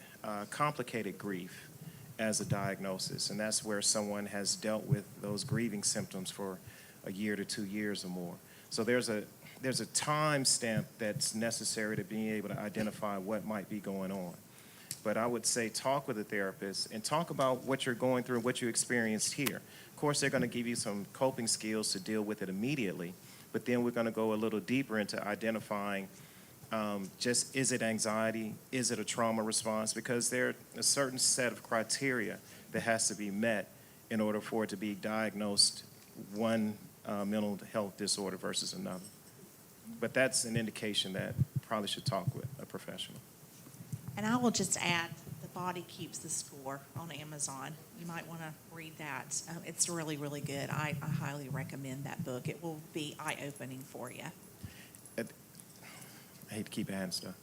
complicated grief as a diagnosis. And that's where someone has dealt with those grieving symptoms for a year to 2 years or more. So there's a time stamp that's necessary to being able to identify what might be going on. But I would say talk with a therapist and talk about what you're going through and what you experienced here. Of course, they're going to give you some coping skills to deal with it immediately, but then we're going to go a little deeper into identifying just is it anxiety, is it a trauma response, because there's a certain set of criteria that has to be met in order for it to be diagnosed one mental health disorder versus another. But that's an indication that probably should talk with a professional.
And I will just add, The Body Keeps the Score on Amazon. You might want to read that. It's really, really good. I highly recommend that book. It will be eye-opening for you.
I hate to keep adding stuff.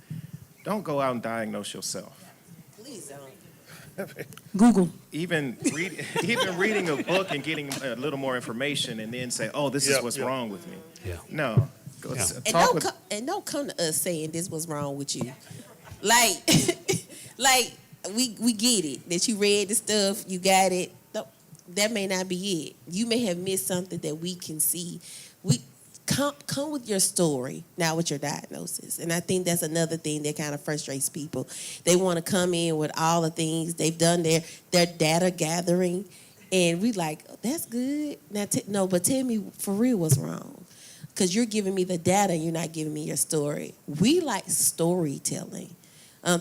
Don't go out and diagnose yourself.
Please don't.
Google.
Even reading a book and getting a little more information and then say, oh, this is what's wrong with me.
Yeah.
No. Go talk with...
And don't come to us saying this was wrong with you. Like, we get it, that you read the stuff, you got it. No, that may not be it. You may have missed something that we can see. We come with your story, not with your diagnosis. And I think that's another thing that kind of frustrates people. They want to come in with all the things they've done, their data gathering, and we like, oh, that's good. Now, no, but tell me for real what's wrong. Because you're giving me the data, you're not giving me your story. We like storytelling.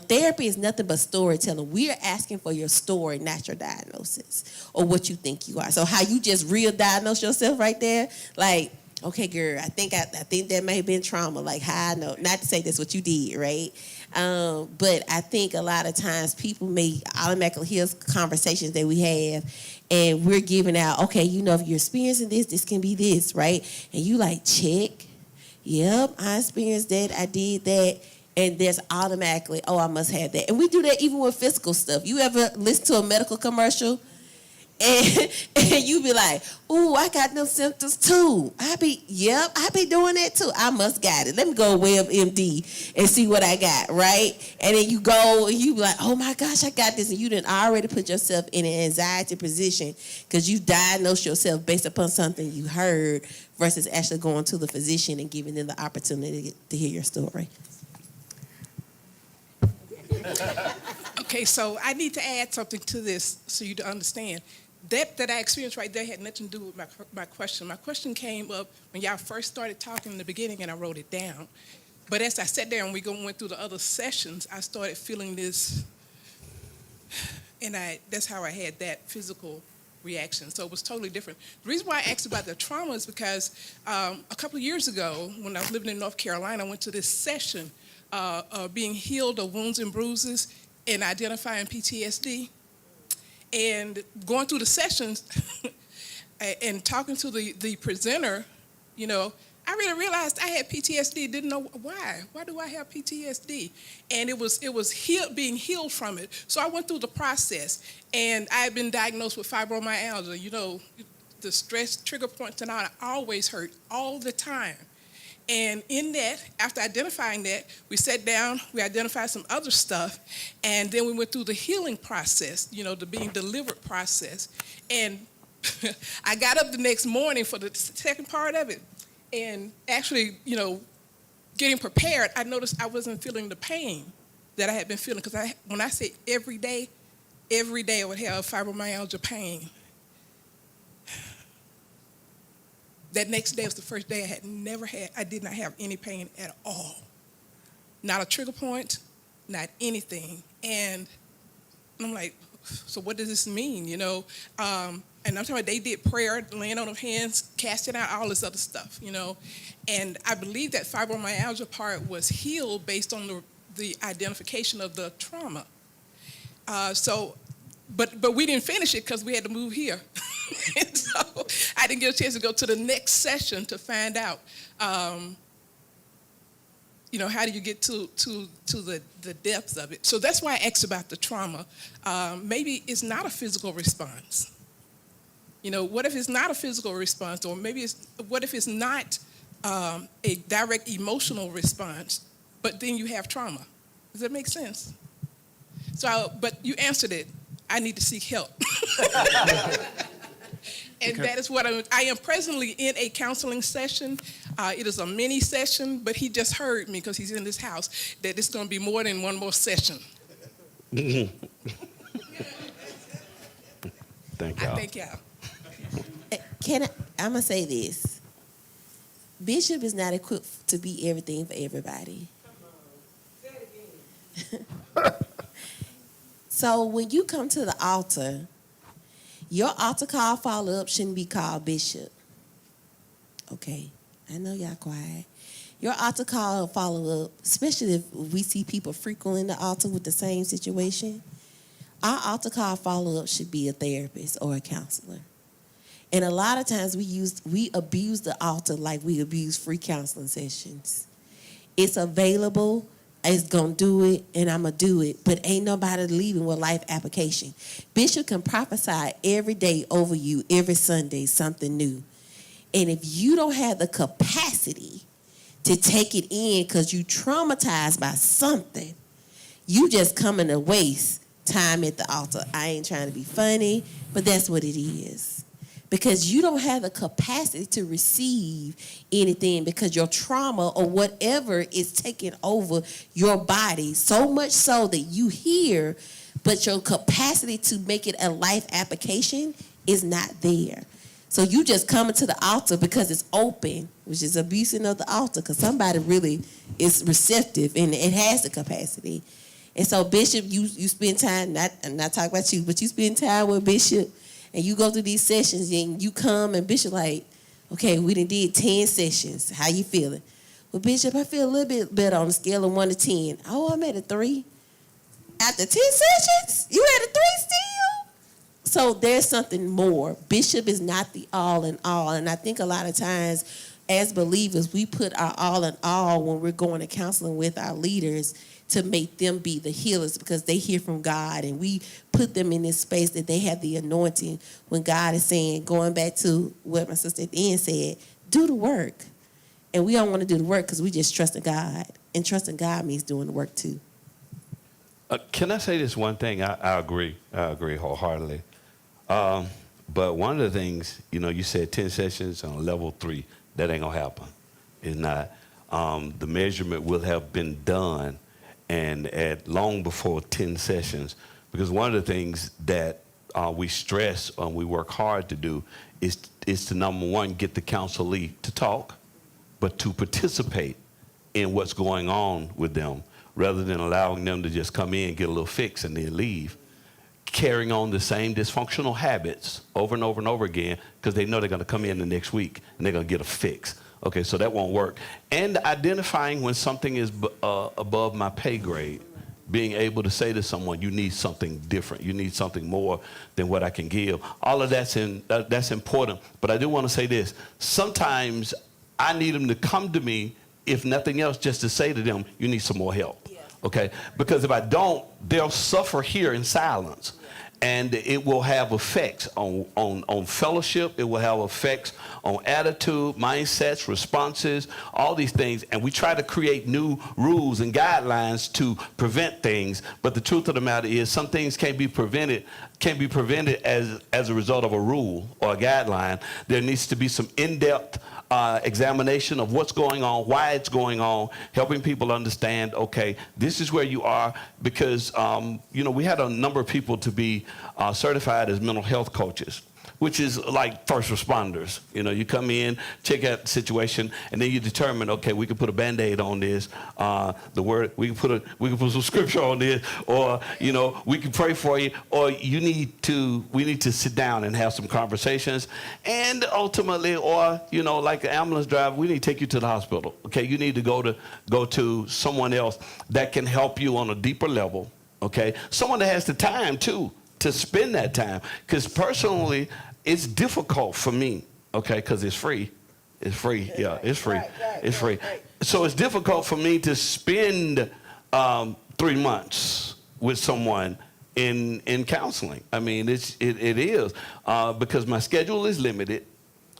Therapy is nothing but storytelling. We are asking for your story, not your diagnosis or what you think you are. So how you just real diagnose yourself right there, like, okay, girl, I think that may have been trauma. Like, how I know? Not to say that's what you did, right? But I think a lot of times people may automatically hear conversations that we have, and we're giving out, okay, if you're experiencing this can be this, right? And you like, check. Yep, I experienced that. I did that. And there's automatically, oh, I must have that. And we do that even with physical stuff. You ever listen to a medical commercial and you be like, ooh, I got them symptoms too. I be doing that too. I must got it. Let me go to WebMD and see what I got, right? And then you go and you be like, oh my gosh, I got this. And you didn't already put yourself in an anxiety position because you diagnosed yourself based upon something you heard versus actually going to the physician and giving them the opportunity to hear your story.
Okay, so I need to add something to this so you to understand. That I experienced right there had nothing to do with my question. My question came up when y'all first started talking in the beginning, and I wrote it down. But as I sat there and went through the other sessions, I started feeling this, and that's how I had that physical reaction. So it was totally different. The reason why I asked about the trauma is because a couple of years ago, when I was living in North Carolina, I went to this session being healed of wounds and bruises and identifying PTSD. And going through the sessions and talking to the presenter, you know, I really realized I had PTSD, didn't know why. Why do I have PTSD? And it was being healed from it. So I went through the process, and I had been diagnosed with fibromyalgia. You know, the stress trigger point tendonitis always hurt all the time. And in that, after identifying that, we sat down, we identified some other stuff, and then we went through the healing process, you know, the being delivered process. And I got up the next morning for the second part of it, and actually, you know, getting prepared, I noticed I wasn't feeling the pain that I had been feeling, because when I say every day I would have fibromyalgia pain. That next day was the first day I did not have any pain at all. Not a trigger point, not anything. And I'm like, so what does this mean, you know? And I'm talking about they did prayer, laying on of hands, casting out all this other stuff, you know? And I believe that fibromyalgia part was healed based on the identification of the trauma. But we didn't finish it because we had to move here. And so I didn't get a chance to go to the next session to find out, you know, how do you get to the depths of it? So that's why I asked about the trauma. Maybe it's not a physical response. You know, what if it's not a physical response? Or maybe what if it's not a direct emotional response, but then you have trauma? Does that make sense? So, but you answered it. I need to seek help. And that is what I am presently in a counseling session. It is a mini session, but he just heard me because he's in this house that it's going to be more than one more session.
Thank y'all.
I thank y'all.
I'm going to say this. Bishop is not equipped to be everything for everybody. So when you come to the altar, your altar call follow-up shouldn't be called Bishop. Okay, I know y'all quiet. Your altar call follow-up, especially if we see people frequently in the altar with the same situation, our altar call follow-up should be a therapist or a counselor. And a lot of times we abuse the altar like we abuse free counseling sessions. It's available. It's going to do it, and I'm going to do it. But ain't nobody leaving with life application. Bishop can prophesy every day over you, every Sunday, something new. And if you don't have the capacity to take it in because you traumatized by something, you just coming to waste time at the altar. I ain't trying to be funny, but that's what it is. Because you don't have the capacity to receive anything because your trauma or whatever is taking over your body, so much so that you hear, but your capacity to make it a life application is not there. So you just coming to the altar because it's open, which is abusing of the altar, because somebody really is receptive and it has the capacity. And so Bishop, you spend time, I'm not talking about you, but you spend time with Bishop, and you go through these sessions, and you come, and Bishop like, okay, we done did 10 sessions. How you feeling? Well, Bishop, I feel a little bit better on a scale of 1 to 10. Oh, I'm at a 3. After 10 sessions, you at a 3 still? So there's something more. Bishop is not the all in all. And I think a lot of times as believers, we put our all in all when we're going to counseling with our leaders to make them be the healers because they hear from God, and we put them in this space that they have the anointing when God is saying, going back to what my sister at the end said, do the work. And we don't want to do the work because we just trust in God, and trusting God means doing the work too.
Can I say this one thing? I agree. I agree wholeheartedly. But one of the things, you know, you said 10 sessions on level 3. That ain't going to happen. It's not. The measurement will have been done and at long before 10 sessions, because one of the things that we stress and we work hard to do is to, number one, get the counselee to talk, but to participate in what's going on with them, rather than allowing them to just come in, get a little fix, and then leave, carrying on the same dysfunctional habits over and over and over again, because they know they're going to come in the next week and they're going to get a fix. Okay, so that won't work. And identifying when something is above my pay grade, being able to say to someone, you need something different, you need something more than what I can give. All of that's important. But I do want to say this. Sometimes I need them to come to me, if nothing else, just to say to them, you need some more help. Okay? Because if I don't, they'll suffer here in silence. And it will have effects on fellowship. It will have effects on attitude, mindsets, responses, all these things. And we try to create new rules and guidelines to prevent things. But the truth of the matter is, some things can't be prevented as a result of a rule or a guideline. There needs to be some in-depth examination of what's going on, why it's going on, helping people understand, okay, this is where you are, because, we had a number of people to be certified as mental health coaches, which is like first responders. You come in, check out the situation, and then you determine, okay, we can put a Band-Aid on this, we can put some scripture on this, or, we can pray for you, or we need to sit down and have some conversations, and ultimately, or, like an ambulance driver, we need to take you to the hospital, okay? You need to go to someone else that can help you on a deeper level, okay? Someone that has the time, too, to spend that time, because personally, it's difficult for me, okay, because it's free. It's free, yeah, it's free. It's free. So it's difficult for me to spend 3 months with someone in counseling. I mean, it is, because my schedule is limited,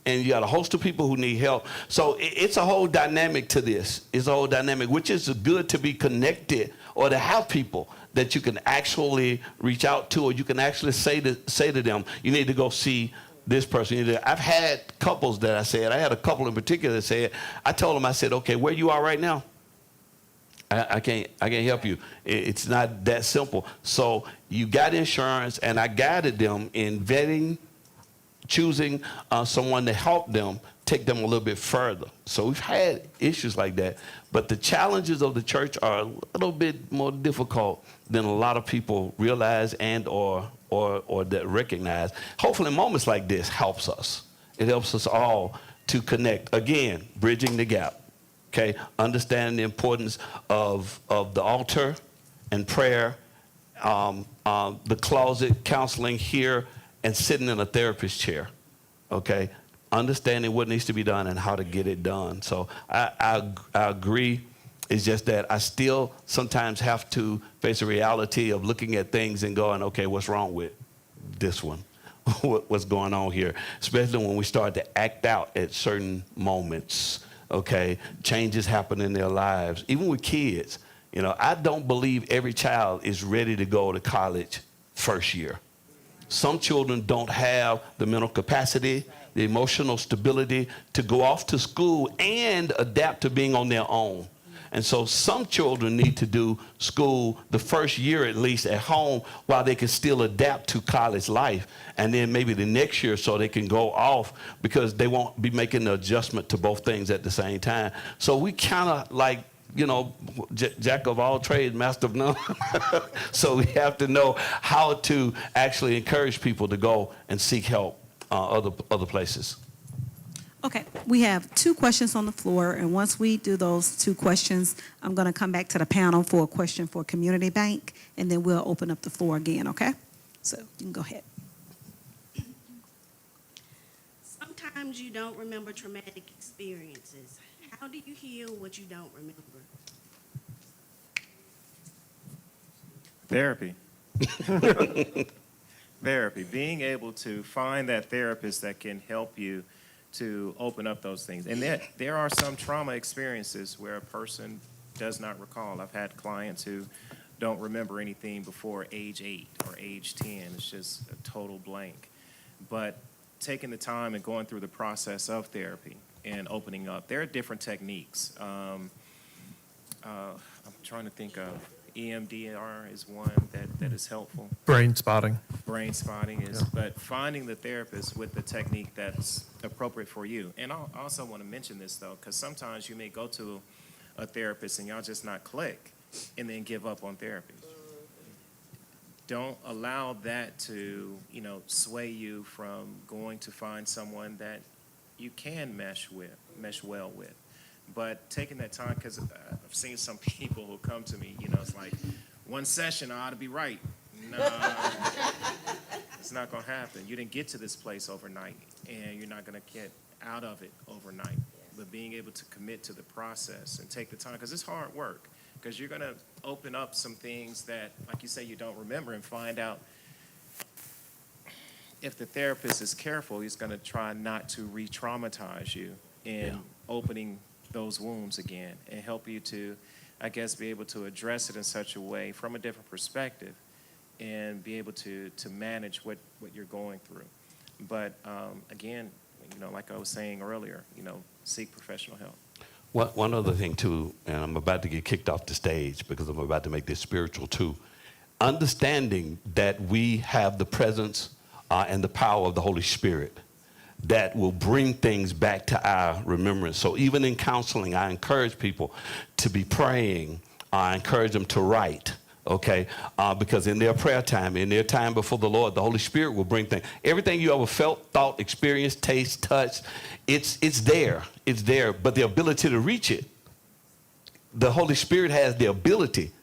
and you got a host of people who need help. So it's a whole dynamic to this. It's a whole dynamic, which is good to be connected or to have people that you can actually reach out to, or you can actually say to them, you need to go see this person. I've had couples that I had a couple in particular that said, I told them, I said, okay, where you are right now, I can't help you. It's not that simple. So you got insurance, and I guided them in vetting, choosing someone to help them, take them a little bit further. So we've had issues like that. But the challenges of the church are a little bit more difficult than a lot of people realize and or that recognize. Hopefully moments like this helps us. It helps us all to connect. Again, bridging the gap. Okay? Understanding the importance of the altar and prayer, the closet, counseling here, and sitting in a therapist chair. Okay? Understanding what needs to be done and how to get it done. So I agree. It's just that I still sometimes have to face the reality of looking at things and going, okay, what's wrong with this one? What's going on here? Especially when we start to act out at certain moments, okay? Changes happen in their lives. Even with kids, I don't believe every child is ready to go to college first year. Some children don't have the mental capacity, the emotional stability to go off to school and adapt to being on their own. And so some children need to do school the first year at least at home while they can still adapt to college life. And then maybe the next year so they can go off, because they won't be making the adjustment to both things at the same time. So we kind of like, jack of all trades, master of none. So we have to know how to actually encourage people to go and seek help other places.
Okay, we have 2 questions on the floor, and once we do those 2 questions, I'm going to come back to the panel for a question for Community Bank, and then we'll open up the floor again, okay? So you can go ahead.
Sometimes you don't remember traumatic experiences. How do you heal what you don't remember?
Therapy. Therapy. Being able to find that therapist that can help you to open up those things. And there are some trauma experiences where a person does not recall. I've had clients who don't remember anything before age 8 or age 10. It's just a total blank. But taking the time and going through the process of therapy and opening up, there are different techniques. I'm trying to think of EMDR is one that is helpful.
Brain spotting.
Brain spotting is, but finding the therapist with the technique that's appropriate for you. And I also want to mention this, though, because sometimes you may go to a therapist and y'all just not click and then give up on therapy. Don't allow that to, sway you from going to find someone that you can mesh well with. But taking that time, because I've seen some people who come to me, it's like, one session, I ought to be right. No, it's not going to happen. You didn't get to this place overnight, and you're not going to get out of it overnight. But being able to commit to the process and take the time, because it's hard work, because you're going to open up some things that, like you say, you don't remember, and find out if the therapist is careful, he's going to try not to re-traumatize you in opening those wounds again and help you to, I guess, be able to address it in such a way from a different perspective and be able to manage what you're going through. But again, like I was saying earlier, seek professional help.
One other thing too, and I'm about to get kicked off the stage because I'm about to make this spiritual too. Understanding that we have the presence and the power of the Holy Spirit that will bring things back to our remembrance. So even in counseling, I encourage people to be praying. I encourage them to write, okay? Because in their prayer time, in their time before the Lord, the Holy Spirit will bring things. Everything you ever felt, thought, experienced, taste, touched, it's there. It's there. But the ability to reach it, the Holy Spirit has the ability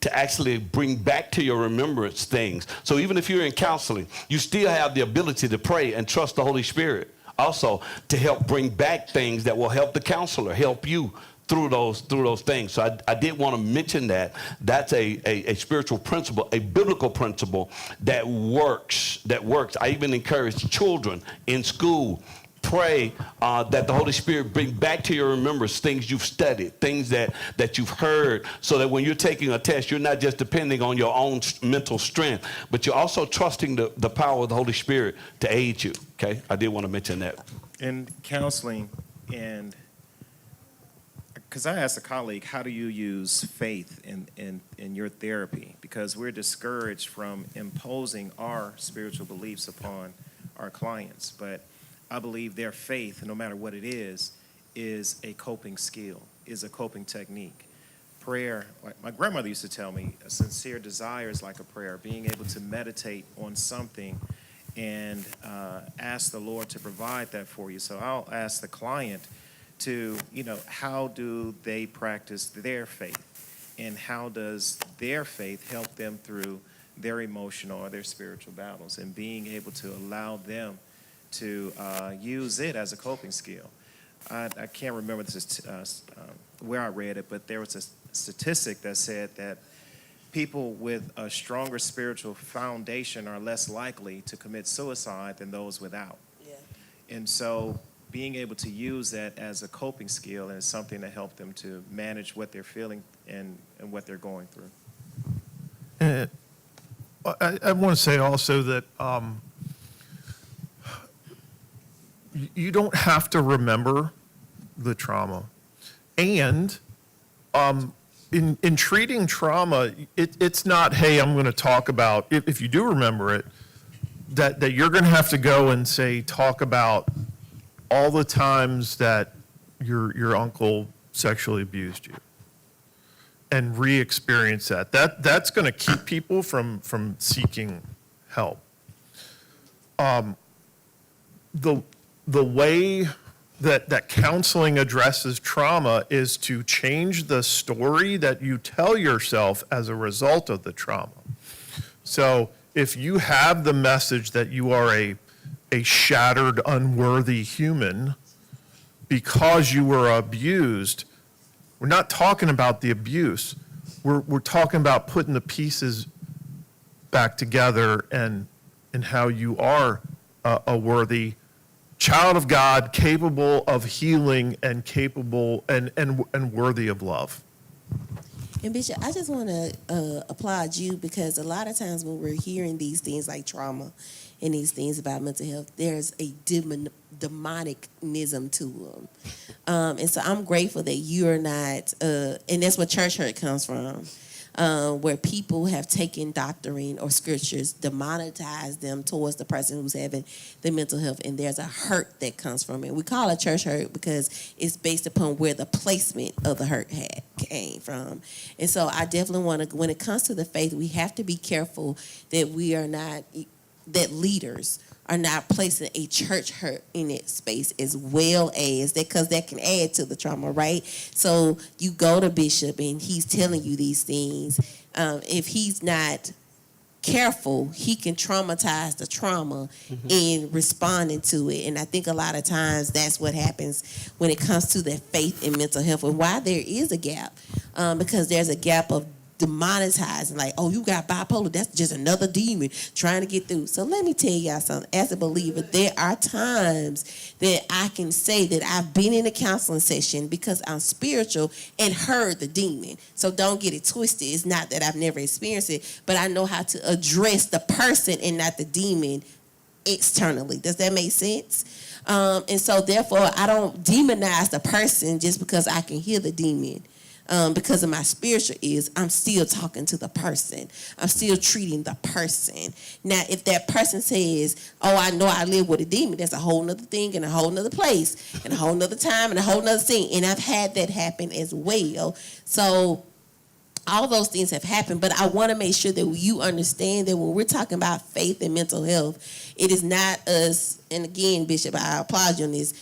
to actually bring back to your remembrance things. So even if you're in counseling, you still have the ability to pray and trust the Holy Spirit also to help bring back things that will help the counselor, help you through those things. So I did want to mention that. That's a spiritual principle, a biblical principle that works. I even encourage children in school, pray that the Holy Spirit bring back to your remembrance things you've studied, things that you've heard, so that when you're taking a test, you're not just depending on your own mental strength, but you're also trusting the power of the Holy Spirit to aid you, okay? I did want to mention that.
In counseling, and because I asked a colleague, how do you use faith in your therapy? Because we're discouraged from imposing our spiritual beliefs upon our clients, but I believe their faith, no matter what it is a coping skill, is a coping technique. Prayer, like my grandmother used to tell me, a sincere desire is like a prayer, being able to meditate on something and ask the Lord to provide that for you. So I'll ask the client to, how do they practice their faith? And how does their faith help them through their emotional or their spiritual battles? And being able to allow them to use it as a coping skill. I can't remember this, where I read it, but there was a statistic that said that people with a stronger spiritual foundation are less likely to commit suicide than those without. Yeah. And so being able to use that as a coping skill is something to help them to manage what they're feeling and what they're going through.
And I want to say also that you don't have to remember the trauma. And in treating trauma, it's not, hey, I'm going to talk about, if you do remember it, that you're going to have to go and say, talk about all the times that your uncle sexually abused you and re-experience that. That's going to keep people from seeking help. The way that counseling addresses trauma is to change the story that you tell yourself as a result of the trauma. So if you have the message that you are a shattered, unworthy human because you were abused, we're not talking about the abuse. We're talking about putting the pieces back together and how you are a worthy child of God, capable of healing and capable and worthy of love.
And Bishop, I just want to applaud you, because a lot of times when we're hearing these things like trauma and these things about mental health, there's a demonicism to them. And so I'm grateful that you're not, and that's where church hurt comes from. where people have taken doctrine or scriptures, demonetized them towards the person who's having the mental health, and there's a hurt that comes from it. We call it church hurt because it's based upon where the placement of the hurt came from. And so I definitely want to, when it comes to the faith, we have to be careful that we are not, that leaders are not placing a church hurt in that space as well as that, because that can add to the trauma, right? So you go to Bishop and he's telling you these things. If he's not careful, he can traumatize the trauma in responding to it. And I think a lot of times that's what happens when it comes to that faith in mental health, and why there is a gap, because there's a gap of demonetizing, like, oh, you got bipolar, that's just another demon trying to get through. So let me tell y'all something. As a believer, there are times that I can say that I've been in a counseling session because I'm spiritual and heard the demon. So don't get it twisted. It's not that I've never experienced it, but I know how to address the person and not the demon externally. Does that make sense? And so therefore, I don't demonize the person just because I can hear the demon. Because of my spiritual ears, I'm still talking to the person. I'm still treating the person. Now, if that person says, oh, I know I live with a demon, that's a whole nother thing and a whole nother place and a whole nother time and a whole nother thing. And I've had that happen as well. So all those things have happened, but I want to make sure that you understand that when we're talking about faith and mental health, it is not us, and again, Bishop, I applaud you on this,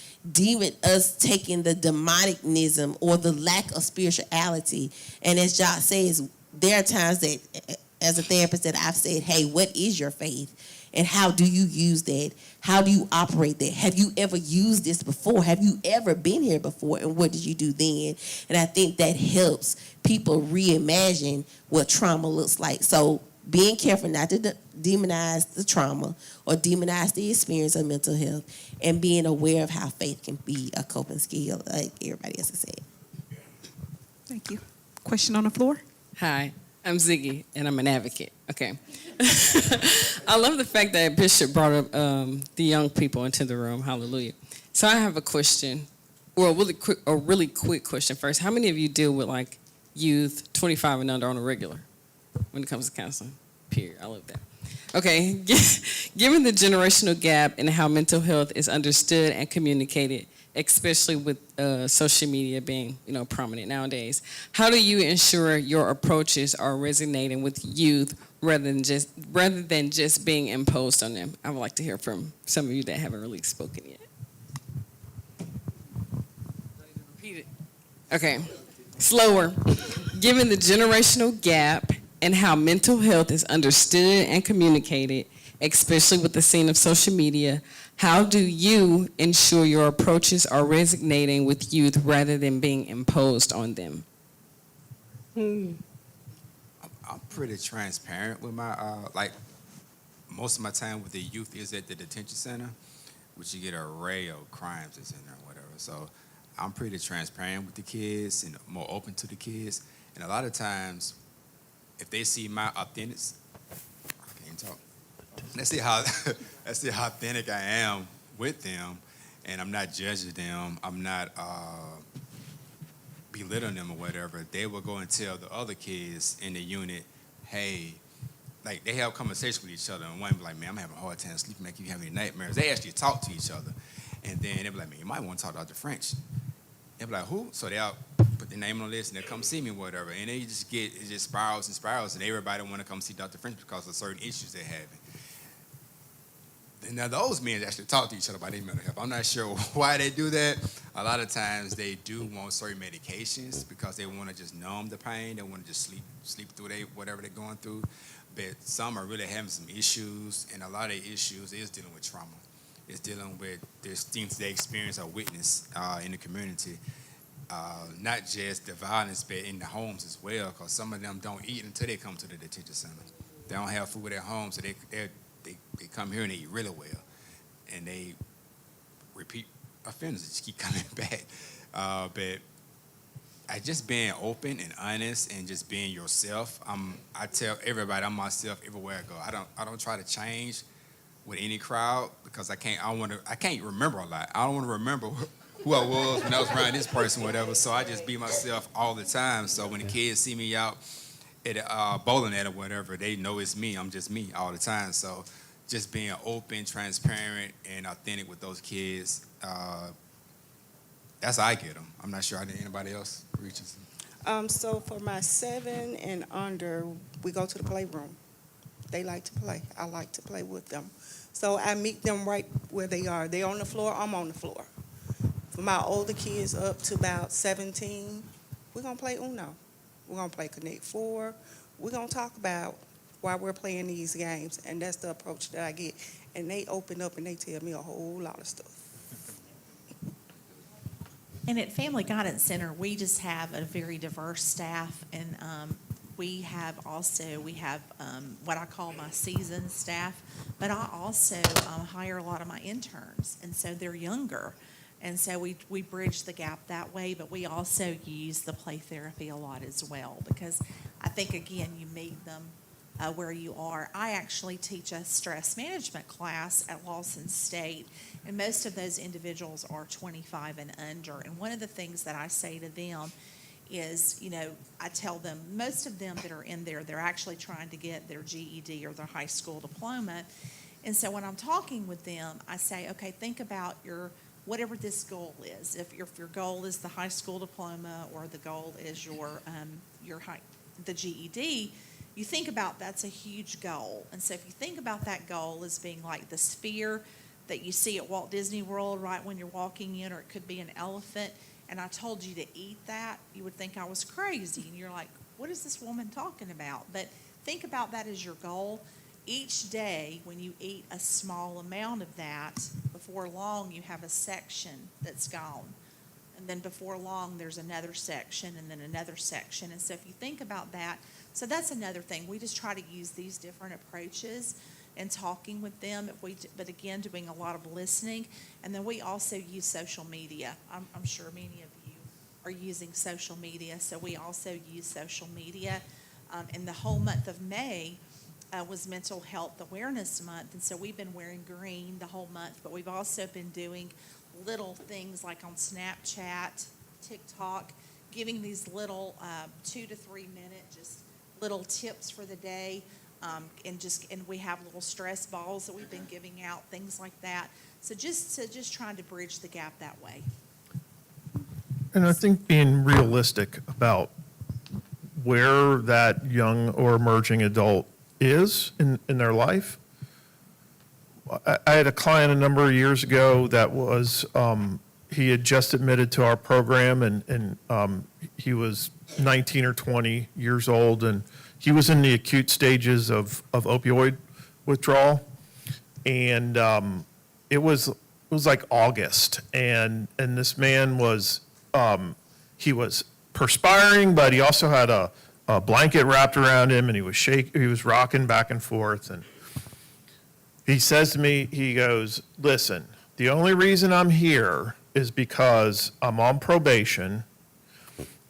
us taking the demonicnism or the lack of spirituality. And as Josh says, there are times that as a therapist that I've said, hey, what is your faith? And how do you use that? How do you operate that? Have you ever used this before? Have you ever been here before? And what did you do then? And I think that helps people reimagine what trauma looks like. So being careful not to demonize the trauma or demonize the experience of mental health, and being aware of how faith can be a coping skill, like everybody else has said.
Thank you. Question on the floor?
Hi, I'm Ziggy, and I'm an advocate. Okay. I love the fact that Bishop brought up the young people into the room. Hallelujah. So I have a question, or a really quick question first. How many of you deal with like youth 25 and under on a regular when it comes to counseling? Period. I love that. Okay. Given the generational gap in how mental health is understood and communicated, especially with social media being, prominent nowadays, how do you ensure your approaches are resonating with youth rather than just being imposed on them? I would like to hear from some of you that haven't really spoken yet. Repeat it. Okay. Slower. Given the generational gap and how mental health is understood and communicated, especially with the scene of social media, how do you ensure your approaches are resonating with youth rather than being imposed on them?
I'm pretty transparent with my, most of my time with the youth is at the detention center, which you get an array of crimes that's in there or whatever. So I'm pretty transparent with the kids and more open to the kids. And a lot of times, if they see my authentic, I can't talk. Let's see how authentic I am with them, and I'm not judging them. I'm not belittling them or whatever. They will go and tell the other kids in the unit, hey, like they have conversation with each other, and one be like, man, I'm having a hard time sleeping, make you have any nightmares. They actually talk to each other, and then they be like, man, you might want to talk to Dr. French. They be like, who? So they'll put their name on the list and they'll come see me or whatever, and they just it just spirals and spirals, and everybody want to come see Dr. French because of certain issues they're having. And now those men actually talk to each other about their mental health. I'm not sure why they do that. A lot of times they do want certain medications because they want to just numb the pain. They want to just sleep through whatever they're going through. But some are really having some issues, and a lot of the issues is dealing with trauma. It's dealing with there's things they experience or witness in the community. Not just the violence, but in the homes as well, because some of them don't eat until they come to the detention center. They don't have food at home, so they come here and they eat really well, and they repeat offenders just keep coming back. But I just being open and honest and just being yourself. I tell everybody I'm myself everywhere I go. I don't try to change with any crowd because I can't remember a lot. I don't want to remember who I was when I was around this person or whatever. So I just be myself all the time. So when the kids see me out at bowling alley or whatever, they know it's me. I'm just me all the time. So just being open, transparent, and authentic with those kids, that's how I get them. I'm not sure how anybody else reaches them.
So for my 7 and under, we go to the playroom. They like to play. I like to play with them. So I meet them right where they are. They're on the floor, I'm on the floor. For my older kids up to about 17, we're going to play Uno. We're going to play Connect 4. We're going to talk about why we're playing these games, and that's the approach that I get. And they open up and they tell me a whole lot of stuff.
And at Family Guidance Center, we just have a very diverse staff, and we have what I call my seasoned staff, but I also hire a lot of my interns, and so they're younger. And so we bridge the gap that way, but we also use the play therapy a lot as well, because I think, again, you meet them where you are. I actually teach a stress management class at Lawson State, and most of those individuals are 25 and under. And one of the things that I say to them is, I tell them, most of them that are in there, they're actually trying to get their GED or their high school diploma. And so when I'm talking with them, I say, okay, think about whatever this goal is. If your goal is the high school diploma, or the goal is the GED, you think about that's a huge goal. And so if you think about that goal as being like the sphere that you see at Walt Disney World right when you're walking in, or it could be an elephant, and I told you to eat that, you would think I was crazy. And you're like, what is this woman talking about? But think about that as your goal. Each day, when you eat a small amount of that, before long you have a section that's gone. And then before long there's another section, and then another section. And so if you think about that, so that's another thing. We just try to use these different approaches and talking with them, but again, doing a lot of listening. And then we also use social media. I'm sure many of you are using social media, so we also use social media. And the whole month of May was Mental Health Awareness Month, and so we've been wearing green the whole month, but we've also been doing little things like on Snapchat, TikTok, giving these little 2 to 3 minute just little tips for the day, and we have little stress balls that we've been giving out, things like that. So just trying to bridge the gap that way.
And I think being realistic about where that young or emerging adult is in their life. I had a client a number of years ago that was, he had just admitted to our program, and he was 19 or 20 years old, and he was in the acute stages of opioid withdrawal. And it was like August, and this man was, he was perspiring, but he also had a blanket wrapped around him, and he was rocking back and forth. And he says to me, he goes, listen, the only reason I'm here is because I'm on probation,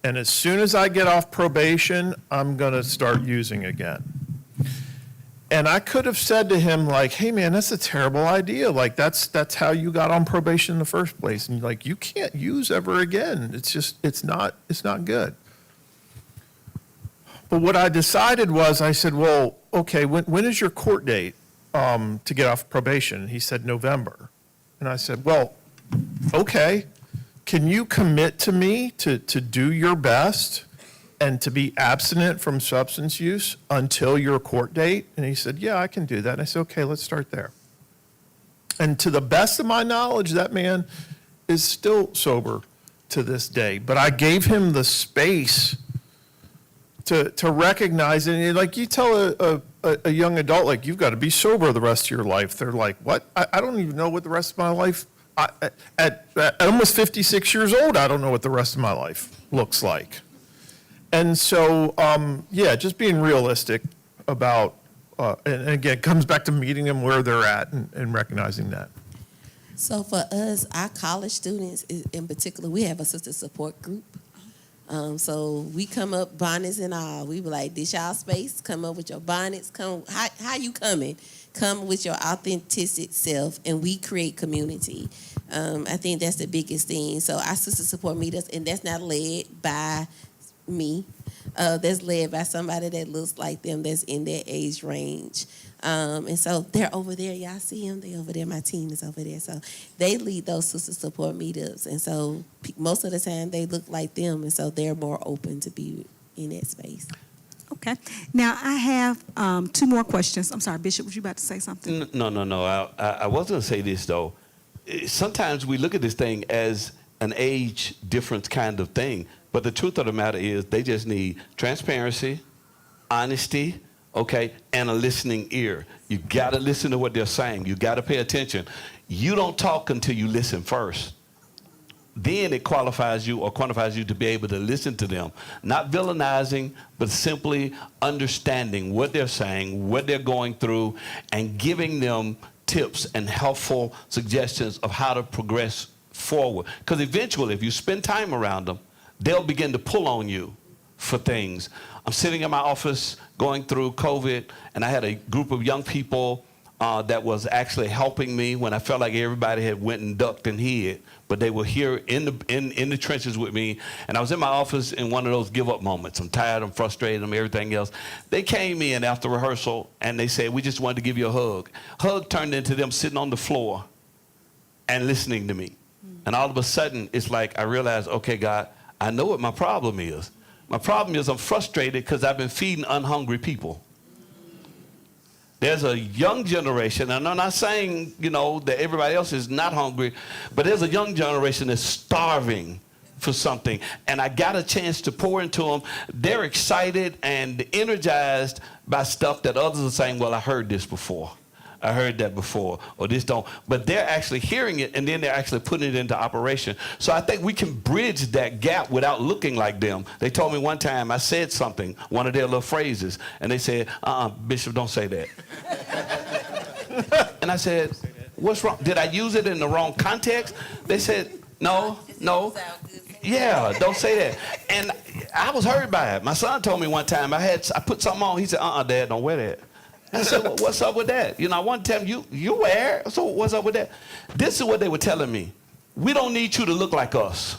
and as soon as I get off probation, I'm going to start using again. And I could have said to him, like, hey man, that's a terrible idea. Like, that's how you got on probation in the first place. And like, you can't use ever again. It's not good. But what I decided was, I said, well, okay, when is your court date to get off probation? And he said November. And I said, well, okay, can you commit to me to do your best and to be abstinent from substance use until your court date? And he said, yeah, I can do that. And I said, okay, let's start there. And to the best of my knowledge, that man is still sober to this day. But I gave him the space to recognize it. And like, you tell a young adult, like, you've got to be sober the rest of your life. They're like, what? I don't even know what the rest of my life, at almost 56 years old, I don't know what the rest of my life looks like. And so, yeah, just being realistic about, and again, it comes back to meeting them where they're at and recognizing that.
So for us, our college students in particular, we have a sister support group. So we come up, bonnets and all. We be like, this y'all space, come up with your bonnets. Come, how you coming? Come with your authentic self, and we create community. I think that's the biggest thing. So our sister support meet us, and that's not led by me. that's led by somebody that looks like them, that's in their age range. And so they're over there. Y'all see them? They over there. My team is over there. So they lead those sister support meetups. And so most of the time they look like them. And so they're more open to be in that space.
Okay. Now, I have 2 more questions. I'm sorry, Bishop, was you about to say something?
No. I was going to say this, though. Sometimes we look at this thing as an age difference kind of thing. But the truth of the matter is they just need transparency, honesty, okay, and a listening ear. You got to listen to what they're saying. You got to pay attention. You don't talk until you listen first. Then it qualifies you or quantifies you to be able to listen to them. Not villainizing, but simply understanding what they're saying, what they're going through, and giving them tips and helpful suggestions of how to progress forward. Because eventually, if you spend time around them, they'll begin to pull on you for things. I'm sitting in my office going through COVID, and I had a group of young people that was actually helping me when I felt like everybody had went and ducked and hid, but they were here in the trenches with me. And I was in my office in one of those give up moments. I'm tired, I'm frustrated, I'm everything else. They came in after rehearsal and they said, we just wanted to give you a hug. Hug turned into them sitting on the floor and listening to me. And all of a sudden, it's like I realized, okay, God, I know what my problem is. My problem is I'm frustrated because I've been feeding unhungry people. There's a young generation, and I'm not saying, that everybody else is not hungry, but there's a young generation that's starving for something. And I got a chance to pour into them. They're excited and energized by stuff that others are saying, well, I heard this before. I heard that before, or this don't. But they're actually hearing it, and then they're actually putting it into operation. So I think we can bridge that gap without looking like them. They told me one time I said something, one of their little phrases, and they said, Bishop, don't say that. And I said, what's wrong? Did I use it in the wrong context? They said, no. Yeah, don't say that. And I was hurt by it. My son told me one time, I put something on. He said, Dad, don't wear that. I said, well, what's up with that? I want to tell him, you wear, so what's up with that? This is what they were telling me. We don't need you to look like us.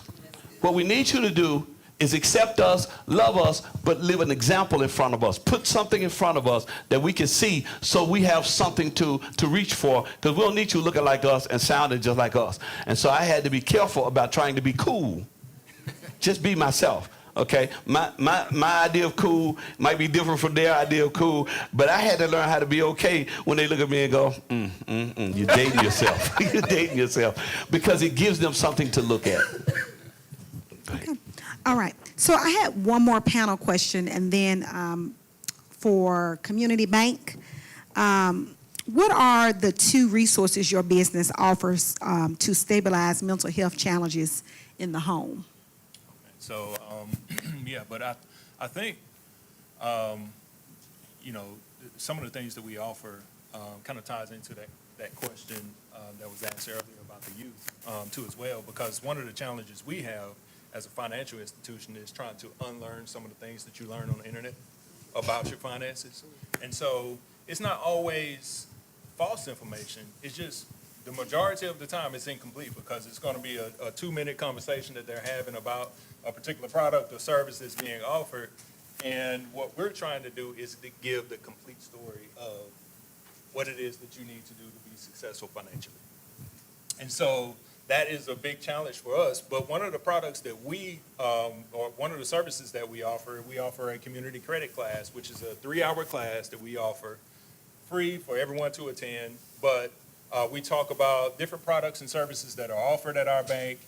What we need you to do is accept us, love us, but live an example in front of us. Put something in front of us that we can see so we have something to reach for, because we don't need you looking like us and sounding just like us. And so I had to be careful about trying to be cool. Just be myself. Okay, my idea of cool might be different from their idea of cool, but I had to learn how to be okay when they look at me and go, you're dating yourself. You're dating yourself, because it gives them something to look at.
Okay. All right. So I had one more panel question, and then for Community Bank, what are the 2 resources your business offers to stabilize mental health challenges in the home?
So, but I think, some of the things that we offer kind of ties into that question that was asked earlier about the youth too as well, because one of the challenges we have as a financial institution is trying to unlearn some of the things that you learn on the internet about your finances. And so it's not always false information. It's just the majority of the time it's incomplete, because it's going to be a 2-minute conversation that they're having about a particular product or service that's being offered. And what we're trying to do is to give the complete story of what it is that you need to do to be successful financially. And so that is a big challenge for us. But one of the products that or one of the services that we offer a community credit class, which is a 3-hour class that we offer free for everyone to attend. But we talk about different products and services that are offered at our bank.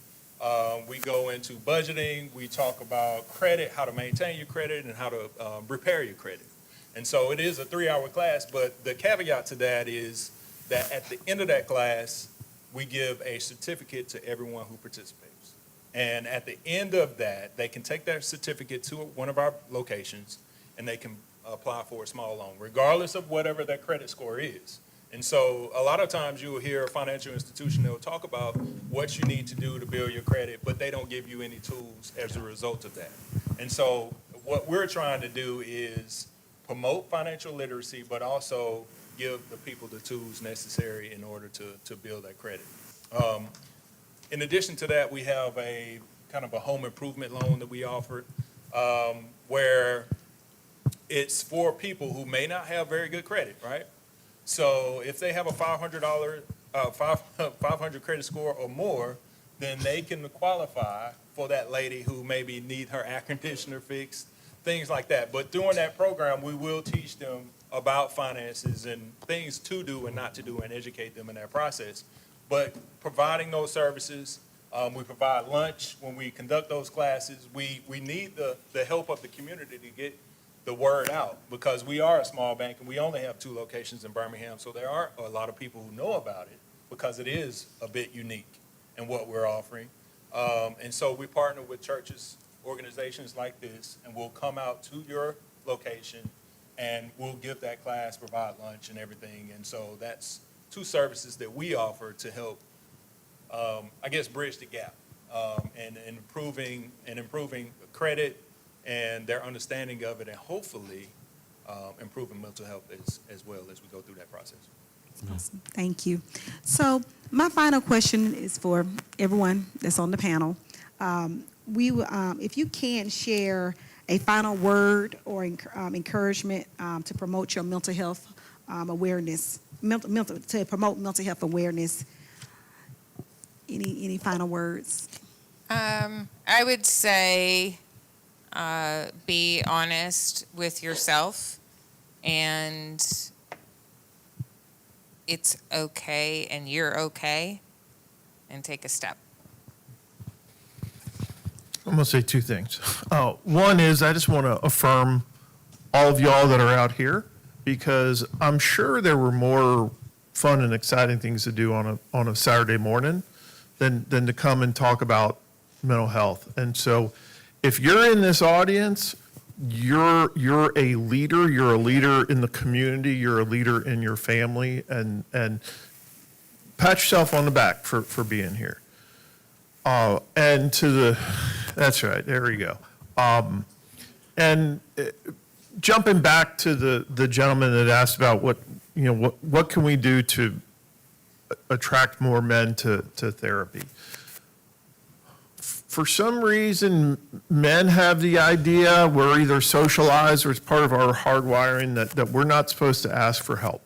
We go into budgeting. We talk about credit, how to maintain your credit, and how to repair your credit. And so it is a 3-hour class, but the caveat to that is that at the end of that class, we give a certificate to everyone who participates. And at the end of that, they can take that certificate to one of our locations, and they can apply for a small loan, regardless of whatever their credit score is. And so a lot of times you will hear a financial institution that will talk about what you need to do to build your credit, but they don't give you any tools as a result of that. And so what we're trying to do is promote financial literacy, but also give the people the tools necessary in order to build that credit. In addition to that, we have a kind of a home improvement loan that we offer. where it's for people who may not have very good credit, right? So if they have a $500 credit score or more, then they can qualify for that lady who maybe need her air conditioner fixed, things like that. But during that program, we will teach them about finances and things to do and not to do and educate them in that process. But providing those services, we provide lunch when we conduct those classes. We need the help of the community to get the word out, because we are a small bank and we only have 2 locations in Birmingham. So there aren't a lot of people who know about it because it is a bit unique in what we're offering. And so we partner with churches, organizations like this, and we'll come out to your location and we'll give that class, provide lunch and everything. And so that's 2 services that we offer to help, I guess, bridge the gap and improving credit and their understanding of it, and hopefully improving mental health as well as we go through that process.
Awesome. Thank you. So my final question is for everyone that's on the panel. If you can share a final word or encouragement to promote your mental health awareness, to promote mental health awareness, any final words?
I would say be honest with yourself, and it's okay and you're okay, and take a step.
I'm going to say 2 things. One is I just want to affirm all of y'all that are out here, because I'm sure there were more fun and exciting things to do on a Saturday morning than to come and talk about mental health. And so if you're in this audience, you're a leader. You're a leader in the community. You're a leader in your family, and pat yourself on the back for being here. And that's right, there we go. Jumping back to the gentleman that asked about what can we do to attract more men to therapy. For some reason, men have the idea, we're either socialized or it's part of our hardwiring that we're not supposed to ask for help.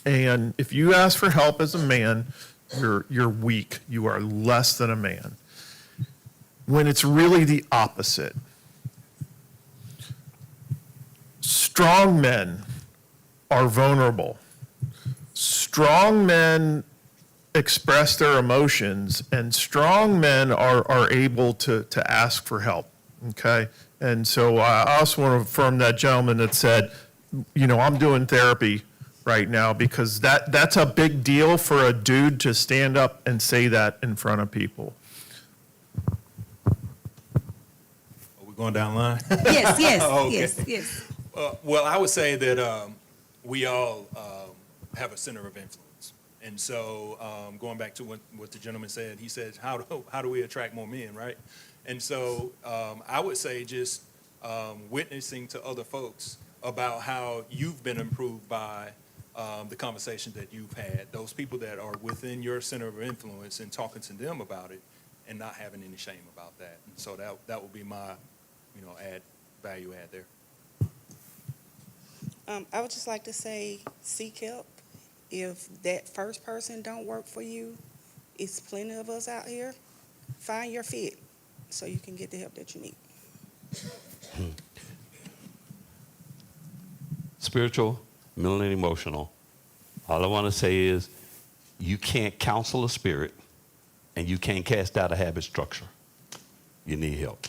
And if you ask for help as a man, you're weak. You are less than a man. When it's really the opposite. Strong men are vulnerable. Strong men express their emotions, and strong men are able to ask for help, okay? And so I also want to affirm that gentleman that said, I'm doing therapy right now, because that's a big deal for a dude to stand up and say that in front of people.
Are we going down the line?
Yes,
Oh, okay.
yes.
Well, I would say that we all have a center of influence. And so going back to what the gentleman said, he said, how do we attract more men, right? And so I would say just witnessing to other folks about how you've been improved by the conversation that you've had, those people that are within your center of influence, and talking to them about it and not having any shame about that. And so that would be my, value add there.
I would just like to say, seek help. If that first person don't work for you, it's plenty of us out here. Find your fit so you can get the help that you need.
Spiritual, mental, and emotional. All I want to say is you can't counsel a spirit and you can't cast out a habit structure. You need help.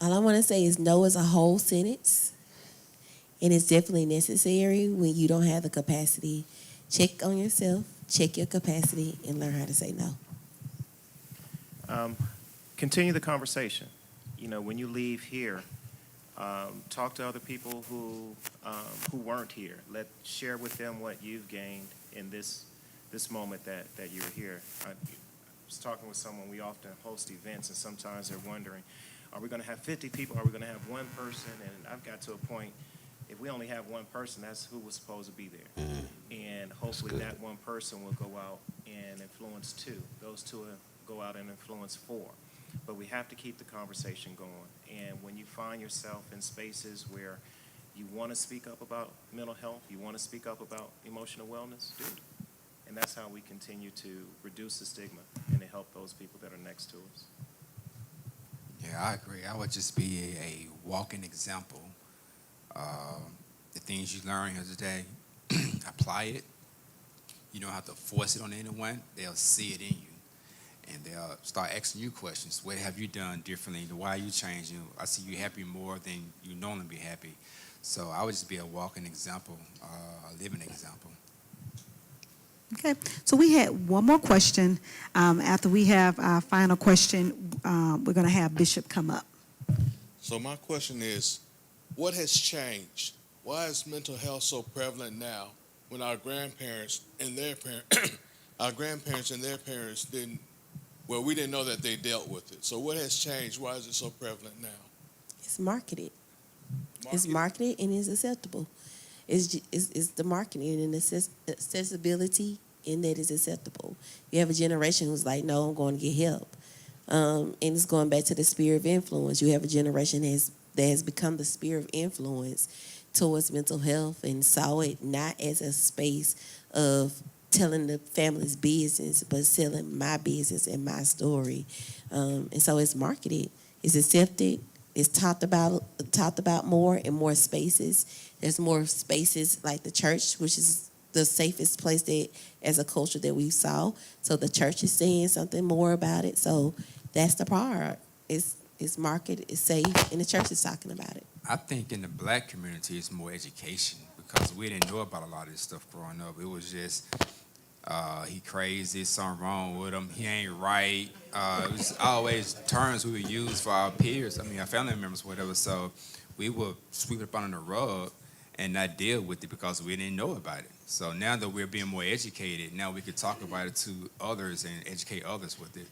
All I want to say is no is a whole sentence, and it's definitely necessary when you don't have the capacity. Check on yourself, check your capacity, and learn how to say no.
Continue the conversation. When you leave here, talk to other people who weren't here. Share with them what you've gained in this moment that you're here. I was talking with someone. We often host events, and sometimes they're wondering, are we going to have 50 people? Are we going to have one person? And I've got to a point, if we only have one person, that's who was supposed to be there. And hopefully that one person will go out and influence 2. Those 2 will go out and influence 4. but we have to keep the conversation going. And when you find yourself in spaces where you want to speak up about mental health, you want to speak up about emotional wellness, do it. And that's how we continue to reduce the stigma and to help those people that are next to us.
Yeah, I agree. I would just be a walking example. The things you learn here today, apply it. You don't have to force it on anyone. They'll see it in you. And they'll start asking you questions. What have you done differently? Why are you changing? I see you happy more than you normally be happy. So I would just be a walking example, a living example.
Okay, so we had one more question. After we have our final question, we're going to have Bishop come up.
So my question is, what has changed? Why is mental health so prevalent now when our grandparents and their parents, didn't, well, we didn't know that they dealt with it. So what has changed? Why is it so prevalent now?
It's marketed. It's marketed and it's acceptable. It's the marketing and accessibility in that is acceptable. You have a generation who's like, no, I'm going to get help. And it's going back to the sphere of influence. You have a generation that has become the sphere of influence towards mental health and saw it not as a space of telling the family's business, but selling my business and my story. And so it's marketed, it's accepted, it's talked about more in more spaces. There's more spaces like the church, which is the safest place that, as a culture, that we saw. So the church is saying something more about it. So that's the part. It's marketed, it's safe, and the church is talking about it.
I think in the black community, it's more education because we didn't know about a lot of this stuff growing up. It was just, he crazy, something wrong with him, he ain't right. It was always terms we would use for our peers, our family members, whatever. So we would sweep it up under the rug and not deal with it because we didn't know about it. So now that we're being more educated, now we could talk about it to others and educate others with it.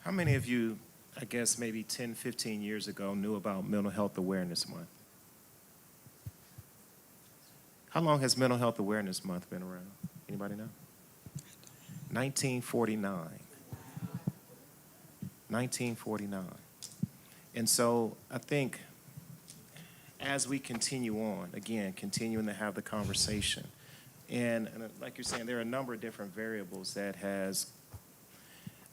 How many of you, I guess maybe 10, 15 years ago, knew about Mental Health Awareness Month? How long has Mental Health Awareness Month been around? Anybody know? 1949. 1949. And so I think as we continue on, again, continuing to have the conversation, and like you're saying, there are a number of different variables that has,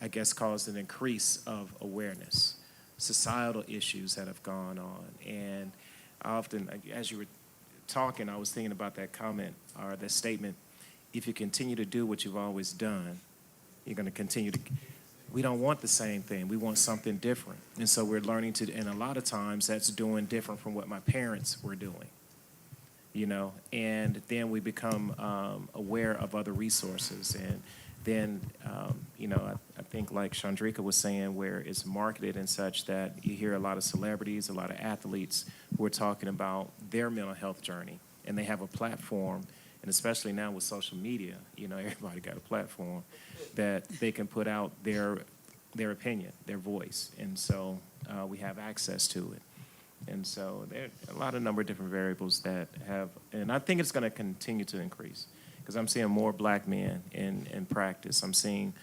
I guess, caused an increase of awareness, societal issues that have gone on. And I often, as you were talking, I was thinking about that comment or that statement, if you continue to do what you've always done, you're going to continue to, we don't want the same thing. We want something different. And so we're learning to, and a lot of times that's doing different from what my parents were doing, and then we become aware of other resources. And then, I think like Chandrika was saying, where it's marketed and such that you hear a lot of celebrities, a lot of athletes who are talking about their mental health journey, and they have a platform, and especially now with social media, everybody got a platform that they can put out their opinion, their voice, and so we have access to it. And so there are a number of different variables that have, and I think it's going to continue to increase. Because I'm seeing more black men in practice. I'm seeing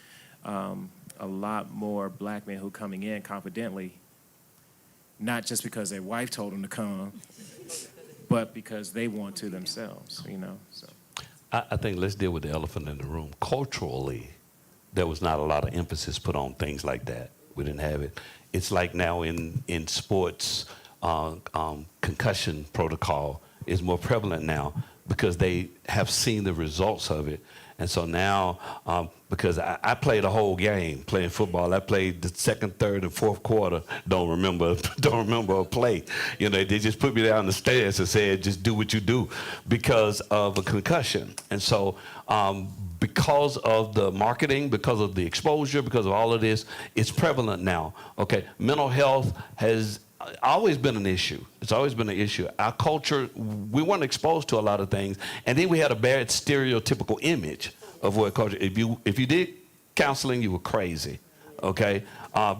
a lot more black men who are coming in confidently, not just because their wife told them to come, but because they want to themselves, So
I think let's deal with the elephant in the room. Culturally, there was not a lot of emphasis put on things like that. We didn't have it. It's like now in sports, concussion protocol is more prevalent now, because they have seen the results of it. And so now, because I played a whole game playing football. I played the second, third, and fourth quarter. Don't remember a play. They just put me down the stairs and said, just do what you do because of a concussion. And so because of the marketing, because of the exposure, because of all of this, it's prevalent now. Okay, mental health has always been an issue. It's always been an issue. Our culture, we weren't exposed to a lot of things, and then we had a bad stereotypical image of what culture. If you did counseling, you were crazy, okay?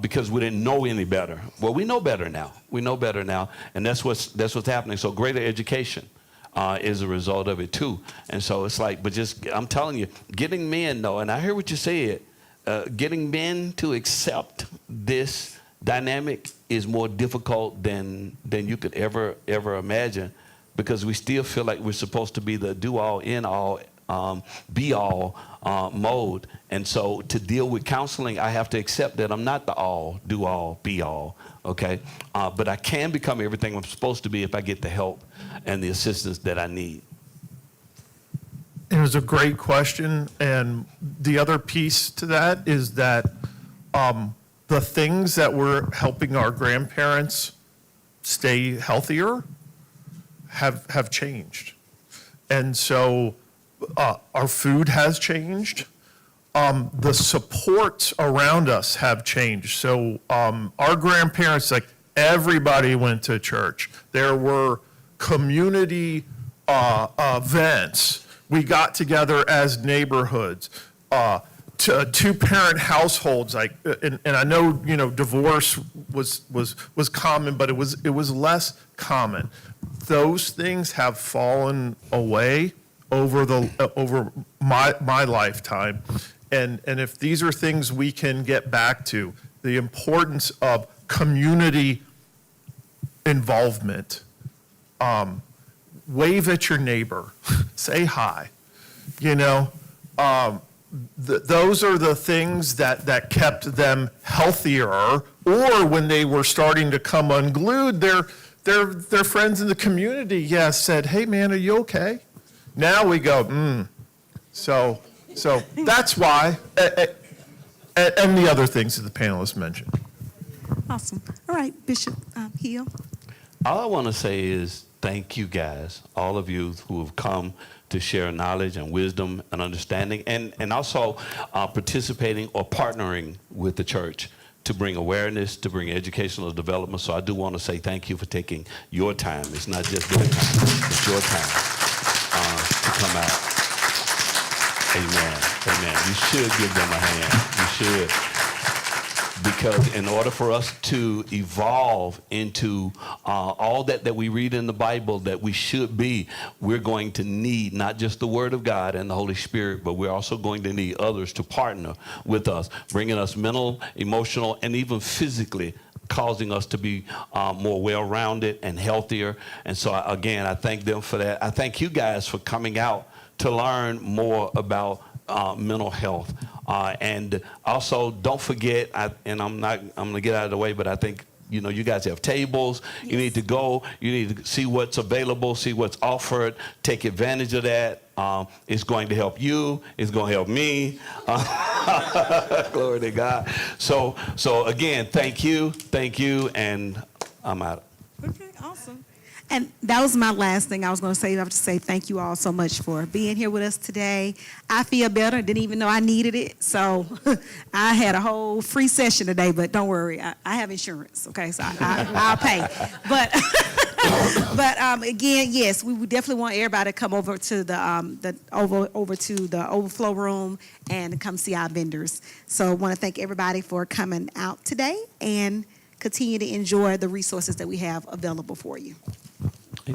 Because we didn't know any better. Well, we know better now. We know better now, and that's what's happening. So greater education is a result of it too. And so it's like, but just I'm telling you, getting men though, and I hear what you said. getting men to accept this dynamic is more difficult than you could ever imagine, because we still feel like we're supposed to be the do-all, end-all, be-all mode. And so to deal with counseling, I have to accept that I'm not the all, do-all, be-all, okay? But I can become everything I'm supposed to be if I get the help and the assistance that I need.
It was a great question, and the other piece to that is that the things that were helping our grandparents stay healthier have changed. And so our food has changed. The supports around us have changed. So our grandparents, like everybody went to church. There were community events. We got together as neighborhoods. Two-parent households, like, and I know, divorce was common, but it was less common. Those things have fallen away over my lifetime, and if these are things we can get back to, the importance of community involvement. Wave at your neighbor, say hi, those are the things that kept them healthier, or when they were starting to come unglued, their friends in the community, said, hey man, are you okay? Now we go, So that's why, and the other things that the panelists mentioned.
Awesome. All right, Bishop Hill.
All I want to say is thank you guys, all of you who have come to share knowledge and wisdom and understanding, and also participating or partnering with the church to bring awareness, to bring educational development. So I do want to say thank you for taking your time. It's not just their time, it's your time to come out. Amen. Amen. You should give them a hand. You should. Because in order for us to evolve into all that we read in the Bible that we should be, we're going to need not just the Word of God and the Holy Spirit, but we're also going to need others to partner with us, bringing us mental, emotional, and even physically, causing us to be more well-rounded and healthier. And so, again, I thank them for that. I thank you guys for coming out to learn more about mental health. And also, don't forget, and I'm going to get out of the way, but I think, you guys have tables. Yes. You need to go. You need to see what's available, see what's offered. Take advantage of that. It's going to help you. It's going to help me. Glory to God. So again, thank you, and I'm out.
Okay, awesome. And that was my last thing I was going to say. I have to say thank you all so much for being here with us today. I feel better. Didn't even know I needed it. So I had a whole free session today, but don't worry. I have insurance, okay? So I'll pay. But again, yes, we would definitely want everybody to come over to the over to the overflow room and come see our vendors. So I want to thank everybody for coming out today and continue to enjoy the resources that we have available for you.